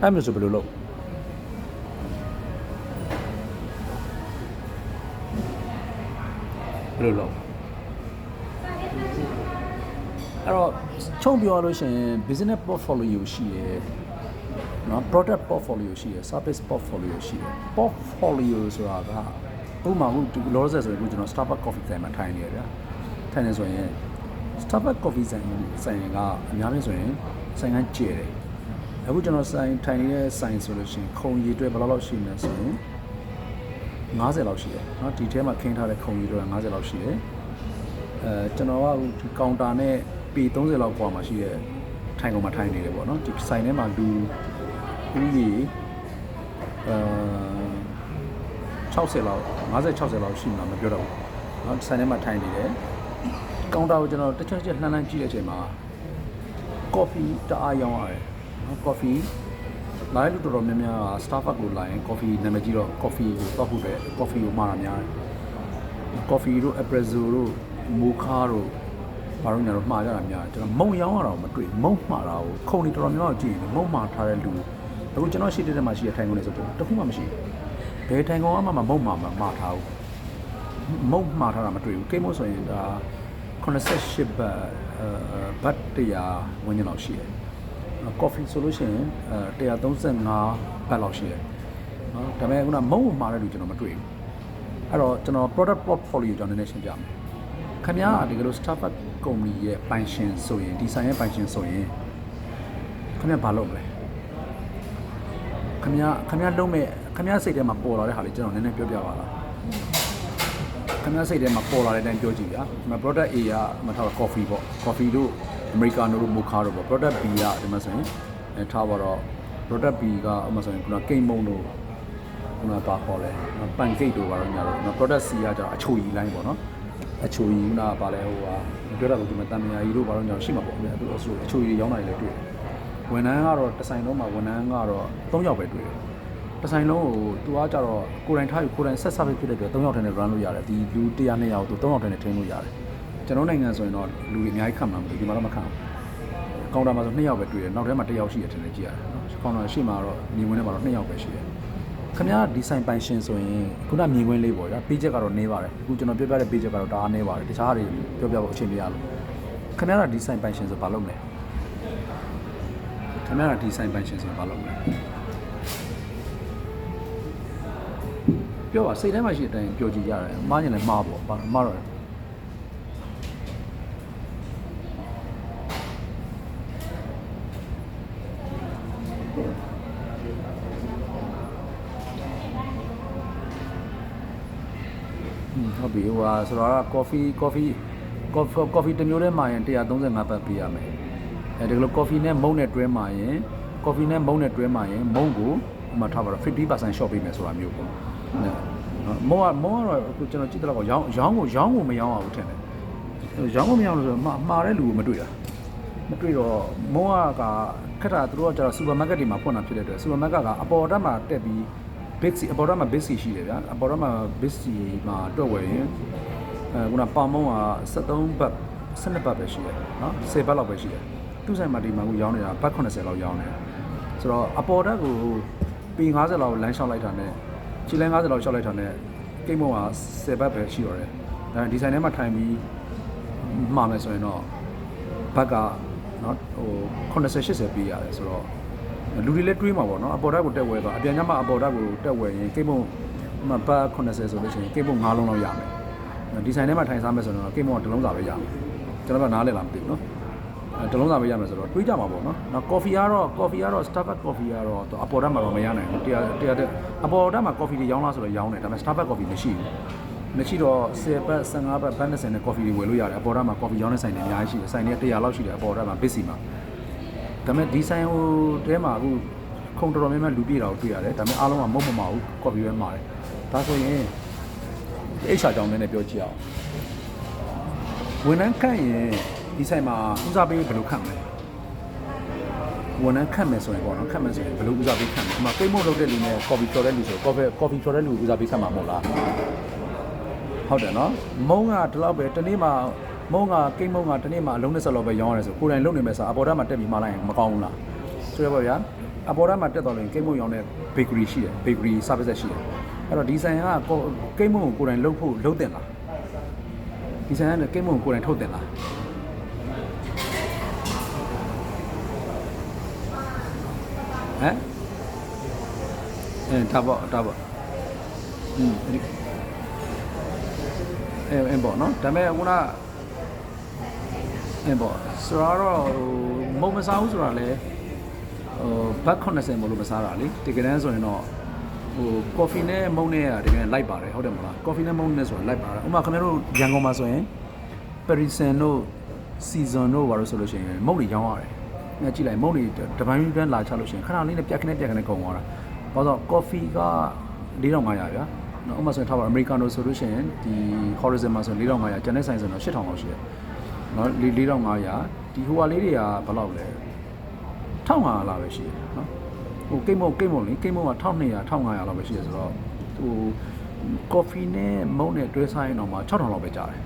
အဲ့မျိုးဆိုဘယ်လိုလုပ်အဲ့တော့ချုံပြောလို့ရှိရင် business portfolio ရှိတယ်နော် product portfolio ရှိတယ် service portfolio ရှိတယ် portfolio ဆိုတာကဥပမာအခုလောလောဆယ်ဆိုရင်ကျွန်တော် Starbucks coffee ဆိုင်မှာထိုင်နေရဗျာထိုင်နေဆိုရင် Starbucks coffee ဆိုင်ကအများကြီးဆိုရင်ဆိုင်ကကျဲတယ်အခုကျွန်တော်ဆိုင်ထိုင်နေတဲ့ဆိုင်ဆိုလို့ရှိရင်ခုံရည်အတွက်ဘယ်လောက်ရှိမလဲဆိုရင်50လောက်ရှိတယ်เนาะဒီထဲမှာခင်းထားတဲ့ခုံရည်အတွက်50လောက်ရှိတယ်ကျွန်တော်ကဒီကောင်တာနဲ့ပေ30လောက်ပွားမှာရှိတဲ့ထိုင်ကုန်မှာထိုင်နေတယ်ပေါ့เนาะဒီဆိုင်ထဲမှာလူဦးရေ60လောက်50-60လောက်ရှိမှာမပြောတော့ဘူးเนาะဆိုင်ထဲမှာထိုင်နေတယ်ကောင်တာကိုကျွန်တော်တစ်ချက်ချက်လှမ်းကြည့်တဲ့အချိန်မှာ coffee တအားရောင်းရတယ်เนาะ coffee လာလို့တော်တော်များများ Starbucks ကိုလာရင် coffee နာမည်ကြီးတော့ coffee ကိုတောက်ဖို့အတွက် coffee ကိုမှာတာများတယ် coffee တို့ espresso တို့ mocha တို့ဘာလို့ညာတော့မှာကြတာများတယ်ကျွန်တော်မုံရောင်းရတာမတွေ့မုံမှာတာကိုခုံနေတော်တော်များများကြည့်နေမုံမှာထားတဲ့လူအခုကျွန်တော်ရှိတဲ့မှာရှိတဲ့ထိုင်ကုန်တွေဆိုတော့တခုမှမရှိဘူးဘယ်ထိုင်ကုန်မှမုံမှာထားဘူးမုံမှာထားတာမတွေ့ဘူးကိမို့ဆိုရင်ဒါ88ဘတ်100ဝန်းကျင်လောက်ရှိတယ်coffee ဆိုလို့ရှိရင်135ဘတ်လောက်ရှိတယ်เนาะဒါပေမဲ့ခုနမုံမှာတဲ့လူကျွန်တော်မတွေ့ဘူးအဲ့တော့ကျွန်တော် product portfolio ကြောင့်နည်းနည်းရှင်းပြမယ်ခင်ဗျားဒီလို Starbucks ကုမ္ပဏီရဲ့ပိုင်ရှင်ဆိုရင်ဒီဆိုင်ရဲ့ပိုင်ရှင်ဆိုရင်ခင်ဗျားဘာလုပ်မလဲခင်ဗျားလုံးမဲ့ခင်ဗျားစိတ်ထဲမှာပေါ်လာတဲ့ဟာလေးကျွန်တော်နည်းနည်းပြောပြပါလားခင်ဗျားစိတ်ထဲမှာပေါ်လာတဲ့အတိုင်းပြောကြည့်ဗျာဒီမှာ product A ကမထား coffee ပေါ့ coffee တို့ americano တို့ mocha တို့ပေါ့ product B ကဒီမှာဆိုရင်ထားပါတော့ product B ကဥပမာဆိုရင်ခုနကိတ်မုံတို့ခုနပါခေါ်လဲပန်ကိတ်တို့ပါတော့ညာတော့ product C ကကျတော့အချိုရီလိုင်းပေါ့နော်အချိုရီကပါလဲဟိုဟာပြောတာကဒီမှာတန်မြာကြီးတို့ဘာလို့ညာရှိမှာပေါ့အဲ့ဒါအချိုရီရောင်းတာတွေလည်းတွေ့တယ်ဝန်ထမ်းကတော့တစ်ဆိုင်လုံးမှာဝန်ထမ်းကတော့3ယောက်ပဲတွေ့တယ်တစ်ဆိုင်လုံးကိုသူကကြတော့ကိုယ်တိုင်ထားယူကိုယ်တိုင်ဆက်ဆပ်ဖြစ်တဲ့အတွက်3ယောက်တန်းနဲ့ run လို့ရတယ်ဒီလူ100 200ယောက်သူ3ယောက်တန်းနဲ့ထိန်းလို့ရတယ်ကျွန်တော်နိုင်ငံဆိုရင်တော့လူတွေအများကြီးခံမှာမလို့ဒီမှာတော့မခံဘူးကောင်တာမှာဆို2ယောက်ပဲတွေ့တယ်နောက်ထဲမှာ1ယောက်ရှိတယ်ထင်တယ်ကြည့်ရတယ်နော်ကောင်တာရှိမှာတော့မြင်ဝင်ထဲမှာတော့2ယောက်ပဲရှိတယ်ခင်ဗျားဒီဆိုင်ပိုင်ရှင်ဆိုရင်ခုနမြင်ကွင်းလေးပေါ့ဗျာ page ကတော့နေပါတယ်အခုကျွန်တော်ပြောပြတဲ့ page ကတော့တအားနေပါတယ်တခြားတွေပြောပြဖို့အချိန်မရလို့ခင်ဗျားကဒီဆိုင်ပိုင်ရှင်ဆိုဘာလုပ်မလဲခင်ဗျားကဒီဆိုင်ပိုင်ရှင်ဆိုဘာလုပ်မလဲပြောပါစိတ်ထဲမှာရှိတဲ့အတိုင်းပြောကြည့်ရတယ်မှားရင်လည်းမှားပေါ့မှားတော့ ဟုတ်ပြီဟိုဟာဆိုတော့ coffee တစ်မျိုးတည်းမှာရင်135ဘတ်ပေးရမယ်အဲဒီလို coffee နဲ့မုန့်နဲ့တွဲမှာရင် coffee နဲ့မုန့်နဲ့တွဲမှာရင်မုန့်ကိုဟိုမှာထားပါတော့50% short ပေးမယ်ဆိုတာမျိုးပေါ့မုန့်ကတော့အခုကျွန်တော်ကြည့်တော့ရောင်းကိုမရောင်းအောင်ထင်တယ်ရောင်းကိုမရောင်းလို့ဆိုတော့မှားတဲ့လူကိုမတွေ့တာမတွေ့တော့မုန်းကခက်တာသူတို့ကကျတော့စူပါမားကတ်တွေမှာဖွင့်တာဖြစ်တဲ့အတွက်စူပါမားကတ်ကအပေါ်တက်မှာတက်ပြီး big C အပေါ်တက်မှာ big C ရှိတယ်ဗျာအပေါ်တက်မှာ big C မှာတွက်ဝယ်ရင်ခုနပေါင်မုန်းက73ဘတ်12ဘတ်ပဲရှိတယ်နော်10ဘတ်လောက်ပဲရှိတယ်သူ့ဆိုင်မှာဒီမှာကိုရောင်းနေတာဘတ်80လောက်ရောင်းနေတာဆိုတော့အပေါ်တက်ကိုပေ50လောက်လမ်းလျှောက်လိုက်တာနဲ့ခြေလမ်း50လောက်လျှောက်လိုက်တာနဲ့ကိတ်မုန်းက10ဘတ်ပဲရှိတော့တယ်ဒီဆိုင်ထဲမှာထိုင်ပြီးမှာမယ်ဆိုရင်တော့ဘတ်ကနော်ဟို80 80ပေးရတယ်ဆိုတော့လူတွေလည်းတွေးမှာပေါ့နော်အပေါ်ဓာတ်ကိုတက်ဝဲပါအပြန်ညမှာအပေါ်ဓာတ်ကိုတက်ဝဲရင်ကိတ်မုံဘတ်80ဆိုလို့ရှိရင်ကိတ်မုံ9လုံးလောက်ရမယ်ဒီဆိုင်ထဲမှာထိုင်စားမယ်ဆိုတော့ကိတ်မုံကတစ်လုံးစာပဲရမယ်ကျွန်တော်ကနားလည်လားမသိဘူးနော်တစ်လုံးစာပဲရမယ်ဆိုတော့တွေးကြမှာပေါ့နော်နောက် coffee ကတော့ Starbucks coffee ကတော့အပေါ်ဓာတ်မှာတော့မရနိုင်ဘူးတရားအပေါ်ဓာတ်မှာ coffee တွေရောင်းလားဆိုတော့ရောင်းတယ်ဒါပေမဲ့ Starbucks coffee မရှိဘူးမရှိတော့10ဘတ်15ဘတ်ဘတ်20နဲ့ coffee တွေဝယ်လို့ရတယ်အပေါ်ဓာတ်မှာ coffee ရောင်းတဲ့ဆိုင်တွေအများကြီးရှိတယ်ဆိုင်တွေ100လောက်ရှိတယ်အပေါ်ဓာတ်မှာ busy မှာဒါပေမဲ့ဒီဆိုင်ဟိုတဲမှာအခုခုံတော်များများလူပြေတာကိုတွေ့ရတယ်ဒါပေမဲ့အားလုံးကမုံမမဘူး coffee ပဲမှာတယ်ဒါဆိုရင်အိတ်ချာကြောင်းနဲ့ပြောကြည့်အောင်ဝန်ထမ်းခန့်ရင်ဒီဆိုင်မှာဦးစားပေးဘယ်လိုခန့်မလဲဝန်ထမ်းခန့်မယ်ဆိုရင်ပေါ့နော်ခန့်မယ်ဆိုရင်ဘယ်လိုဦးစားပေးခန့်မလဲဒီမှာကိတ်မုတ်လုပ်တဲ့လူနဲ့ coffee ထော်တဲ့လူဆို coffee ထော်တဲ့လူဦးစားပေးခန့်မှာမဟုတ်လားဟုတ်တယ်နော်မုံကဒီလောက်ပဲတနေ့မှာမုံကကိတ်မုံကတနေ့မှာအလုံး20လောက်ပဲရောင်းရတယ်ဆိုကိုယ်တိုင်လုပ်နေမယ်ဆိုအပေါ်ဓာတ်မှာတက်ပြီးမှလိုက်ရင်မကောင်းဘူးလားဆိုရပါဗျာအပေါ်ဓာတ်မှာတက်တော့ရင်ကိတ်မုံရောင်းတဲ့ bakery ရှိတယ် bakery service ရှိတယ်အဲ့တော့ဒီဆိုင်ကကိတ်မုံကိုကိုယ်တိုင်လုပ်တင်လားဒီဆိုင်ကကိတ်မုံကိုကိုယ်တိုင်ထုတ်တင်လားဟမ်ဒါပေါ့ပေါ့နော်ဒါပေမဲ့ခုနပေါ့ဆိုတော့မုံမစားဘူးဆိုတာလေဘတ်80မလို့မစားတာလေတကယ်တမ်းဆိုရင်တော့coffee နဲ့မုံနဲ့တကယ်လိုက်ပါတယ်ဟုတ်တယ်မလား coffee နဲ့မုံနဲ့ဆိုတာလိုက်ပါတယ်ဥပမာခင်ဗျားတို့ရန်ကုန်မှာဆိုရင် Parisian တို့ Season တို့ဘာလို့ဆိုလို့ရှိရင်မုံတွေရောင်းရတယ်ညကြည့်လိုက်မုံတွေတပိုင်းတန်းလာချလို့ရှိရင်ခဏလေးနဲ့ပြက်ခနဲ့ကုန်သွားတာဘာလို့ coffee က4500ဗျာနော်ဥပမာဆိုရင်ထားပါ Americano ဆိုလို့ရှိရင်ဒီ Horizon မှာဆို4500ကျန်တဲ့ဆိုင်ဆိုတော့8000လောက်ရှိတယ်နော်4500ဒီဟိုဟာလေးတွေကဘယ်လောက်လဲ1500လောက်ပဲရှိတယ်နော်ဟိုကိတ်မုံလေကိတ်မုံက1200 1500လောက်ပဲရှိတယ်ဆိုတော့ဟို coffee နဲ့မုံနဲ့တွဲစားရင်တော့မှ6000လောက်ပဲကြာတယ်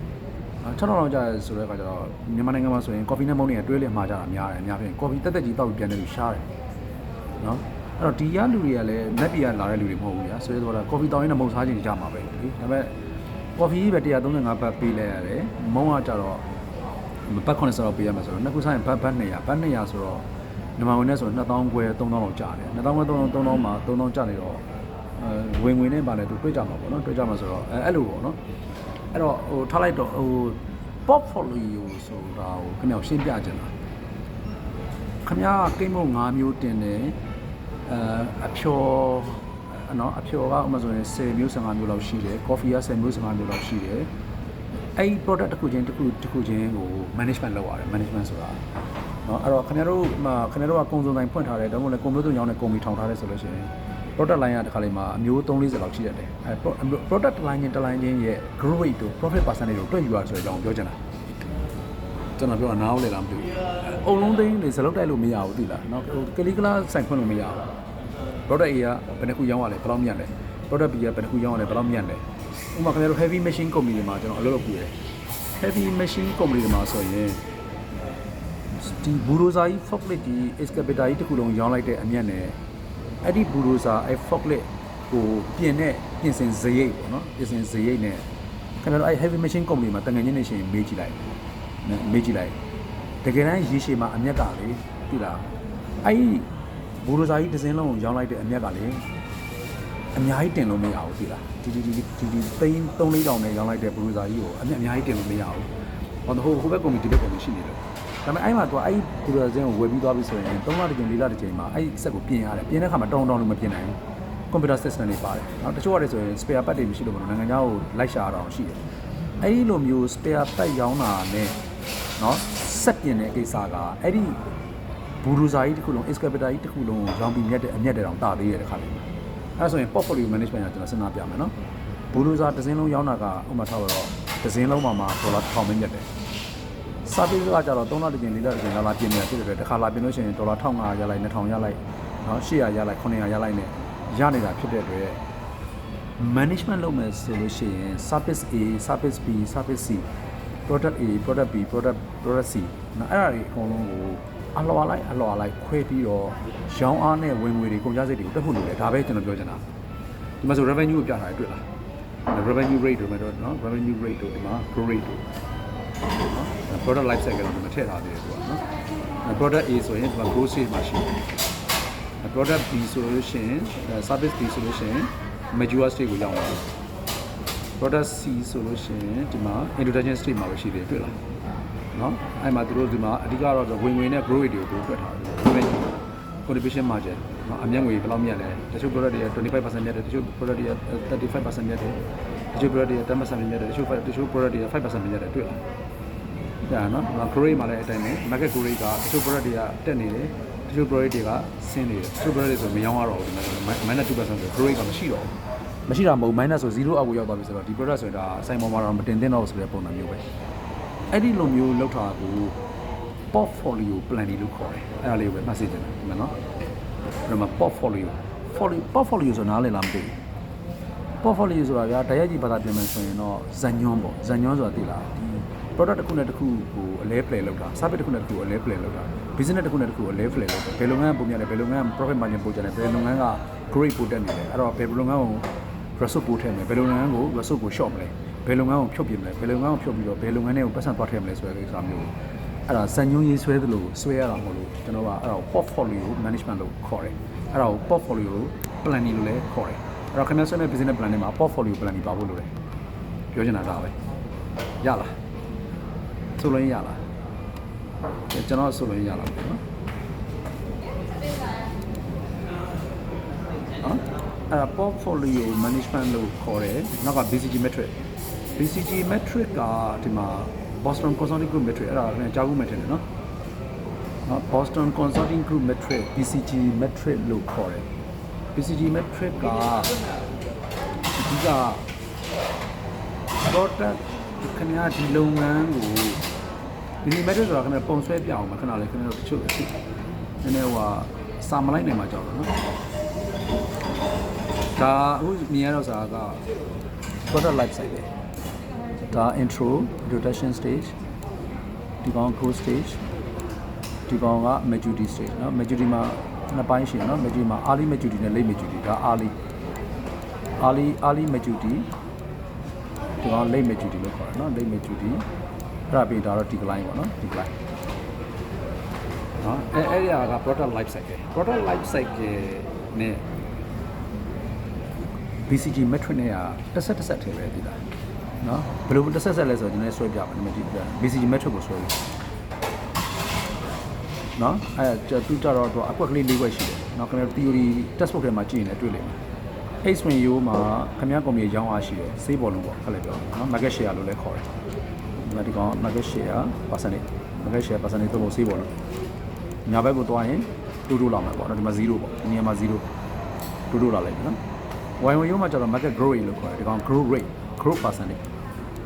6000လောက်ကြာတယ်ဆိုတော့အခါကျတော့မြန်မာနိုင်ငံမှာဆိုရင် coffee နဲ့မုံနဲ့တွဲလေမှာကြတာများတယ်အများဖြင့် coffee တက်ကြီးတောက်ပြီးပြန်နေလို့ရှားတယ်နော်အဲ့တော့ဒီရလူတွေကလည်းမက်ပီကလာတဲ့လူတွေမဟုတ်ဘူးညာဆိုတော့ coffee တောင်းရင်းနဲ့မုံစားခြင်းကြမှာပဲလေဒါပေမဲ့ coffee ပဲ135ဘတ်ပေးလိုက်ရတယ်မုံကကြတော့ဘတ်80လောက်ပေးရမှာဆိုတော့နှစ်ခုစားရင်ဘတ်200ဆိုတော့မြန်မာဝင်နဲ့ဆိုတော့2000ခွဲ3000လောက်ကျတယ်2000ခွဲ3000မှာ3000ကျနေတော့ဝင်ငွေနဲ့ပါလဲသူတွေ့ကြမှာပေါ့နော်တွေ့ကြမှာဆိုတော့အဲ့လိုပေါ့နော်အဲ့တော့ဟိုထားလိုက်တော့ဟို portfolio ဆိုတာကိုခင်ဗျားရှင်းပြချင်တာခင်ဗျားကိတ်မုံ5မျိုးတင်တယ်အဖြော်နော်အဖြော်ကဥပမာဆိုရင်10မျိုး15မျိုးလောက်ရှိတယ် coffee က10မျိုး15မျိုးလောက်ရှိတယ်အဲ့ product တစ်ခုချင်းကို management လုပ်ရတယ် management ဆိုတာနော်အဲ့တော့ခင်ဗျားတို့ကကုန်စုံတိုင်းဖွင့်ထားတယ်ဒါမှမဟုတ်လည်းကုန်မျိုးစုံရောင်းတဲ့ကုမ္ပဏီထောင်ထားတယ်ဆိုလို့ရှိရင် product line ကတစ်ခါလေးမှာအမျိုး340လောက်ရှိတတ်တယ်အဲ့ product line ချင်းရဲ့ growth rate တို့ profit percentage တို့တွက်ယူရဆိုတဲ့အကြောင်းပြောချင်တာကျွန်တော်ပြောတာနားဟုတ်လေလားမသိဘူးအုံလုံးသိန်းတွေစလုတ်တိုက်လို့မရဘူးသိလားနော်ကလီကလာဆိုင်ဖွင့်လို့မရဘူး product A ကဘယ်နှခုရောင်းရလဲဘယ်လောက်မြတ်လဲ product B ကဘယ်နှခုရောင်းရလဲဘယ်လောက်မြတ်လဲဥပမာခင်ဗျားတို့ heavy machine company တွေမှာကျွန်တော်အလုပ်လုပ်ပြီးတယ် heavy machine company တွေမှာဆိုရင်ဒီဘူရိုဇာကြီး forklift ဒီ excavator ကြီးတစ်ခုလုံးရောင်းလိုက်တဲ့အမြတ်နဲ့အဲ့ဒီဘူရိုဇာအဲ့ forklift ကိုပြင်ဆင်စရိတ်ပေါ့နော်ပြင်ဆင်စရိတ်နဲ့ခင်ဗျားတို့အဲ့ heavy machine company မှာတငယ်ချင်းနေရှင်မေးကြည့်လိုက်တကယ်တမ်းရေရှည်မှာအမြက်ကလေသိလားအဲ့ဘူရိုဇာကြီးတစ်စင်းလုံးကိုရောင်းလိုက်တဲ့အမြက်ကလေအများကြီးတင်လို့မရဘူးသိလားဒီသိန်း3-4တောင်နဲ့ရောင်းလိုက်တဲ့ဘူရိုဇာကြီးကိုအများကြီးတင်လို့မရဘူးဟိုဘက်ကုမ္ပဏီဒီဘက်ကုမ္ပဏီရှိနေတယ်ဒါပေမဲ့အဲ့မှာသူကအဲ့ဘူရိုဇာစင်းကိုဝယ်ပြီးသွားပြီဆိုရင်3လတစ်ကြိမ်4လတစ်ကြိမ်မှာအဲ့စက်ကိုပြင်ရတယ်ပြင်တဲ့ခါမှာတောင်းလို့မပြင်နိုင်ဘူး computer system တွေပါတယ်เนาะတချို့ကလည်းဆိုရင် spare part တွေမရှိလို့မလို့နိုင်ငံခြားကိုလိုက်ရှာရအောင်ရှိတယ်အဲ့ဒီလိုမျိုး spare part ရောင်းတာနဲ့เนาะဆက်ပြင်တဲ့ကိစ္စကအဲ့ဒီဘူရူဇာကြီးတစ်ခုလုံး excavator ကြီးတစ်ခုလုံးရောင်းပြီးမြတ်တဲ့အမြတ်တဲ့တောင်တာသေးတဲ့ခါလေးမှာအဲ့ဒါဆိုရင် portfolio management ကကျွန်တော်စဉ်းစားပြမယ်เนาะဘူရူဇာတစ်စင်းလုံးရောင်းတာကဥပမာထားတော့တစ်စင်းလုံးမှာဒေါ်လာ1000ပဲမြတ်တယ်စာပေကကြတော့3လတစ်ပြင်4လတစ်ပြင်လာပြင်နေတာဖြစ်တဲ့အတွက်တစ်ခါလာပြင်လို့ရှိရင်ဒေါ်လာ1500ရလိုက်2000ရလိုက်เนาะ800ရလိုက်900ရလိုက်နဲ့ရနေတာဖြစ်တဲ့အတွက် management လုပ်မယ်ဆိုလို့ရှိရင် service A service B service C product A product B product C နော်အဲ့ဒါတွေအကုန်လုံးကိုအလွာလိုက်ခွဲပြီးတော့ရောင်းအားနဲ့ဝင်ငွေတွေကုန်ကျစရိတ်တွေကိုတက်ဖို့လိုတယ်ဒါပဲကျွန်တော်ပြောချင်တာဒီမှာဆို revenue ကိုပြထားတယ်တွေ့လား revenue rate တို့မယ်တော့နော် revenue rate တို့ဒီမှာ growth rate တို့နော် product life cycle တို့မှာထည့်ထားသေးတယ်ကွာနော် product A ဆိုရင်ဒီမှာ growth stage မှာရှိတယ် product B ဆိုလို့ရှိရင် service B ဆိုလို့ရှိရင် mature stage ကိုရောက်လာတယ် product C ဆိုလို့ရှိရင်ဒီမှာ introduction stage မှာပဲရှိတယ်တွေ့လားနော်အဲ့မှာသူတို့ဒီမှာအဓိကတော့ဝင်ငွေနဲ့ growth rate တွေကိုတွက်ထားတယ် revenue contribution margin နော်အမြတ်ငွေဘယ်လောက်မြတ်လဲတချို့ product တွေက 25% မြတ်တယ်တချို့ product တွေက 35% မြတ်တယ်တချို့ product တွေက 10% မြတ်တယ်တချို့ product တွေက 5% မြတ်တယ်တွေ့လားဒါနော် growth rate မှာလည်းအတိုင်းပဲ market growth rate ကတချို့ product တွေကတက်နေတယ်တချို့ product တွေကဆင်းနေတယ်တချို့ product တွေဆိုမရောင်းရတော့ဘူးဒီမှာ -2% ဆို growth rate ကမရှိတော့ဘူးမရှိတာမဟုတ် minus ဆို0အောက်ကိုရောက်သွားပြီဆိုတော့ဒီ product ဆိုတာအဆိုင်ပေါ်မှာတော့မတင်သင့်တော့ဘူးဆိုတဲ့ပုံစံမျိုးပဲအဲ့ဒီလိုမျိုးလောက်တာကို portfolio planning လို့ခေါ်တယ်အဲ့ဒါလေးကိုပဲမှတ်စေချင်တယ်ဒီမှာနော်အဲ့မှာ portfolio ဆိုနားလည်လားမသိဘူး portfolio ဆိုတာဗျာတရားကြီးဘာသာပြန်မယ်ဆိုရင်တော့ဇန်ညွန်းပေါ့ဇန်ညွန်းဆိုတာသိလားဒီ product တစ်ခုနဲ့တစ်ခုကိုအလဲ play လုပ်တာ service တစ်ခုနဲ့တစ်ခုကိုအလဲ play လုပ်တာ business တစ်ခုနဲ့တစ်ခုကိုအလဲ play လုပ်တာဘယ်လုပ်ငန်းပုံများလဲဘယ်လုပ်ငန်း profit margin ပို့ကြတယ်ဘယ်လုပ်ငန်းက grade ပို့တက်နေလဲအဲ့တော့ဘယ်လုပ်ငန်းကို resource ပို့ထည့်မယ်ဘယ်လုပ်ငန်းကို resource ကို short မလဲဘယ်လုပ်ငန်းကိုဖြုတ်ပြမလဲဘယ်လုပ်ငန်းကိုဖြုတ်ပြီးတော့ဘယ်လုပ်ငန်းတွေကိုပတ်စံသွားထည့်မလဲဆိုတဲ့ကိစ္စမျိုးအဲ့ဒါဇန်ညွန်းရေးဆွဲသလိုဆွဲရတာမဟုတ်လို့ကျွန်တော်ကအဲ့ဒါကို portfolio management လို့ခေါ်တယ်အဲ့ဒါကို portfolio planning လို့လည်းခေါ်တယ်အဲ့တော့ခင်ဗျားဆွဲမဲ့ business plan တွေမှာ portfolio planning ပါဖို့လိုတယ်ပြောချင်တာဒါပဲရလားဆိုလို့ရလားကျွန်တော်ဆိုလို့ရလားနော်အဲ့ဒါ portfolio management လို့ခေါ်တယ်နောက်က BCG metric ကဒီမှာ Boston Consulting Group metric အဲ့ဒါလည်းကြားဖို့မှထင်တယ်နော် Boston Consulting Group metric BCG metric လို့ခေါ်တယ် BCG metric ကဒီက product ခင်ဗျားဒီလုပ်ငန်းကိုဒီ metric ဆိုတာခင်ဗျားပုံဆွဲပြအောင်မခဏလေးခင်ဗျားတို့တချို့နည်းနည်းဟိုစာမလိုက်နိုင်မှာကြောက်တော့နော်ဒါအခုမြင်ရတော့ဆိုတာက product life cycle ဒါ intro introduction stage ဒီကောင် growth stage ဒီကောင်က maturity stage เนาะ maturity မှာနှစ်ပိုင်းရှိတယ်เนาะ maturity မှာ early maturity နဲ့ late maturity ဒါ early maturity ဒီကောင် late maturity လို့ခေါ်တယ်เนาะ late maturity အဲ့ဒါပြီးဒါတော့ decline ပေါ့เนาะ decline เนาะအဲ့ဒီက product life cycle နဲ့BCG metric နဲ့ကတစ်ဆက်ထဲပဲဒီလားเนาะဘယ်လိုတစ်ဆက်လဲဆိုတော့ဒီနေ့ဆွဲပြပါမယ်ဒီ BCG metric ကိုဆွဲပြီးเนาะသူကြတော့အကွက်ကလေး၄ခွက်ရှိတယ်เนาะခင်ဗျာ theory textbook ထဲမှာကြည့်ရင်လည်းတွေ့လိမ့်မယ် H swing yo မှာခင်ဗျာ company ရောင်းအားရှိတယ်စေးဘောလုံးပေါ့ခက်လိုက်ပြောเนาะ market share လို့လည်းခေါ်တယ်ဒီကောင် market share percentage တော့စေးဘောလုံးညာဘက်ကိုသွားရင်2လာမှာပေါ့เนาะဒီမှာ0ပေါ့ဒီနေရာမှာ0 2လာလိုက်ပြီเนาะYO မှာကျတော့ market growth rate လို့ခေါ်တယ်ဒီကောင် growth percentage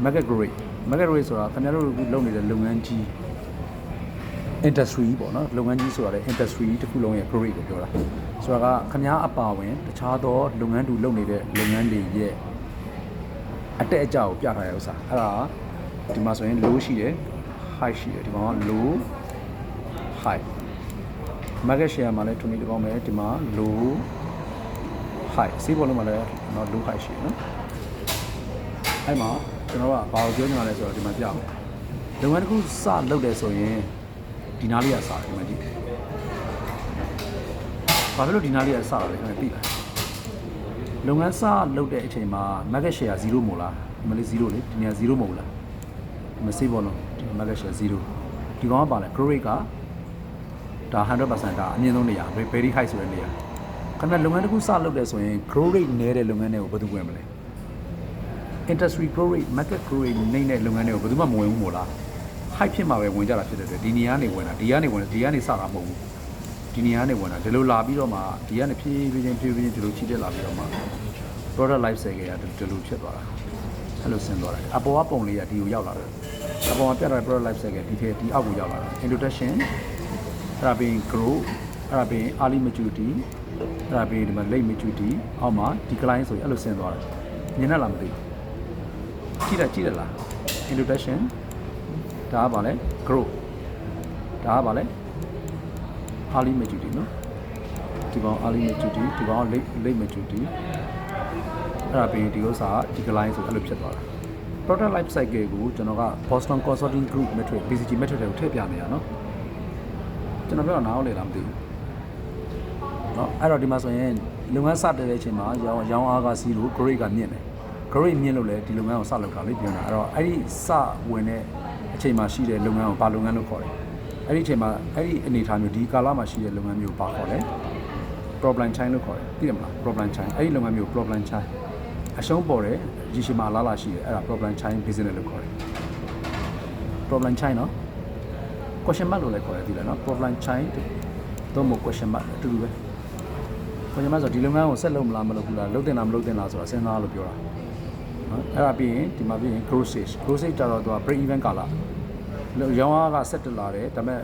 market growth rate ဆိုတာခင်ဗျားတို့လုပ်နေတဲ့လုပ်ငန်းကြီး industry ပေါ့နော်လုပ်ငန်းကြီးဆိုတာလေ industry တစ်ခုလုံးရဲ့ growth rate ကိုပြောတာဆိုတာကခင်ဗျားအပါဝင်တခြားသောလုပ်ငန်းတူလုပ်နေတဲ့လုပ်ငန်းတွေရဲ့အတက်အကျကိုပြထားရဥစ္စာအဲ့ဒါဒီမှာဆိုရင် low ရှိတယ် high ရှိတယ်ဒီကောင်က low high market share မှာလည်းထုံနေဒီကောင်ပဲဒီမှာ low high စေးဘောလုံးမှာလည်းနော် low high ရှိတယ်နော်အဲ့မှာကျွန်တော်ကဘာကိုပြောနေတာလဲဆိုတော့ဒီမှာပြအောင်လုပ်ငန်းတစ်ခုစလုပ်တယ်ဆိုရင်ဒီနားလေးကစတယ်ဒီမှာကြည့်ဘာဖြစ်လို့ဒီနားလေးကစတာလဲခင်ဗျသိလားလုပ်ငန်းစလုပ်တဲ့အချိန်မှာ market share 0မို့လားဒီမှာလေး0လေဒီနေရာ0မဟုတ်လားဒီမှာစေးဘောလုံးဒီ market share 0ဒီကောင်ကပါလဲ growth rate ကဒါ 100% ဒါအမြင့်ဆုံးနေရာ very high ဆိုတဲ့နေရာခ ခင်ဗျလုပ်ငန်းတစ်ခုစလုပ်တယ်ဆိုရင် grow rate နည်းတဲ့လုပ်ငန်းတွေကိုဘယ်သူဝင်မလဲ industry grow rate market grow rate နေတဲ့လုပ်ငန်းတွေကိုဘယ်သူမှမဝင်ဘူးမို့လား hype ဖြစ်မှာပဲဝင်ကြတာဖြစ်တဲ့အတွက်ဒီနေရာကနေဝင်တာဒီကနေဝင်ဒီကနေစတာမဟုတ်ဘူးဒီနေရာကနေဝင်တာဒီလိုလာပြီးတော့မှဒီကနေဖြည်းဖြည်းချင်းဒီလိုချီတက်လာပြီးတော့မှ product life cycle ကဒီလိုဖြစ်သွားတာအဲ့လိုဆင်းသွားတယ်အပေါ်ကပုံလေးကဒီကိုရောက်လာတယ်အပေါ်မှာပြတ်တဲ့ product life cycle ဒီအောက်ကိုရောက်လာတာ introduction အဲ့ဒါပြီး grow အဲ့ဒါပြီး early maturity အဲ့ဒါပြီးဒီမှာ late maturity အောက်မှာ decline ဆိုရင်အဲ့လိုဆင်းသွားတယ်မြင်ရလားမသိဘူးကြည့်ရလား introduction ဒါကဘာလဲ grow ဒါကဘာလဲ early maturity နော်ဒီကောင် early maturity ဒီကောင် late maturity အဲ့ဒါပြီးဒီဥစ္စာ decline ဆိုအဲ့လိုဖြစ်သွားတာ product life cycle ကိုကျွန်တော်က Boston Consulting Group metric BCG metric တွေကိုထည့်ပြနေရနော်ကျွန်တော်ပြောတာနားဟုတ်လေလားမသိဘူးเนาะအဲ့တော့ဒီမှာဆိုရင်လုပ်ငန်းစတင်တဲ့အချိန်မှာရောင်းအားကစီးလို့ grade ကမြင့်တယ် grade မြင့်လို့လည်းဒီလုပ်ငန်းကိုစလုပ်တာလေပြောတာအဲ့တော့အဲ့ဒီစဝင်တဲ့အချိန်မှာရှိတဲ့လုပ်ငန်းကိုဘာလုပ်ငန်းလို့ခေါ်တယ်အဲ့ဒီအချိန်မှာအဲ့ဒီအနေအထားမျိုးဒီကာလမှာရှိတဲ့လုပ်ငန်းမျိုးကိုဘာခေါ်လဲ problem chain လို့ခေါ်တယ်သိတယ်မလား problem chain အဲ့ဒီလုပ်ငန်းမျိုး problem chain အရှုံးပေါ်တယ်ရရှိမှာလာရှိတယ်အဲ့ဒါ problem chain business လို့ခေါ်တယ် problem chain နော် question mark လို့လည်းခေါ်တယ်သိလားနော် problem chain တော့မဟုတ် question mark အတူတူပဲ question mark ဆိုဒီလုပ်ငန်းကိုဆက်လုပ်မလားမလုပ်ဘူးလားလုပ်တင်လားမလုပ်တင်လားဆိုတာစဉ်းစားလို့ပြောတာနော်အဲ့ဒါပြီးရင်ဒီမှာပြီးရင် growth stage ကြတော့သူက break even ကာလရောင်းအားကဆက်တက်လာတယ်ဒါပေမဲ့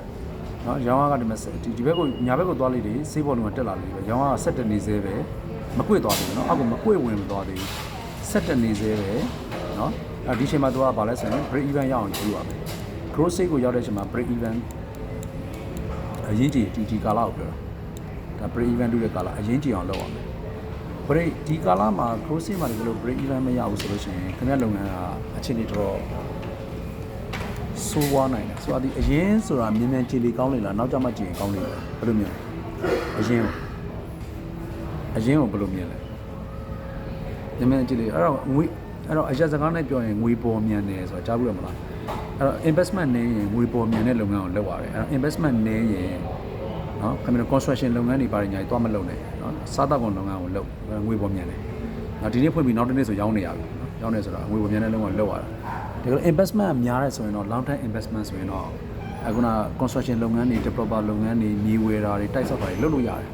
နော်ရောင်းအားကဒီမှာဒီဘက်ကိုညာဘက်ကိုသွားလိုက်တယ်စေးဘောလုံးကတက်လာလို့ပဲရောင်းအားကဆက်တက်နေသေးပဲမကွေ့သွားဘူးနော်အောက်ကမကွေ့ဝင်မသွားသေးဘူးဆက်တက်နေသေးပဲနော်အဲဒီချိန်မှာသူကဘာလဲဆိုရင် break even ရအောင်ကြည့်ရမယ် growth stage ကိုရောက်တဲ့အချိန်မှာ break even အရင်ကြည့်ဒီကာလကိုပြောတာဒါ break even လုပ်တဲ့ကာလအရင်ကြည့်အောင်လုပ်ရမယ် break ဒီကာလမှာ growth stage မှာဒီလို break even မရဘူးဆိုလို့ရှိရင်ခင်ဗျလုပ်ငန်းကအခြေအနေတော်ဆိုးဝါးနိုင်တယ်ဆိုတော့ဒီအရင်ဆိုတာမြန်မြန်ကြည်လီကောင်းနေလားနောက်ကျမှကြည်ရင်ကောင်းနေလားဘယ်လိုမြင်အရင်ကိုဘယ်လိုမြင်လဲမြန်မြန်ကြည်လီအဲ့တော့အရက်စကားနဲ့ပြောရင်ငွေပေါ်မြန်တယ်ဆိုတာကြားဘူးရမလားအဲ့တော့ investment နဲ့ရင်ငွေပေါ်မြန်တဲ့လုပ်ငန်းကိုလုပ်ရတယ်အဲ့တော့ investment နဲ့ရင်နော်ခင်ဗျာ construction လုပ်ငန်းတွေပါညာကြီးသွားမလုပ်နဲ့နော်စားတောက်ကုန်လုပ်ငန်းကိုလုပ်ငွေပေါ်မြန်တယ်နောက်ဒီနေ့ဖွင့်ပြီးနောက်တစ်နေ့ဆိုရောင်းနေရပြီနော်ရောင်းနေဆိုတာငွေပေါ်မြန်တဲ့လုပ်ငန်းကိုလုပ်ရတာဒီလို investment များတယ်ဆိုရင်တော့ long term investment ဆိုရင်တော့အခုန construction လုပ်ငန်းတွေ developer လုပ်ငန်းတွေမြေဝယ်တာတွေတိုက်ဆောက်တာတွေလုပ်လို့ရတယ်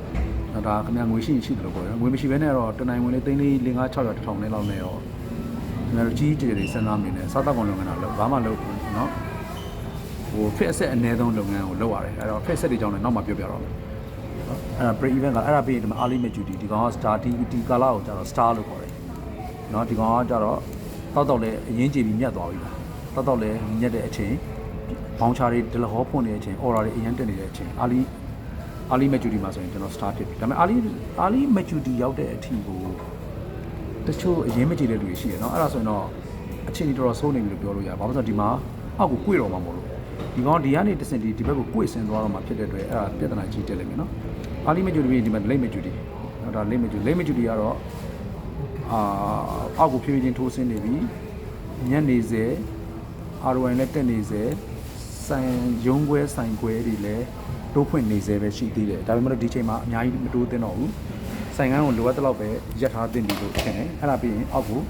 ။ဒါခင်ဗျာငွေရှိတယ်လို့ပြောတယ်။ငွေမရှိဘဲနဲ့တော့တနိုင်ဝင်လေး3 4 5 6 6 1000နဲ့လောက်နဲ့ရောခင်ဗျာတို့ကြီးကြီးတွေစဉ်းစားမိနေစားတောက်ကုန်လုပ်ငန်းတော့ဘာမှလုပ်နော်ဟို fixed asset အနည်းဆုံးလုပ်ငန်းကိုလုပ်ရတယ်။အဲ့တော့ fixed asset တွေကြောင့်လည်းနောက်မှပြောပြတော့မယ်။အဲ့ဒါ break even ကအဲ့ဒါပြီးရင်ဒီမှာ early maturity ဒီကောင်က star ဒီကာလကိုကျတော့ star လို့ခေါ်တယ်။နော်ဒီကောင်ကကျတော့တောက်လဲအရင်ကြည့်ပြီးမြတ်သွားပြီလားတောက်လဲမြတ်တဲ့အချိန်ဘောင်းချာတွေဒလဟောဖွင့်နေတဲ့အချိန် order တွေအရင်တက်နေတဲ့အချိန် early maturity မှာဆိုရင်ကျွန်တော် start ဖြစ်ပြီဒါပေမဲ့ early maturity ရောက်တဲ့အထိကိုတချို့အရင်မကြည့်တဲ့လူတွေရှိတယ်เนาะအဲ့ဒါဆိုရင်တော့အချိန်ကြီးတော်တော်ဆိုးနေပြီလို့ပြောလို့ရတယ်ဘာလို့ဆိုတော့ဒီမှာအောက်ကို꿰တော့မှာမဟုတ်လို့ဒီကောင်ဒီကနေတစ်စင်ဒီဘက်ကို꿰ဆင်းသွားတော့မှာဖြစ်တဲ့အတွက်အဲ့ဒါပြဿနာကြီးတက်လိမ့်မယ်เนาะ early maturity ပြီးဒီမှာ late maturity နော်ဒါ late maturity ကတော့အောက်ကိုဖြည်းဖြည်းချင်းထိုးဆင်းနေပြီညနေစေ ROI နဲ့တက်နေစေဆိုင်ရုံးခွဲဆိုင်ခွဲတွေလည်းတိုးဖွင့်နေစေပဲရှိသေးတယ်ဒါပေမဲ့ဒီချိန်မှာအများကြီးမတိုးသင့်တော့ဘူးဆိုင်ကန်းကိုလိုအပ်တဲ့လောက်ပဲရက်ထားသင့်ပြီလို့ထင်တယ်အဲ့ဒါပြီးရင်အောက်ကို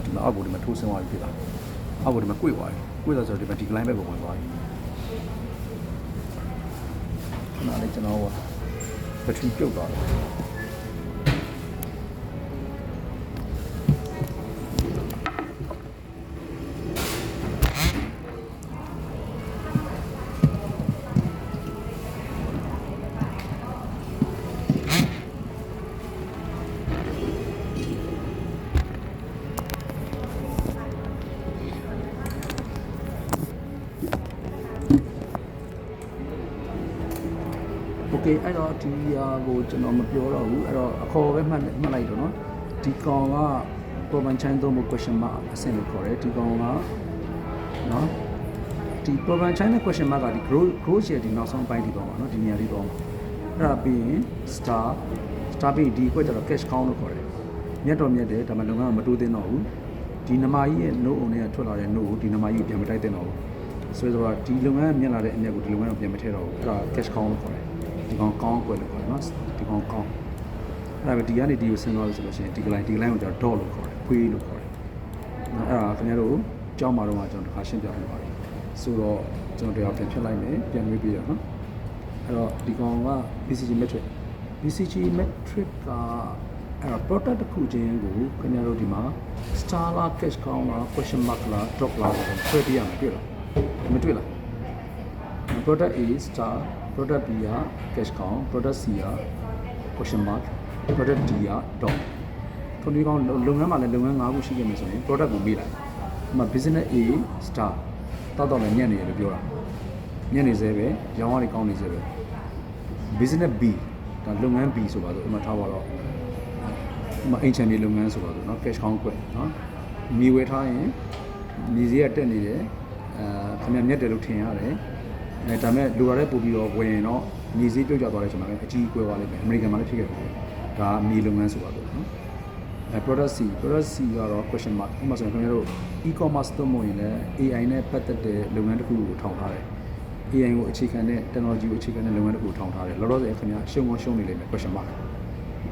ဒီမှာအောက်ကိုဒီမှာထိုးဆင်းသွားပြီဖြစ်တာအောက်ကိုဒီမှာ꿰သွားပြီ꿰သွားဆိုတော့ဒီမှာဒီ line ဘက်ကိုဝင်သွားပြီခဏလေးကျွန်တော်ကဘက်ထရီပြုတ်သွားတယ်โอเคအဲ့တော့ဒီကိုကျွန်တော်မပြောတော့ဘူးအဲ့တော့အခေါ်ပဲမှတ်လိုက်တော့เนาะဒီကောင်က problem chain သုံးဖို့ question mark အဆင့်လို့ခေါ်တယ်ဒီကောင်ကเนาะဒီ problem chain နဲ့ question mark ကဒီ growth ရဲ့ဒီနောက်ဆုံးပိုင်းဒီကောင်ပါเนาะဒီနေရာလေးတော့အဲ့ဒါပြီးရင် star ပြီးဒီကွက်ကျတော့ cash count လို့ခေါ်တယ်မြတ်တော်မြတ်တယ်ဒါမှလုပ်ငန်းကမတိုးသင့်တော့ဘူးဒီနမကြီးရဲ့ no on နဲ့ထွက်လာတဲ့ no ကိုဒီနမကြီးပြန်မတိုက်သင့်တော့ဘူးဆိုတော့ဒီလုပ်ငန်းကမြင်လာတဲ့အမြတ်ကိုဒီလုပ်ငန်းကပြန်မထည့်တော့ဘူးအဲ့ဒါ cash count လို့ခေါ်တယ် ဒီကောင်ကောင်းကွက်လို့ခေါ်တယ်နော်ဒီကောင်ကောင်းအဲ့ဒါပဲဒီကနေဒီကိုဆင်းသွားလို့ဆိုလို့ရှိရင်ဒီကလိုင်းကိုကျွန်တော် dot လို့ခေါ်တယ်ခွေးလို့ခေါ်တယ်အဲ့ဒါခင်ဗျားတို့ကြောင်းမှာတော့ကျွန်တော်တစ်ခါရှင်းပြပြပါတယ်ဆိုတော့ကျွန်တော်တရားပြန်ဖြတ်လိုက်မယ်ပြန်ရွေးပြရနော်အဲ့တော့ဒီကောင်က BCG metric ကအဲ့တော့ product တစ်ခုချင်းကိုခင်ဗျားတို့ဒီမှာ star လား cash cow လား question mark လား drop လားဆိုတော့ဆွဲပြရမှာတွေ့လားမတွေ့လား product A star product B က cash cow product C က question mark product D က drop ခုဒီကောင်လုပ်ငန်းမှာလည်းလုပ်ငန်း၅ခုရှိခဲ့မယ်ဆိုရင် product ကိုမေးလိုက်ဒီမှာ business A star တောက်လည်းညံ့နေတယ်လို့ပြောတာညံ့နေသေးပဲရောင်းရည်ကောင်းနေသေးပဲ business B ဒါလုပ်ငန်း B ဆိုပါတော့အမှထားပါတော့အင်ချန်ဒီလုပ်ငန်းဆိုပါတော့เนาะ cash count ကွက်เนาะမြေဝယ်ထားရင်မြေစည်းကတက်နေတယ်ခင်ဗျမြက်တယ်လို့ထင်ရတယ်ဒါပေမဲ့လိုရတဲ့ပို့ပြီးတော့ဝယ်ရင်တော့မြေစည်းပြုတ်ကျသွားတဲ့ချိန်မှာလည်းအကြီးကွဲသွားလိမ့်မယ်အမေရိကန်မှာလည်းဖြစ်ခဲ့တယ်ဒါမြေလုပ်ငန်းဆိုပါတော့เนาะproduct C ကတော့ question mark ဥပမာဆိုရင်ခင်ဗျတို့ e-commerce သုံးမရင်လည်း AI နဲ့ပတ်သက်တဲ့လုပ်ငန်းတစ်ခုကိုထောင်ထားတယ် AI ကိုအခြေခံတဲ့ technology ကိုအခြေခံတဲ့လုပ်ငန်းတစ်ခုကိုထောင်ထားတယ်လောလောဆယ်ခင်ဗျရှုံနေလိမ့်မယ် question mark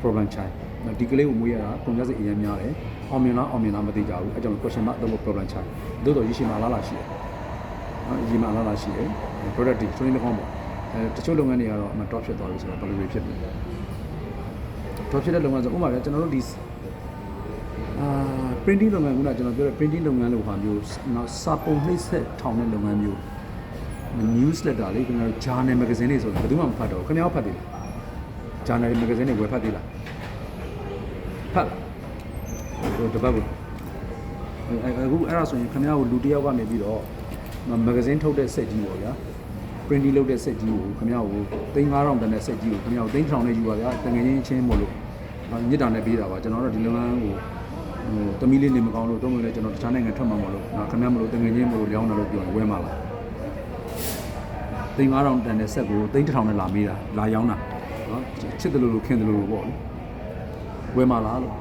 problem childဒီကလေးကိုမွေးရတာပုံစံအရင်များတယ်အောင်မြင်လားမသိကြဘူးအဲကြောင့် question mark တော့ problem child တို့တော့ရရှိမှလာရှိတယ်ရည်မှလာရှိတယ် product တွေဆိုရင်လည်းကောင်းပါတချို့လုပ်ငန်းတွေကတော့ top ဖြစ်သွားပြီဆိုတော့ဘယ်လိုတွေဖြစ်လဲ top ဖြစ်တဲ့လုပ်ငန်းဆိုဥပမာကျွန်တော်တို့ဒီprinting လုပ်ငန်းကကျွန်တော်ပြောတဲ့ printing လုပ်ငန်းလို့ဟာမျိုးနောက်စာပုံနှိပ်စက်ထောင်တဲ့လုပ်ငန်းမျိုး newsletter လေးကျွန်တော် journal magazine တွေဆိုတော့ဘယ်သူမှမဖတ်တော့ခင်ဗျားဖတ်သေးလား journal magazine တွေဝယ်ဖတ်သေးလားဖတ်တော့တပတ်ဘူးအခုအဲ့ဒါဆိုရင်ခင်ဗျားကိုလူတစ်ယောက်ကနေပြီးတော့ magazine ထုတ်တဲ့ set ကြီးပေါ့ဗျာ printing လုပ်တဲ့ set ကြီးကိုခင်ဗျားကို3500တန်တဲ့ set ကြီးကိုခင်ဗျားကို3000နဲ့ယူပါဗျာတငယ်ချင်းမို့လို့ညစ်တာနဲ့ပေးတာပါကျွန်တော်တို့ဒီလုပ်ငန်းကိုတမီးလေးနေမကောင်းလို့တော့မလို့ကျွန်တော်တခြားနိုင်ငံထွက်မှာမလို့ခင်ဗျားမလို့တငယ်ချင်းမို့လို့လျောင်းတာလို့ပြောရင်ဝယ်မှာလား3500တန်တဲ့ set ကို3000နဲ့လာမေးတာလာရောင်းတာနော်ချစ်တယ်လို့ခင်တယ်လို့ပေါ့လေဝယ်မှာလားလို့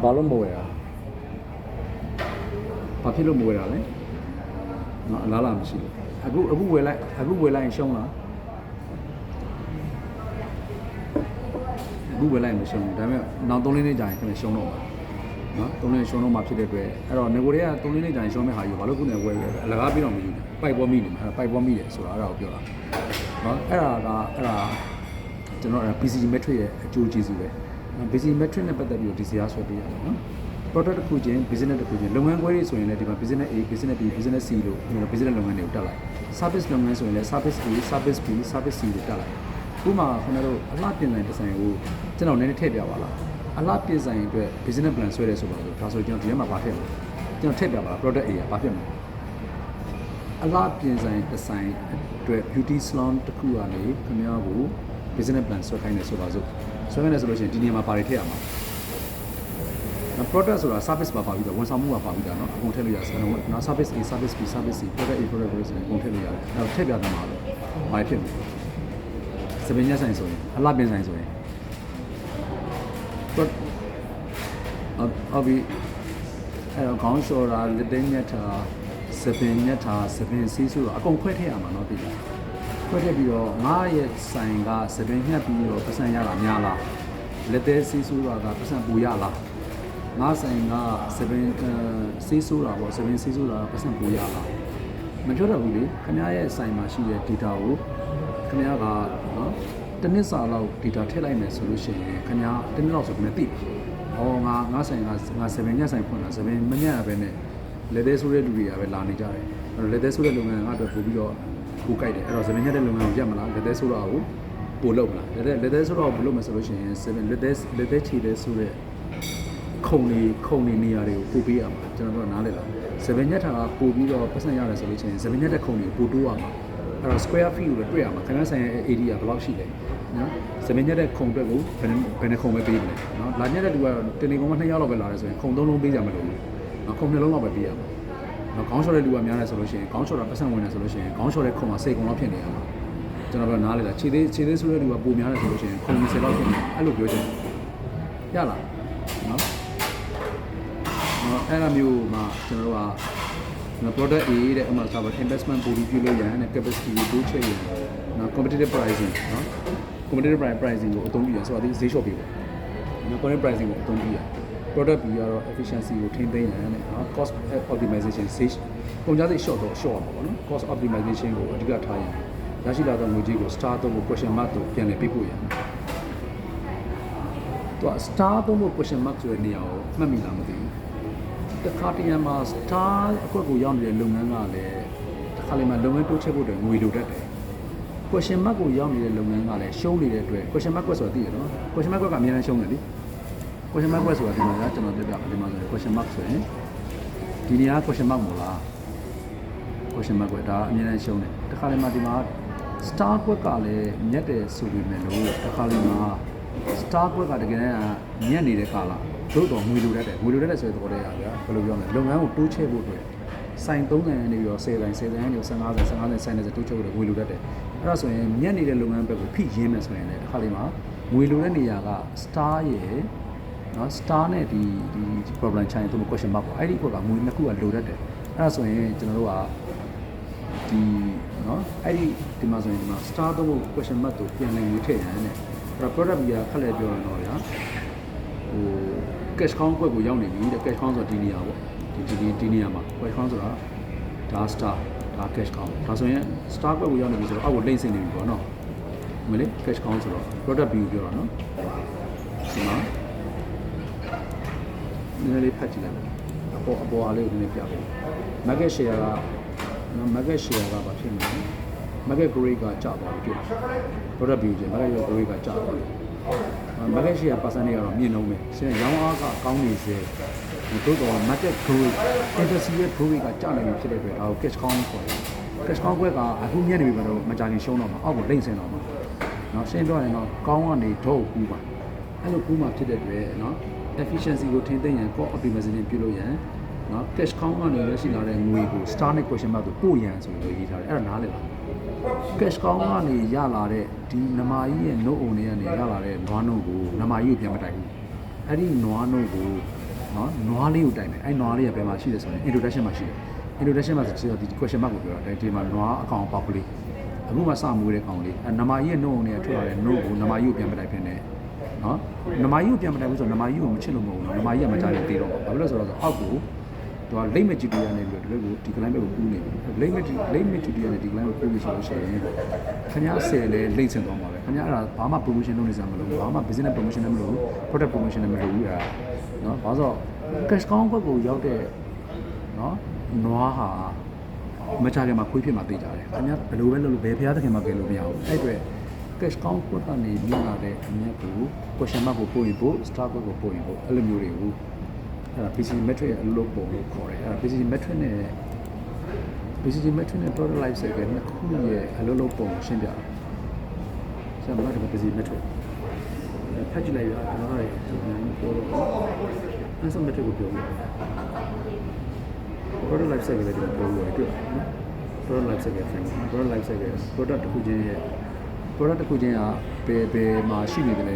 ဘာလို့မဝယ်ရဘာဖြစ်လို့မဝယ်ရလဲနော်အလားလာမရှိဘူးအခုဝယ်လိုက်ရင်ရှုံးလားအခုဝယ်လိုက်မရှုံးဘူးဒါပေမဲ့နောက်3လေးနေ့ကြာရင်ခင်ဗျရှုံးတော့မှာနော်3လေးရှုံးတော့မှာဖြစ်တဲ့အတွက်အဲ့တော့ငကိုတွေက3လေးနေ့ကြာရင်ရှုံးမဲ့ဟာကြီးဘာလို့ခုနေဝယ်လဲအလကားပြီးတော့မယူဘူးပိုက်ပေါ်မိနေမှာပိုက်ပေါ်မိတယ်ဆိုတာအဲ့ဒါကိုပြောတာနော်အဲ့ဒါကျွန်တော် PCG metric ရဲ့အကျိုးကျေးဇူးပဲ PCG metric နဲ့ပတ်သက်ပြီးတော့ဒီစရာဆွဲပေးရတယ်နော် product တစ်ခုချင်း business တစ်ခုချင်းလုပ်ငန်းခွဲတွေဆိုရင်လည်းဒီမှာ business A business B business C လို့ business လုပ်ငန်းတွေကိုတက်လိုက် service လုပ်ငန်းဆိုရင်လည်း service A service B service C လို့တက်လိုက်ဥပမာခင်ဗျားတို့အလှပြင်ဆိုင်ဒီဇိုင်းကိုကျွန်တော်နည်းနည်းထည့်ပြပါလားအလှပြင်ဆိုင်အတွက် business plan ဆွဲရဲဆိုပါလို့ဒါဆိုကျွန်တော်ဒီထဲမှာဗာထည့်မှာကျွန်တော်ထည့်ပြပါလား product A ကဘာဖြစ်မလဲအလှပြင်ဆိုင်ဒီဇိုင်းအတွက် beauty salon တစ်ခုကနေခင်ဗျားကို business plan ဆွဲခိုင်းနေဆိုပါစို့ဆွဲခိုင်းနေဆိုလို့ရှိရင်ဒီနေရာမှာပါထည့်ရမှာနော် product ဆိုတာ service ပါပြီးတော့ဝန်ဆောင်မှုပါပြီးတာเนาะအကုန်ထည့်လို့ရတယ်နော် service A service B service C product A product B ဆိုရင်အကုန်ထည့်လို့ရတယ်အဲ့တော့ထည့်ပြသွားမှာလို့ဘာဖြစ်လဲစပင်းညက်ဆိုင်ဆိုရင်အလှပြင်ဆိုင်ဆိုရင်ဟုတ်ပြီအဲ့တော့ခေါင်းလျှော်တာလက်သိမ်းညက်တာစပင်းညက်တာစပင်းစီးဆိုတော့အကုန်ခွဲထည့်ရမှာเนาะဒီကခွဲထည့်ပြီးတော့ငါးရဲ့ဆိုင်ကစပင်းညက်ပြီးတော့ပတ်စံရတာများလားလက်သေးစီးဆိုတာကပတ်စံပူရလားငါးဆိုင်ကစပင်းစီးဆိုတာပေါ့စပင်းစီးဆိုတာပတ်စံပူရလားမပြောတော့ဘူးလေခင်ဗျားရဲ့ဆိုင်မှာရှိတဲ့ data ကိုခင်ဗျားကနော်တစ်နှစ်စာလောက် data ထည့်လိုက်မယ်ဆိုလို့ရှိရင်ခင်ဗျားတစ်နှစ်လောက်ဆိုခင်ဗျားသိ။အော်ငါဆိုင်ကငါ7ညက်ဆိုင်ဖွင့်တာ7မညက်ရပဲနဲ့လက်သေးဆိုးတဲ့လူတွေကပဲလာနေကြတယ်။အဲ့တော့လက်သေးဆိုးတဲ့လုပ်ငန်းကအတွက်ပို့ပြီးတော့ပို့ကြိုက်တယ်။အဲ့တော့7ညက်တဲ့လုပ်ငန်းကိုရက်မလားလက်သေးဆိုးတော့ကိုပို့လုပ်မလား။လက်သေးဆိုးတော့ဘယ်လိုမဆိုလို့ရှိရင်7လက်သေးချီတဲ့ဆိုတဲ့ခုံနေနေရာတွေကိုပို့ပေးရမှာကျွန်တော်တို့နားလည်လား။7ညက်ထာကပို့ပြီးတော့ပတ်စံရတယ်ဆိုလို့ရှိရင်7ညက်တဲ့ခုံတွေပို့တိုးရမှာ။အဲ့တော့ square feet ကိုလည်းတွေ့ရမှာခင်ဗျားဆိုင်ရဲ့ area ဘယ်လောက်ရှိလဲနော်စပင်းညက်တဲ့ခုံအတွက်ကိုဘယ်နှခုံပဲပေးမလဲနော်လာညက်တဲ့လူကတော့တင်နေကုန်းက2ယောက်လောက်ပဲလာတယ်ဆိုရင်ခုံ3လုံးပေးကြမလို့နော်ခုံ2လုံးလောက်ပဲပေးရမှာနော်ခေါင်းလျှော်တဲ့လူကများတယ်ဆိုလို့ရှိရင်ခေါင်းလျှော်တာပတ်စံဝင်တယ်ဆိုလို့ရှိရင်ခေါင်းလျှော်တဲ့ခုံက10ခုလောက်ဖြစ်နေရမှာကျွန်တော်ပြောနားလေလားခြေသေးဆိုတဲ့လူကပိုများတယ်ဆိုလို့ရှိရင်ခုံ20လောက်ဖြစ်နေအဲ့လိုပြောချင်ရလားနော်အဲ့လိုမျိုးမှာကျွန်တော်တို့က product A တဲ့အမှက investment ပိုပြီးပြုလို့ရရင် capacity ကိုတိုးချဲ့ရင်နော် competitive pricing နော် competitive pricing ကိုအသုံးပြုရဆိုတော့ဒီဈေးလျှော့ပေးပေါ့နော် competitive pricing ကိုအသုံးပြုရ product B ကတော့ efficiency ကိုထိန်းသိမ်းရရင် cost optimization ဈေးကုန်ကျစရိတ်လျှော့တော့လျှော့ရမှာပေါ့နော် cost optimization ကိုအဓိကထားရင်ရရှိလာသောငွေကြေးကို star သုံးဖို့ question mark တို့ပြန်လည်ပေးပို့ရမယ်သူက star သုံးဖို့ question mark ဆိုတဲ့နေရာကိုမှတ်မိလားမသိဘူးတခါတရံမှာ star အခွက်ကိုရောက်နေတဲ့လုပ်ငန်းကလည်းတစ်ခါလေမှလုပ်ငန်းတိုးချဲ့ဖို့အတွက်ငွေလိုတတ်တယ် question mark ကိုရောက်နေတဲ့လုပ်ငန်းကလည်းရှုံးနေတဲ့အတွက် question mark ဆိုတာသိရနော် question mark ကအများကြီးရှုံးတယ်လေ question mark ဆိုတာဒီမှာကကျွန်တော်ပြပြဒီမှာဆိုရင် question mark ဆိုရင်ဒီနေရာ question mark မဟုတ်လား question mark ကဒါအများကြီးရှုံးတယ်တစ်ခါလေမှဒီမှာ star ကွက်ကလည်းမြက်တယ်ဆိုပေမဲ့လို့တစ်ခါလေမှ star ကွက်ကတကယ်တမ်းကမြက်နေတဲ့ကာလတို့တော့ငွေလိုတတ်တယ်ငွေလိုတတ်တယ်ဆိုတဲ့သဘောတည်းရဗျာဘယ်လိုပြောမလဲလုပ်ငန်းကိုတိုးချဲ့ဖို့အတွက်ဆိုင်30ဆိုင်နေပြီးတော့10ဆိုင်10ဆိုင်နေ15ဆိုင်15ဆိုင်နဲ့တိုးချဲ့ဖို့ငွေလိုတတ်တယ်အဲ့ဒါဆိုရင်မြက်နေတဲ့လုပ်ငန်းဘက်ကိုဖိရင်းမယ်ဆိုရင်လည်းတစ်ခါလေမှငွေလိုတဲ့နေရာက star ရဲ့နော် star နဲ့ဒီ problem ချိုင်းတို့ question mark ပေါ့အဲ့ဒီကွက်ကငွေနှစ်ခုကလိုတတ်တယ်အဲ့ဒါဆိုရင်ကျွန်တော်တို့ကဒီနော်အဲ့ဒီမှာဆိုရင်ဒီမှာ star တို့ question mark တို့ပြန်လည်ရွေးထည့်ရတဲ့အဲ့တော့ product ကြီးကခက်လဲပြောရတော့ဗျာဟို cash count ကွက်ကိုရောက်နေပြီတဲ့ cash count ဆိုတာဒီနေရာပေါ့ဒီနေရာမှာ cash count ဆိုတာဒါ star ဒါ cash count ဒါဆိုရင် star ကွက်ကိုရောက်နေပြီဆိုတော့အောက်ကိုလိမ့်စင်နေပြီပေါ့နော်မလေး cash count ဆိုတော့ product view ပြောတာနော်ဒီမှာနည်းနည်းလေးဖတ်ကြည့်လိုက်အပေါ်အားလေးကိုနည်းနည်းပြပေး market share ကနော် market share ကဘာဖြစ်မလဲ market grade ကကျသွားပြီဖြစ် product view ကျ market grade ကကျသွားပြီ market share percentage ကတော့မြင့်နှုံးပဲရှင်းရောင်းအားကကောင်းနေစေတို့တော့ market grade industry ရဲ့ grade ကကျနေပြီဖြစ်တဲ့အတွက်ဒါကို cash count ခေါ်တယ် cash count ကွက်ကအခုညံ့နေပြီတော့မကြခင်ရှုံးတော့မှာအောက်ကိုလိမ့်စင်တော့မှာနော်ရှင်းပြောရင်တော့ကောင်းကနေတော့ကူးပါအဲ့လိုကူးမှဖြစ်တဲ့အတွက်နော် efficiency ကိုထိန်းသိမ်းရန် cost optimization ပြုလုပ်ရန်နော် cash count ကနေရရှိလာတဲ့ငွေကို star နဲ့ question mark ကိုပို့ရန်ဆိုပြီးရေးထားတယ်အဲ့ဒါနားလည်လား cash count ကနေရလာတဲ့ဒီနမာကြီးရဲ့ note on တွေကနေရလာတဲ့နွားနှုတ်ကိုနမာကြီးကိုပြန်မတိုက်ဘူးအဲ့ဒီနွားနှုတ်ကိုနော်နွားလေးကိုတိုက်မယ်အဲ့နွားလေးကဘယ်မှာရှိလဲဆိုရင် introduction မှာရှိတယ် introduction မှာဆိုတော့ဒီ question mark ကိုပြောတာဒီမှာနွားအကောင်ပေါက်ကလေးအခုမှစမွေးတဲ့ကောင်လေးနမာကြီးရဲ့ note on တွေကထွက်လာတဲ့ note ကိုနမာကြီးကိုပြန်မတိုက်ဖ ೇನೆ နော်နမာကြီးကိုပြန်မတိုက်ဘူးဆိုတော့နမာကြီးကိုမချစ်လို့မဟုတ်ဘူးနော်နမာကြီးကမကြရင်တေးတော့ဘာဖြစ်လို့ဆိုတော့အောက်ကိုသူက late maturity ကနေပြီးတော့ဒီ client ဘက်ကိုကူးနေပြီ late maturity ကနေဒီ client ကိုကူးပြီးဆိုလို့ရှိရင်ခင်ဗျား10လဲ late ဆင်သွားမှာပဲခင်ဗျားအဲ့ဒါဘာမှ promotion လုပ်နေစရာမလိုဘူးဘာမှ business promotion လည်းမလိုဘူး product promotion လည်းမလိုဘူးအဲ့ဒါနော်ဘာလို့ cash count ဘက်ကိုရောက်တဲ့နော်နွားဟာမချခင်မှာခွေးဖြစ်မှာသိကြတယ်ခင်ဗျားဘယ်လိုပဲလုပ်လို့ဘယ်ဖျားသခင်မှာကယ်လို့မရဘူးအဲ့အတွက် cash count ဘက်ကနေမြင်လာတဲ့အမြတ်ကို question mark ကိုပို့ရင်ပို့ star ဘက်ကိုပို့ရင်ပို့အဲ့လိုမျိုးတွေကိုအဲ့ဒါ PCG metric ရဲ့အလုပ်ပုံလို့ခေါ်တယ်အဲ့ဒါ PCG metric နဲ့ total life cycle နှစ်ခုရဲ့အလုပ်ပုံရှင်းပြတာဆရာမက PCG metric ဖတ်ကြည့်လိုက်ရအောင်ကျွန်တော်တို့ပြောတော့အဲ့ဆို metric ကိုပြောလို့ total life cycle လည်းပြောလို့ရတယ်နော် total life cycle total life cycle product တစ်ခုချင်းရဲ့ product တစ်ခုချင်းကဘယ်မှာရှိနေတယ်လဲ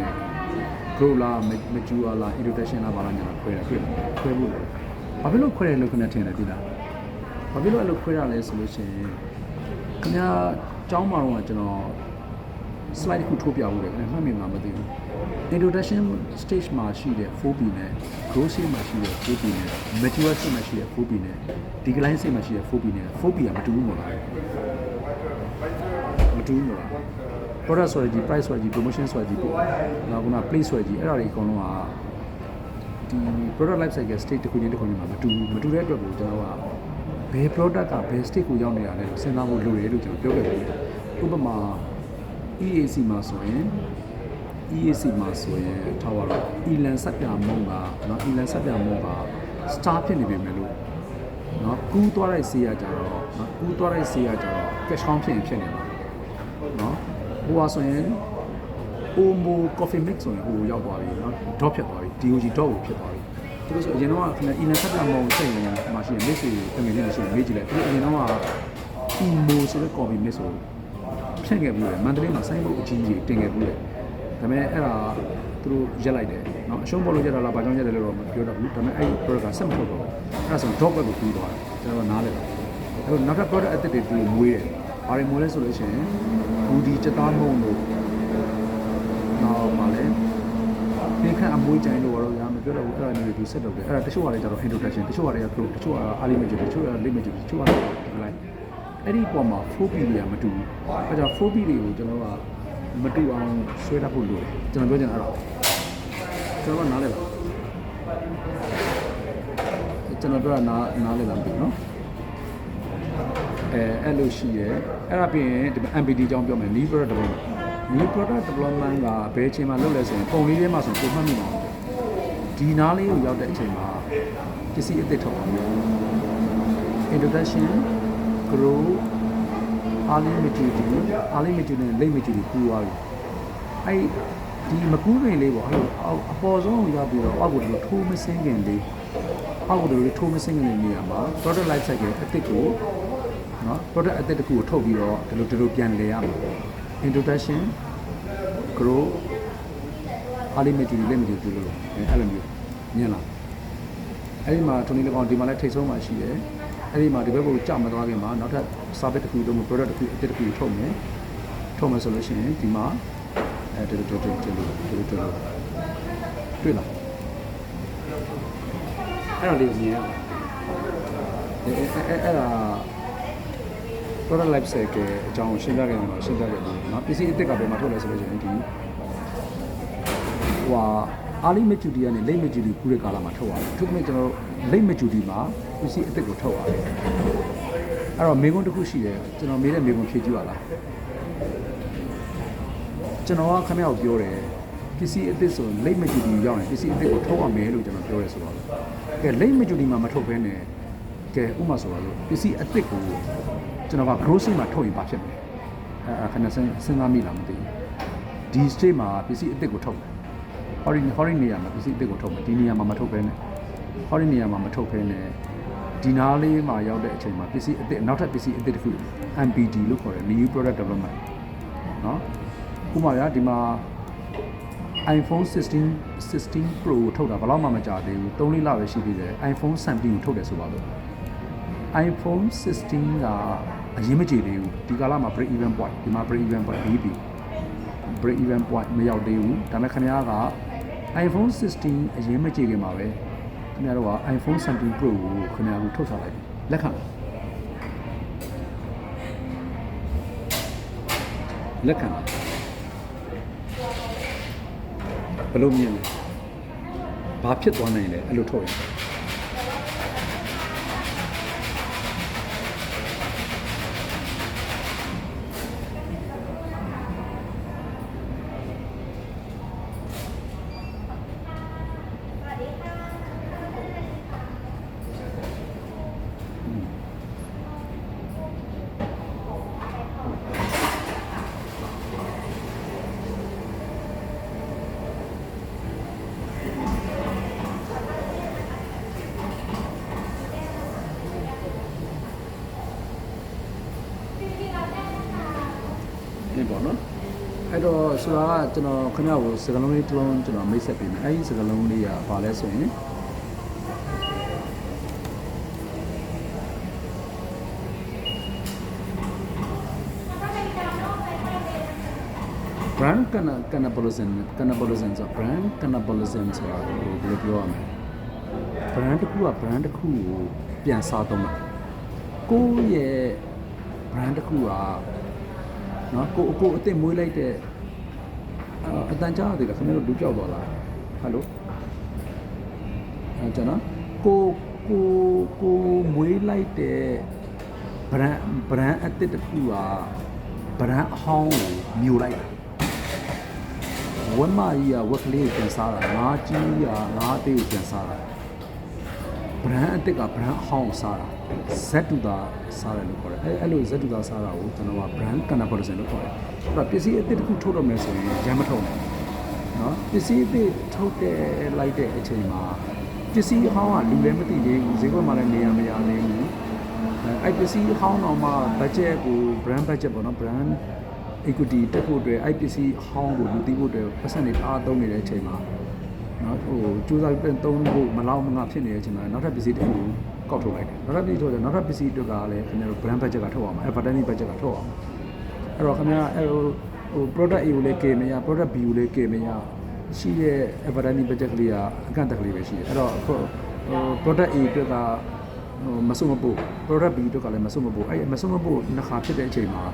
grow လား mature လား introduction လားဘာလားညာခွဲတာတွေ့လားခွဲဖို့ဘာဖြစ်လို့ခွဲတယ်လို့ခင်ဗျားထင်တယ်ဒီလားဘာဖြစ်လို့အဲ့လိုခွဲရလဲဆိုလို့ရှိရင်ခင်ဗျားကျောင်းမှာတော့ကျွန်တော် slide တစ်ခုထိုးပြဖို့တယ်ခင်ဗျားမှတ်မိမှာမသိဘူး introduction stage မှာရှိတဲ့ 4B နဲ့ growth stage မှာရှိတဲ့ 4B နဲ့ mature stage မှာရှိတဲ့ 4B နဲ့ decline stage မှာရှိတဲ့ 4B နဲ့ 4B ကမတူဘူးမဟုတ်လားမတူဘူးမဟုတ်လား product strategy price strategy promotion strategy ပေါ့နောက်က place strategy အဲ့ဒါတွေအကုန်လုံးကဒီ product life cycle stage တစ်ခုချင်းမှာမတူတဲ့အတွက်ကိုကျွန်တော်ကဘယ် product ကဘယ် stage ကိုရောက်နေတာလဲလို့စဉ်းစားဖို့လိုတယ်လို့ကျွန်တော်ပြောခဲ့တယ်ဥပမာ EAC မှာဆိုရင်ထားပါတော့ elan ဆက်ပြမုံကနော် elan ဆက်ပြမုံက star ဖြစ်နေပြီမယ်လို့နော်ကူးသွားတဲ့ဆေးရကြတော့နော်ကူးသွားတဲ့ဆေးရကြတော့ cash count ဖြစ်နေမှာနော်ဟိုဟာဆိုရင် Omo coffee mix ဆိုရင်ဟိုရောက်သွားပြီနော် drop ဖြစ်သွားပြီ DOG drop ကိုဖြစ်သွားပြီသူတို့ဆိုအရင်တော့ခင်ဗျ elan ဆက်ပြမုံစိတ်နေမှာရှိရင် mix တွေတကယ်လေးရှိရင်မေးကြည့်လိုက်သူအရင်တော့က Omo ဆိုတဲ့ coffee mix ကိုဖြန့်ခဲ့ပြီးတယ်မန္တလေးမှာဆိုင်းဘုတ်အကြီးကြီးတင်ခဲ့ပြီးတယ်ဒါပေမဲ့အဲ့ဒါသူတို့ရက်လိုက်တယ်เนาะအရှုံးပေါ်လို့ရက်တာလားဘာကြောင့်ရက်တယ်လို့တော့မပြောတော့ဘူးဒါပေမဲ့အဲ့ဒီ product ကဆက်မထုတ်တော့ဘူးအဲ့ဒါဆို drop ဘက်ကိုပြီးသွားတယ်ကျွန်တော်နားလဲတော့ အဲ့တော့နောက်ထပ် product အသစ်တွေဒီမွေးတယ်ဘာတွေမွေးလဲဆိုလို့ရှိရင်ဘူးဒီချက်သားမုံတို့နောက်ပါလဲသင်္ခန့်အမွေးကြိုင်တို့တော့ရမပြောတော့ဘူးအဲ့ဒါမျိုးတွေဆက်လုပ်တယ်အဲ့ဒါတချို့ဟာတွေကျတော့ introduction တချို့ဟာတွေက group တချို့ဟာ early major တချို့ဟာ late major တချို့ဟာ like အဲ့ဒီပုံမှာ 4P တွေကမတူဘူးအဲ့ကြောင့် 4P တွေကိုကျွန်တော်ကမတူအောင်ဆွဲတတ်ဖို့လိုတယ်ကျွန်တော်ပြောချင်တာအဲ့ဒါကျွန်တော်ကနားလဲပါကျွန်တော်ပြောတာနားလဲလားမသိဘူးเนาะအဲ့လိုရှိရဲအဲ့ဒါပြီးရင်ဒီ MPD အကြောင်းပြောမယ် new product development new product development ကဘယ်အချိန်မှာလုပ်လဲဆိုရင်ပုံလေးထဲမှာဆိုပုံမှတ်မိမှာဒီနားလေးကိုရောက်တဲ့အချိန်မှာပစ္စည်းအသစ်ထုတ်အောင် introduction grow early maturity and late maturity ပူသွားပြီအဲ့ဒီမကူးခင်လေးပေါ့အဲ့လိုအပေါ်ဆုံးကိုရောက်ပြီးတော့အောက်ကိုဒီလိုထိုးမစင်းခင်လေးအောက်ကိုဒီလိုထိုးမစင်းခင်လေးနေရာမှာ product life cycle အသစ်ကိုနော် product အသစ်တစ်ခုကိုထုတ်ပြီးတော့ဒီလိုပြန်လဲရမှာ introduction grow early maturity late maturity လို့အဲ့လိုမျိုးမြင်လားအဲ့ဒီမှာထုံနေလောက်ဒီမှာလည်းထိတ်ဆုံးမှရှိတယ်အဲ့ဒီမှာဒီဘက်ကိုကြောက်မသွားခင်မှာနောက်ထပ် service တစ်ခုတော့ product တစ်ခုအသစ်တစ်ခုထုတ်မယ်ဆိုလို့ရှိရင်ဒီမှာဒီလိုတွေ့လားအဲ့ဒါလေးမြင်ရအဲ့ဒါ product life cycle အကြောင်းရှင်းပြခဲ့တယ်နော်ရှင်းပြခဲ့ပြီเนาะပစ္စည်းအသစ်ကဘယ်မှာထုတ်လဲဆိုလို့ရှိရင်ဒီearly maturity ကနေ late maturity ကူးတဲ့ကာလမှာထုတ်ရတယ်သူကကျွန်တော်တို့ late maturity မှာပစ္စည်းအသစ်ကိုထုတ်ရတယ်အဲ့တော့မေးခွန်းတစ်ခုရှိတယ်ကျွန်တော်မေးတဲ့မေးခွန်းဖြေကြည့်ပါလားကျွန်တော်ကခင်ဗျားကိုပြောတယ်ပစ္စည်းအသစ်ဆို late maturity ရောက်ရင်ပစ္စည်းအသစ်ကိုထုတ်ရမယ်လို့ကျွန်တော်ပြောရဲဆိုတော့ကဲ late maturity မှာမထုတ်ဘဲနဲ့ကဲဥပမာဆိုတော့ပစ္စည်းအသစ်ကိုကျွန်တော်က grocery မှာထုတ်ရင်ဘာဖြစ်မလဲခဏစဉ်းစားမိလားမသိဘူးဒီ state မှာပစ္စည်းအသစ်ကိုထုတ်ဟောဒီနေရာမှာပစ္စည်းအသစ်ကိုထုတ်မယ်ဒီနေရာမှာမထုတ်ဘဲနဲ့ဟောဒီနေရာမှာမထုတ်ဘဲနဲ့ဒီနားလေးမှာရောက်တဲ့အချိန်မှာပစ္စည်းအသစ်နောက်ထပ်ပစ္စည်းအသစ်တစ်ခု MPD လို့ခေါ်တယ် new product development เนาะဥပမာဒီမှာ iPhone 16 Pro ကိုထုတ်တာဘယ်တော့မှမကြာသေးဘူး3-4လပဲရှိသေးတယ် iPhone 17ကိုထုတ်တယ်ဆိုပါလို့ iPhone 16ကအရင်မကြည့်သေးဘူးဒီကာလမှာ break even point ဒီမှာ break even point break even point မရောက်သေးဘူးဒါပေမဲ့ခင်ဗျားက iPhone 16အရင်မကြည့်ခင်မှာပဲခင်ဗျားတို့က iPhone 17 Pro ကိုခင်ဗျားတို့ထုတ်ထားလိုက်ပြီလက်ခံလားဘယ်လိုမြင်လဲဘာဖြစ်သွားနိုင်လဲအဲ့လိုထုတ်ရင်ပေါ့နော်အဲ့တော့ဆိုတာကကျွန်တော်ခင်ဗျားကိုစကားလုံးလေးတစ်လုံးကျွန်တော်မိတ်ဆက်ပေးမယ်အဲ့ဒီစကားလုံးလေးကဘာလဲဆိုရင် brand cannibalism ဆို brand cannibalism ဆိုတာဘယ်လိုပြောရမလဲ brand တစ်ခုက brand တစ်ခုကိုပြန်စားသုံးတာကိုယ့်ရဲ့ brand တစ်ခုကနော်ကိုအစ်စ်မွေးလိုက်တဲ့အတန်ကြားရတယ်ခင်ဗျားတို့လူပြောက်သွားလားဟယ်လိုကျွန်တော်ကိုမွေးလိုက်တဲ့ brand အစ်စ်တစ်ခုက brand အဟောင်းကိုမျိုးလိုက်တာဝက်မကြီးကဝက်ကလေးကိုပြန်စားတာငါးကြီးကငါးအသေးကိုပြန်စားတာ brand အစ်စ်က brand အဟောင်းကိုစားတာဇက်တူတာစားတယ်လို့ခေါ်တယ်အဲ့လိုဇက်တူတာစားတာကိုကျွန်တော်က brand cannibalism လို့ခေါ်တယ်အဲ့တော့ပစ္စည်းအသစ်တစ်ခုထုတ်တော့မယ်ဆိုရင်ရမ်းမထုတ်နိုင်ဘူးเนาะပစ္စည်းအသစ်ထုတ်တဲ့လိုက်တဲ့အချိန်မှာပစ္စည်းအဟောင်းကလူလည်းမသိသေးဘူးဈေးကွက်မှာလည်းနေရာမရသေးဘူးအဲ့ပစ္စည်းအဟောင်းတော့မှ budget ကို brand budget ပေါ့နော် brand equity တက်ဖို့အတွက်အဲ့ပစ္စည်းအဟောင်းကိုလူသိဖို့အတွက်ပတ်စံတွေအားသုံးနေတဲ့အချိန်မှာနော်ကြိုးစားပြီးသုံးဖို့မလောက်မငါဖြစ်နေတဲ့အချိန်မှာနောက်ထပ်ပစ္စည်းတစ်ခု ကောက်ထုတ်လိုက်တယ်နောက်ထပ်ပြီးထုတ်တယ်နောက်ထပ်ပစ္စည်းအတွက်ကလည်းခင်ဗျားတို့ brand budget ကထုတ်အောင် advertising budget ကထုတ်အောင်အဲ့တော့ခင်ဗျားအဲ့ဟို product A ကိုလည်း K မရ product B ကိုလည်း K မရရှိတဲ့ advertising budget ကလေးကအကန့်အသတ်ကလေးပဲရှိတယ်အဲ့တော့ဟို product A အတွက်ကမစုံမပို့ product B အတွက်ကလည်းမစုံမပို့အဲ့မစုံမပို့နှစ်ခါဖြစ်တဲ့အချိန်မှာ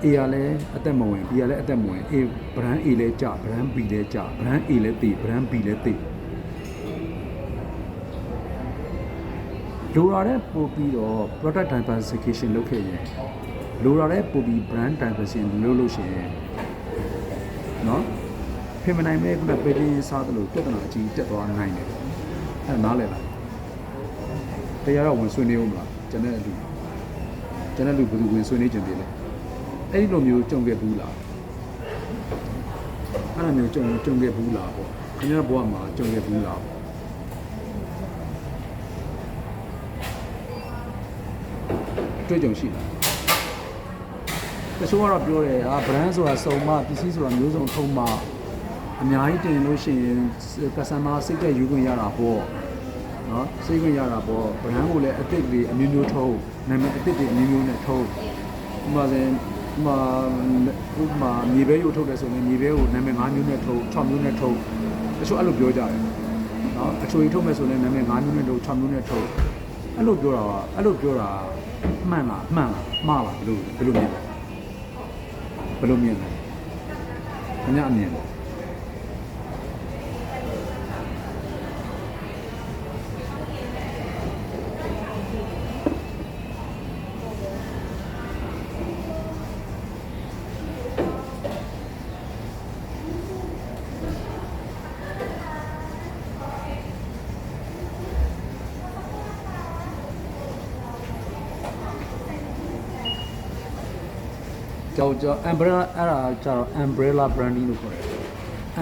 A ကလည်းအသက်မဝင် B ကလည်းအသက်မဝင် A brand A လည်းကျ brand B လည်းကျ brand A လည်းတည် brand B လည်းတည်လိုရာတဲ့ပို့ပြီးတော့ product diversification လုပ်ခဲ့ရင်လိုရာတဲ့ပို့ပြီး brand diversification လုပ်လို့ရှိရင်เนาะဖေမနိုင်မဲ့ခုနပဲတင်းစားသလိုပြဿနာအကြီးတက်သွားနိုင်တယ်အဲ့နားလဲလားတရားတော့ဝင်ဆွေးနေဦးမလားကျွန်တော်လူဘယ်သူဝင်ဆွေးနေကြတယ်လဲအဲ့ဒီလိုမျိုးကြုံခဲ့ဘူးလားအဲ့လိုမျိုးကြုံခဲ့ဘူးလားပေါ့ခင်ဗျားဘဝမှာကြုံခဲ့ဘူးလားတွေ့ကြုံရှိလားတချို့ကတော့ပြောတယ်ဟာ brand ဆိုတာစုံမပစ္စည်းဆိုတာမျိုးစုံထုံးမအများကြီးတင်လို့ရှိရင် customer စိတ်ကြယူခွင့်ရတာပေါ့နော်စိတ်ခွင့်ရတာပေါ့ brand ကိုလည်းအသစ်တွေအမျိုးမျိုးထုံးနာမည်အသစ်တွေအမျိုးမျိုးနဲ့ထုံးဥပမာမြေပဲရုပ်ထုတ်တယ်ဆိုရင်မြေပဲကိုနာမည်5မျိုးနဲ့ထုံး6မျိုးနဲ့ထုံးတချို့အဲ့လိုပြောကြတယ်နော်အချိုကြီးထုတ်မယ်ဆိုရင်နာမည်5မျိုးနဲ့ထုံး6မျိုးနဲ့ထုံးအဲ့လိုပြောတာမှန်လားမှားလားဘယ်လိုမြင်လဲခင်ဗျအမြင်လဲကြောက် umbrella အဲ့ဒါကျတော့ umbrella branding လို့ခေါ်တယ်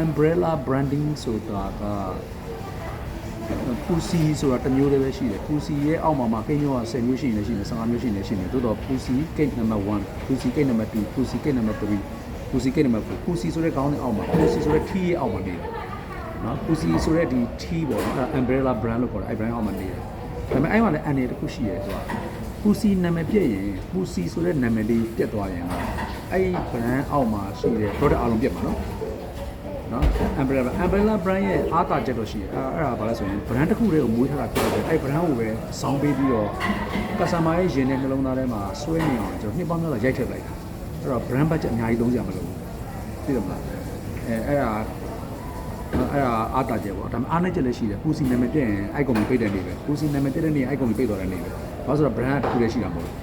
umbrella branding ဆိုတာကပူစီဆိုတာတစ်မျိုးတည်းပဲရှိတယ်ပူစီရဲ့အောက်မှာကိန်းရော10မျိုးရှိနေရှိနေ15မျိုးရှိနေရှိနေသို့တော့ပူစီကိန်း number 1ပူစီကိန်း number 2ပူစီကိန်း number 3ပူစီကိန်း number 4ပူစီဆိုတဲ့ခေါင်းနဲ့အောက်မှာပူစီဆိုတဲ့ T ရဲ့အောက်မှာနေတယ်နော်ပူစီဆိုတဲ့ဒီ T ပေါ့နော်အဲ့ umbrella brand လို့ခေါ်တယ်အဲ့ brand အောက်မှာနေတယ်ဒါပေမဲ့အဲ့မှာလည်းအနေတစ်ခုရှိရဲဆိုတာပူစီနာမည်ပြည့်ရင်ပူစီဆိုတဲ့နာမည်လေးပြတ်သွားရင်အဲ့ brand အောက်မှာရှိတဲ့ product အားလုံးပြတ်မှာနော် umbrella brand ရဲ့အားသာချက်တော့ရှိတယ်အဲ့ဒါဘာလဲဆိုရင် brand တစ်ခုတည်းကိုမွေးထားတာဖြစ်တယ်အဲ့ brand ကိုပဲစောင်းပေးပြီးတော့ customer ရဲ့ရင်ထဲနှလုံးသားထဲမှာဆွဲနေအောင်ကျွန်တော်နှစ်ပေါင်းများစွာရိုက်ထည့်လိုက်တာအဲ့တော့ brand budget အများကြီးသုံးစရာမလိုဘူးသိတယ်မလားအဲ့ဒါအားသာချက်ပေါ့ဒါပေမဲ့အားနည်းချက်လည်းရှိတယ်ပူစီနာမည်ပြည့်ရင်အဲ့ကောင်ပိတ်တဲ့နေပဲပူစီနာမည်ပြည့်တဲ့နေအဲ့ကောင်ပိတ်သွားတဲ့နေပဲဘာလို့ဆိုတော့ brand တစ်ခုတည်းရှိတာမဟုတ်ဘူး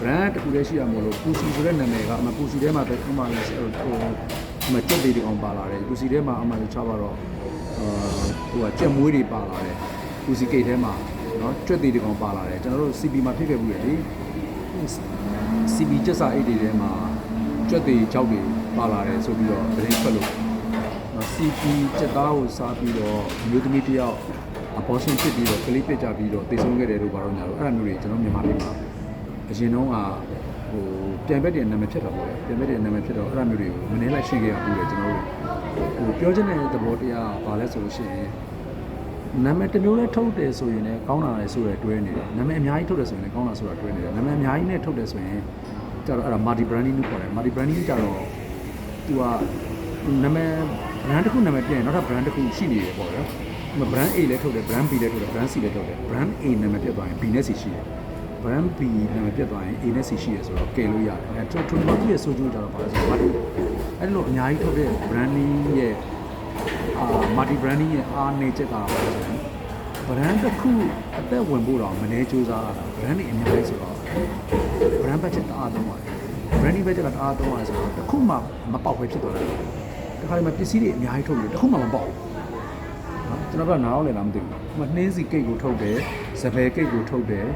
brand တစ်ခုတည်းရှိတာမဟုတ်လို့ပူစီဆိုတဲ့နာမည်ကအမှပူစီထဲမှာပဲဥမာလဲမကြက်တွေကောင်ပါလာတယ်ပူစီထဲမှာအမှလည်းချပါတော့ကြက်မွေးတွေပါလာတယ်ပူစီကိတ်ထဲမှာเนาะကြက်တွေကောင်ပါလာတယ်ကျွန်တော်တို့ CP မှာဖြစ်ခဲ့ဘူးလေ CP ကြက်စာအိတ်တွေထဲမှာကြက်တွေကြောက်တွေပါလာတယ်ဆိုပြီးတော့သတင်းဖတ်လို့CP ကြက်သားကိုစားပြီးတော့မျိုးသမီးတယောက် abortion ဖြစ်ပြီးတော့ကလေးပြစ်ကြပြီးတော့တိတ်ဆုံးခဲ့တယ်လို့ဘာလို့ညာတော့အဲ့လိုမျိုးတွေကျွန်တော်မြန်မာပြည်မှာအရင်တုန်းကပြန်ဘက်တည်းနာမည်ဖြစ်တာပေါ့ပြန်ဘက်တည်းနာမည်ဖြစ်တော့အဲ့လိုမျိုးတွေကိုမနေလိုက်ရှင်းခဲ့ရဘူးလေကျွန်တော်တို့ပြောချင်တဲ့သဘောတရားဘာလဲဆိုလို့ရှိရင်နာမည်တစ်မျိုးလေးထုတ်တယ်ဆိုရင်လည်းကောင်းတာလေဆိုရတွဲနေတယ်နာမည်အများကြီးထုတ်တယ်ဆိုရင်လည်းကောင်းတာဆိုတာတွဲနေတယ်နာမည်အများကြီးနဲ့ထုတ်တယ်ဆိုရင်ကျတော့အဲ့ဒါ multi branding လို့ခေါ်တယ် multi branding ကျတော့သူကနာမည် brand တစ်ခုနာမည်ပြင်နောက်ထပ် brand တစ်ခုရှိနေတယ်ပေါ့နော်။ brand A လည်းထုတ်တယ် brand B လည်းထုတ်တယ် brand C လည်းထုတ်တယ် brand A နာမည်ပြတ်သွားရင် B နဲ့ C ရှိတယ် brand B နာမည်ပြတ်သွားရင် A နဲ့ C ရှိတယ်ဆိုတော့ကယ်လို့ရတယ်။အဲထို့ရဲ့ဆိုကြကြတော့ပါလဲဆိုတော့အဲ့လိုအများကြီးထုတ်တဲ့ branding ရဲ့multi branding ရဲ့အားနည်းချက်ကပါဆိုရင် brand တစ်ခုအသက်ဝင်ဖို့တော့မနေစူးစမ်းရတာ brand တွေအများကြီးဆိုတော့ brand budget တအားသုံးပါတယ် branding budget ကတအားသုံးရတယ်ဆိုတော့တစ်ခုမှမပေါက်ပဲဖြစ်သွားတယ်တခါတည်းမှာပစ္စည်းတွေအများကြီးထုတ်လို့တစ်ခုမှမပေါက်ဘူးကျွန်တော်ကနားအောင်လည်းလားမသိဘူး။နှင်းစီကိတ်ကိုထုတ်တယ်၊စပယ်ကိတ်ကိုထုတ်တယ်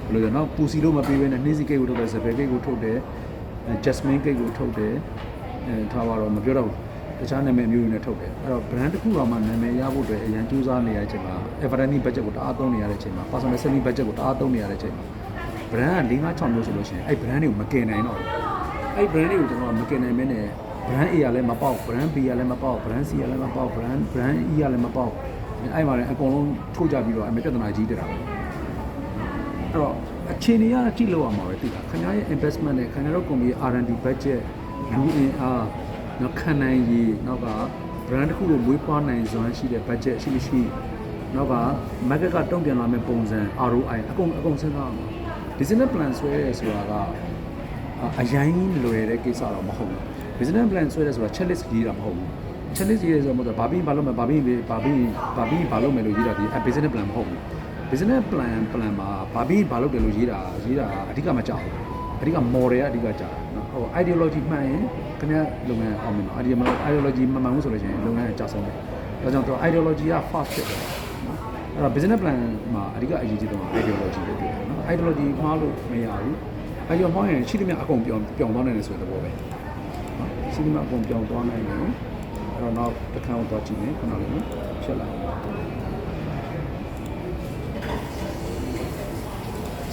ဘယ်လိုလဲနော်ပူစီလို့မပေးဘဲနဲ့နှင်းစီကိတ်ကိုထုတ်တယ်၊စပယ်ကိတ်ကိုထုတ်တယ်၊ဂျက်စမင်းကိတ်ကိုထုတ်တယ်ထားပါတော့မပြောတော့ဘူး။တခြားနာမည်မျိုးတွေနဲ့ထုတ်တယ်။အဲ့တော့ brand တစ်ခုတော့မှနာမည်ရဖို့အတွက်အရင်ကြိုးစားနေရတဲ့အချိန်မှာ advertising budget ကိုတအားသုံးနေရတဲ့အချိန်မှာ personal selling budget ကိုတအားသုံးနေရတဲ့အချိန်မှာ brand က4-5-6မျိုးဆိုလို့ရှိရင်အဲ့ brand တွေကိုမကယ်နိုင်တော့ဘူး။အဲ့ brand တွေကိုကျွန်တော်မကယ်နိုင်မင်းနဲ့brand A ကလည်းမပေါက် brand B ကလည်းမပေါက် brand C ကလည်းမပေါက် brand E ကလည်းမပေါက် အဲ့မှာလည်းအကုန်လုံးထိုးကြပြီးတော့အမေပြဿနာကြီးတက်တာပဲအဲ့တော့အခြေအနေကကြည့်လို့ရမှာပဲသိလားခင်ဗျားရဲ့ investment နဲ့ခင်ဗျားတို့ company R&D budget လူအင်အားနောက်ခံနိုင်ရည်နောက်က brand တစ်ခုကိုမွေးဖွားနိုင်စွမ်းရှိတဲ့ budget ရှိမရှိနောက်က market ကတုံ့ပြန်လာမယ့်ပုံစံ ROI အကုန်စဉ်းစားအောင် business plan ဆွဲရဲဆိုတာကအရင်လွယ်တဲ့ကိစ္စတော့မဟုတ်ဘူး business plan ဆွဲရဲဆိုတာ checklist ရေးတာမဟုတ်ဘူး checklist ရေးရဲဆိုတော့ဘာပြီးဘာလုပ်မယ်ဘာပြီးဘာလုပ်မယ်လို့ရေးတာဒီ business plan မဟုတ်ဘူး business plan မှာဘာပြီးဘာလုပ်တယ်လို့ရေးတာအဓိကမကြောက်ဘူးအဓိက model ကအဓိကကြောက်နော်ဟို ideology မှန်ရင်ခင်ဗျားလုပ်ငန်းအောင်မယ်နော် ideology မမှန်ဘူးဆိုလို့ရှိရင်လုပ်ငန်းကကြာဆုံးတယ်ဒါကြောင့်တော့ ideology က fast ဖြစ်တယ်နော်အဲ့တော့ business plan မှာအဓိကအရေးကြီးဆုံးက ideology ပဲတွေ့တယ်နော် ideology မှားလို့မရဘူးအဲ့တော့မှားရင်ရှိသမျှအကုန်ပြောင်းသွားနိုင်တယ်ဆိုတဲ့သဘောပဲနော်ရှိသမျှအကုန်ပြောင်းသွားနိုင်တယ်အဲ့တော့နောက်တစ်ခါတော့ကြည့်မယ်ခဏလေးဖြစ်လာ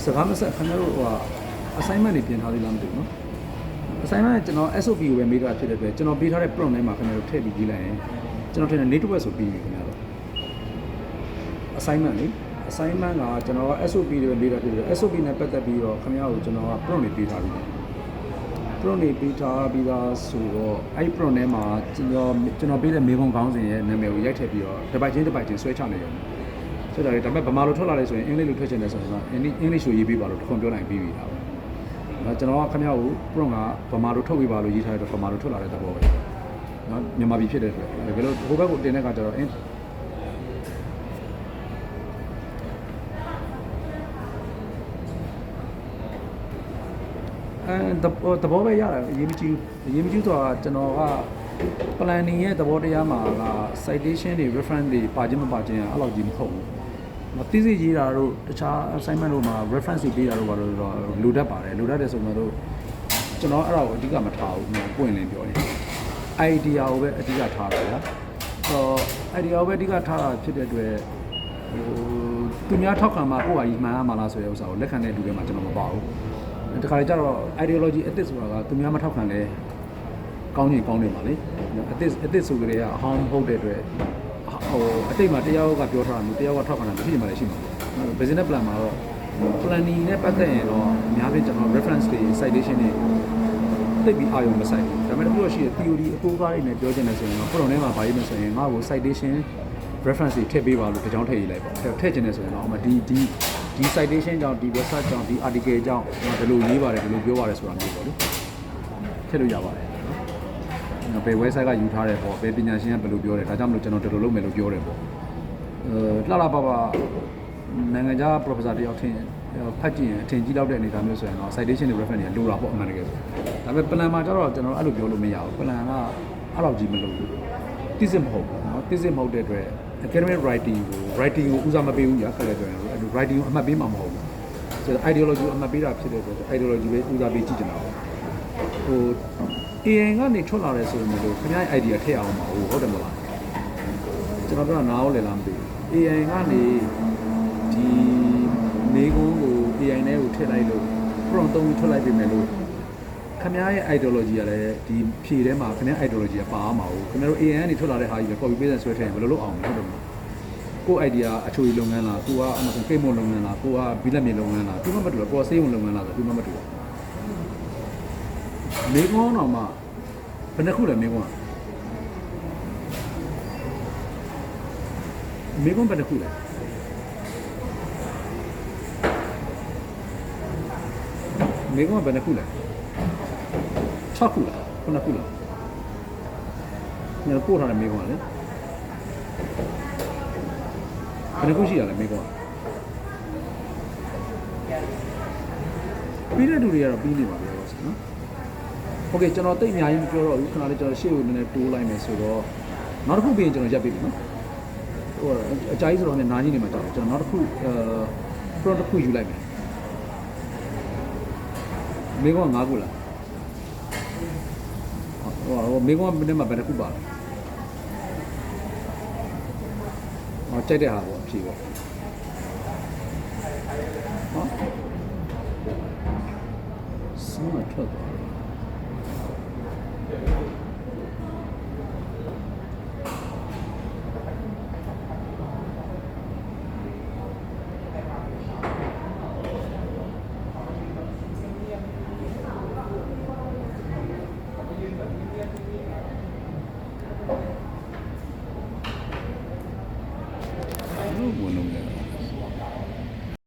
စကားမဆက်ခင်ဗျားတို့ဟို assignment တွေပြင်ထားသေးလားမသိဘူးနော် assignment ကျွန်တော် SOP ကိုပဲမေးတာဖြစ်တဲ့အတွက်ကျွန်တော်ပေးထားတဲ့ prompt ထဲမှာခင်ဗျားတို့ထည့်ပြီးကြည့်လိုက်ရင်ကျွန်တော်ထင်တယ် network ဆိုပြီးပြီခင်ဗျားတို့ assignment လေ assignment ကကျွန်တော်က SOP တွေပဲမေးတာဖြစ်တယ် SOP နဲ့ပတ်သက်ပြီးတော့ခင်ဗျားတို့ကျွန်တော်က prompt တွေပေးထားပြီးတယ် prompt တွေပေးထားပြီးသားဆိုတော့အဲ့ prompt ထဲမှာကျွန်တော်ပေးတဲ့မေးခွန်းခေါင်းစဉ်ရဲ့နာမည်ကိုရိုက်ထည့်ပြီးတော့တစ်ပိုက်ချင်းဆွဲချနေရုံဆိုတော့ဒါပေမဲ့ဗမာလိုထွက်လာတယ်ဆိုရင်အင်္ဂလိပ်လိုထွက်ချင်တယ်ဆိုတော့အင်္ဂလိပ်လိုရေးပေးပါလို့တစ်ခွန်းပြောနိုင်ပြီးပြီလားနော်ကျွန်တော်ကခင်ဗျားကို prompt ကဗမာလိုထုတ်ပေးပါလို့ရေးထားတဲ့ဗမာလိုထွက်လာတဲ့သဘောပဲနော်မြန်မာပြည်ဖြစ်တဲ့အတွက်ဒါကြလို့ဟိုဘက်ကိုတင်တဲ့အခါကျတော့သဘောပဲရတယ်အရေးမကြီးဆိုတာကျွန်တော်က planning ရဲ့သဘောတရားမှာက citation တွေ reference တွေပါခြင်းမပါခြင်းအဲ့လိုကြီးမဟုတ်ဘူး။သိစိရေးတာတို့တခြား assignment တို့မှာ reference တွေပေးတာတို့ဘာလို့တော့လိုတတ်ပါတယ်လိုတတ်တယ်ဆိုတော့ကျွန်တော်အဲ့ဒါကိုအဓိကမထားဘူးပွင့်လင်းပြောရင် idea ကိုပဲအဓိကထားတာဗျာ။idea ကိုပဲအဓိကထားတာဖြစ်တဲ့အတွက်သူများထောက်ခံမှာကိုယ့်ဟာကြီးမှန်ရမှာလားဆိုတဲ့ဥစ္စာကိုလက်ခံတဲ့လူတွေမှာကျွန်တော်မပါဘူး။တခါလေကျတော့ ideology ethics ဆိုတာကသူများမထောက်ခံလဲကောင်းနေပါလေအသစ်ဆိုကြတဲ့အဟောင်းမဟုတ်တဲ့အတွက်ဟိုအတိတ်မှာတယောက်ကပြောထားတာမျိုးတယောက်ကထောက်ခံတာမျိုးဖြစ်နေမှလည်းရှိမှာ business plan မှာတော့ planning နဲ့ပတ်သက်ရင်တော့အများကြီးကျွန်တော် reference တွေ citation တွေသိပြီးအာရုံမဆိုင်ဘူးဒါပေမဲ့အခုတော့ရှိတဲ့ theory အကိုးကားတွေနဲ့ပြောချင်တယ်ဆိုရင်တော့ prompt ထဲမှာဗာရေးမယ်ဆိုရင်ငါ့ကို citation reference တွေထည့်ပေးပါလို့တစ်ကြောင်းထည့်ရေးလိုက်ပေါ့ထည့်ချင်တယ်ဆိုရင်တော့ဒီ citation ကြောင့်ဒီ research ကြောင့်ဒီ article ကြောင့်ဒီလိုရေးပါတယ်ဒီလိုပြောပါတယ်ဆိုတာမျိုးပေါ့လေထည့်လို့ရပါတယ်ဘယ် website ကယူထားတယ်ပေါ့ဘယ်ပညာရှင်ကဘယ်လိုပြောတယ်ဒါကြောင့်မလို့ကျွန်တော်ဒီလိုလုပ်မယ်လို့ပြောတယ်ပေါ့လှလှပပနိုင်ငံခြား professor တယောက်ထင်ဖတ်ကြည့်ရင်အထင်ကြီးလောက်တဲ့အနေအထားမျိုးဆိုရင်တော့ citation တွေ reference တွေလိုတာပေါ့အမှန်တကယ်ဆိုဒါပေမဲ့ plan မှာကျတော့ကျွန်တော်အဲ့လိုပြောလို့မရဘူး plan ကအဲ့လောက်ကြီးမလိုဘူးသိစစ်မဟုတ်ဘူးเนาะသိစစ်မဟုတ်တဲ့အတွက် academic writing ကိုဦးစားမပေးဘူးညာခက်လဲဆိုရင် writing ကိုအမှတ်ပေးမှာမဟုတ်ဘူးဆိုတော့ ideology ကိုအမှတ်ပေးတာဖြစ်တဲ့အတွက် ideology ပဲဦးစားပေးကြည့်ကြတာပေါ့ဟိုAI ကနေထွက်လာတယ်ဆိုရင်လို့ခင်ဗျားရဲ့ idea ထည့်အောင်ပါဟုတ်တယ်မလားကျွန်တော်ပြောတာနားဟုတ်လေလားမသိဘူး AI ကနေဒီနေကုန်းကို AI နဲ့ကိုထည့်လိုက်လို့ prompt သုံးထွက်လိုက်ပြီမယ်လို့ခင်ဗျားရဲ့ ideology ကလည်းဒီဖြေထဲမှာခင်ဗျား ideology ကပါအောင်ပါခင်ဗျားတို့ AI ကနေထွက်လာတဲ့ဟာကြီးပဲ copy paste ဆွဲထည့်ရင်ဘယ်လိုလုပ်အောင်လဲဟုတ်တယ်မလားကို idea အချိုးလုပ်ငန်းလားကိုကအမှကိတ်မွန်လုပ်ငန်းလားကိုကဘီလက်မြေလုပ်ငန်းလားသူမှမတူဘူးကိုကစေးဝင်လုပ်ငန်းလားဆိုသူမှမတူဘူးမေကွန်းတော့မှဘယ်နှခုလဲမေကွန်းဘယ်နှခုလဲမေကွန်းဘယ်နှခုလဲ6ခုလား9ခုလားညပို့ထားတဲ့မေကွန်းလေဘယ်နှခုရှိရလဲမေကွန်းပြီးတဲ့လူတွေကတော့ပြီးနေပါပြီနော်โอเคကျွန်တော်တိတ်အများကြီးမပြောတော့ဘူးခဏလေးကျွန်တော်ရှေ့ကိုနည်းနည်းတိုးလိုက်မယ်ဆိုတော့နောက်တစ်ခုပြီးရင်ကျွန်တော်ရပ်ပြီနော်ဟိုအကြိုက်ဆိုတော့လည်းနားကြီးနေမှာကြောက်ကျွန်တော်နောက်တစ်ခုprompt တစ်ခုယူလိုက်မယ်မေကွန်း5ခုလားဟိုမေကွန်းဘယ်နဲ့မှဘယ်တစ်ခုပါလဲဟောကြိုက်တဲ့ဟာပေါ့အဖြေပေါ့ဟောစမ်းထွက်သွား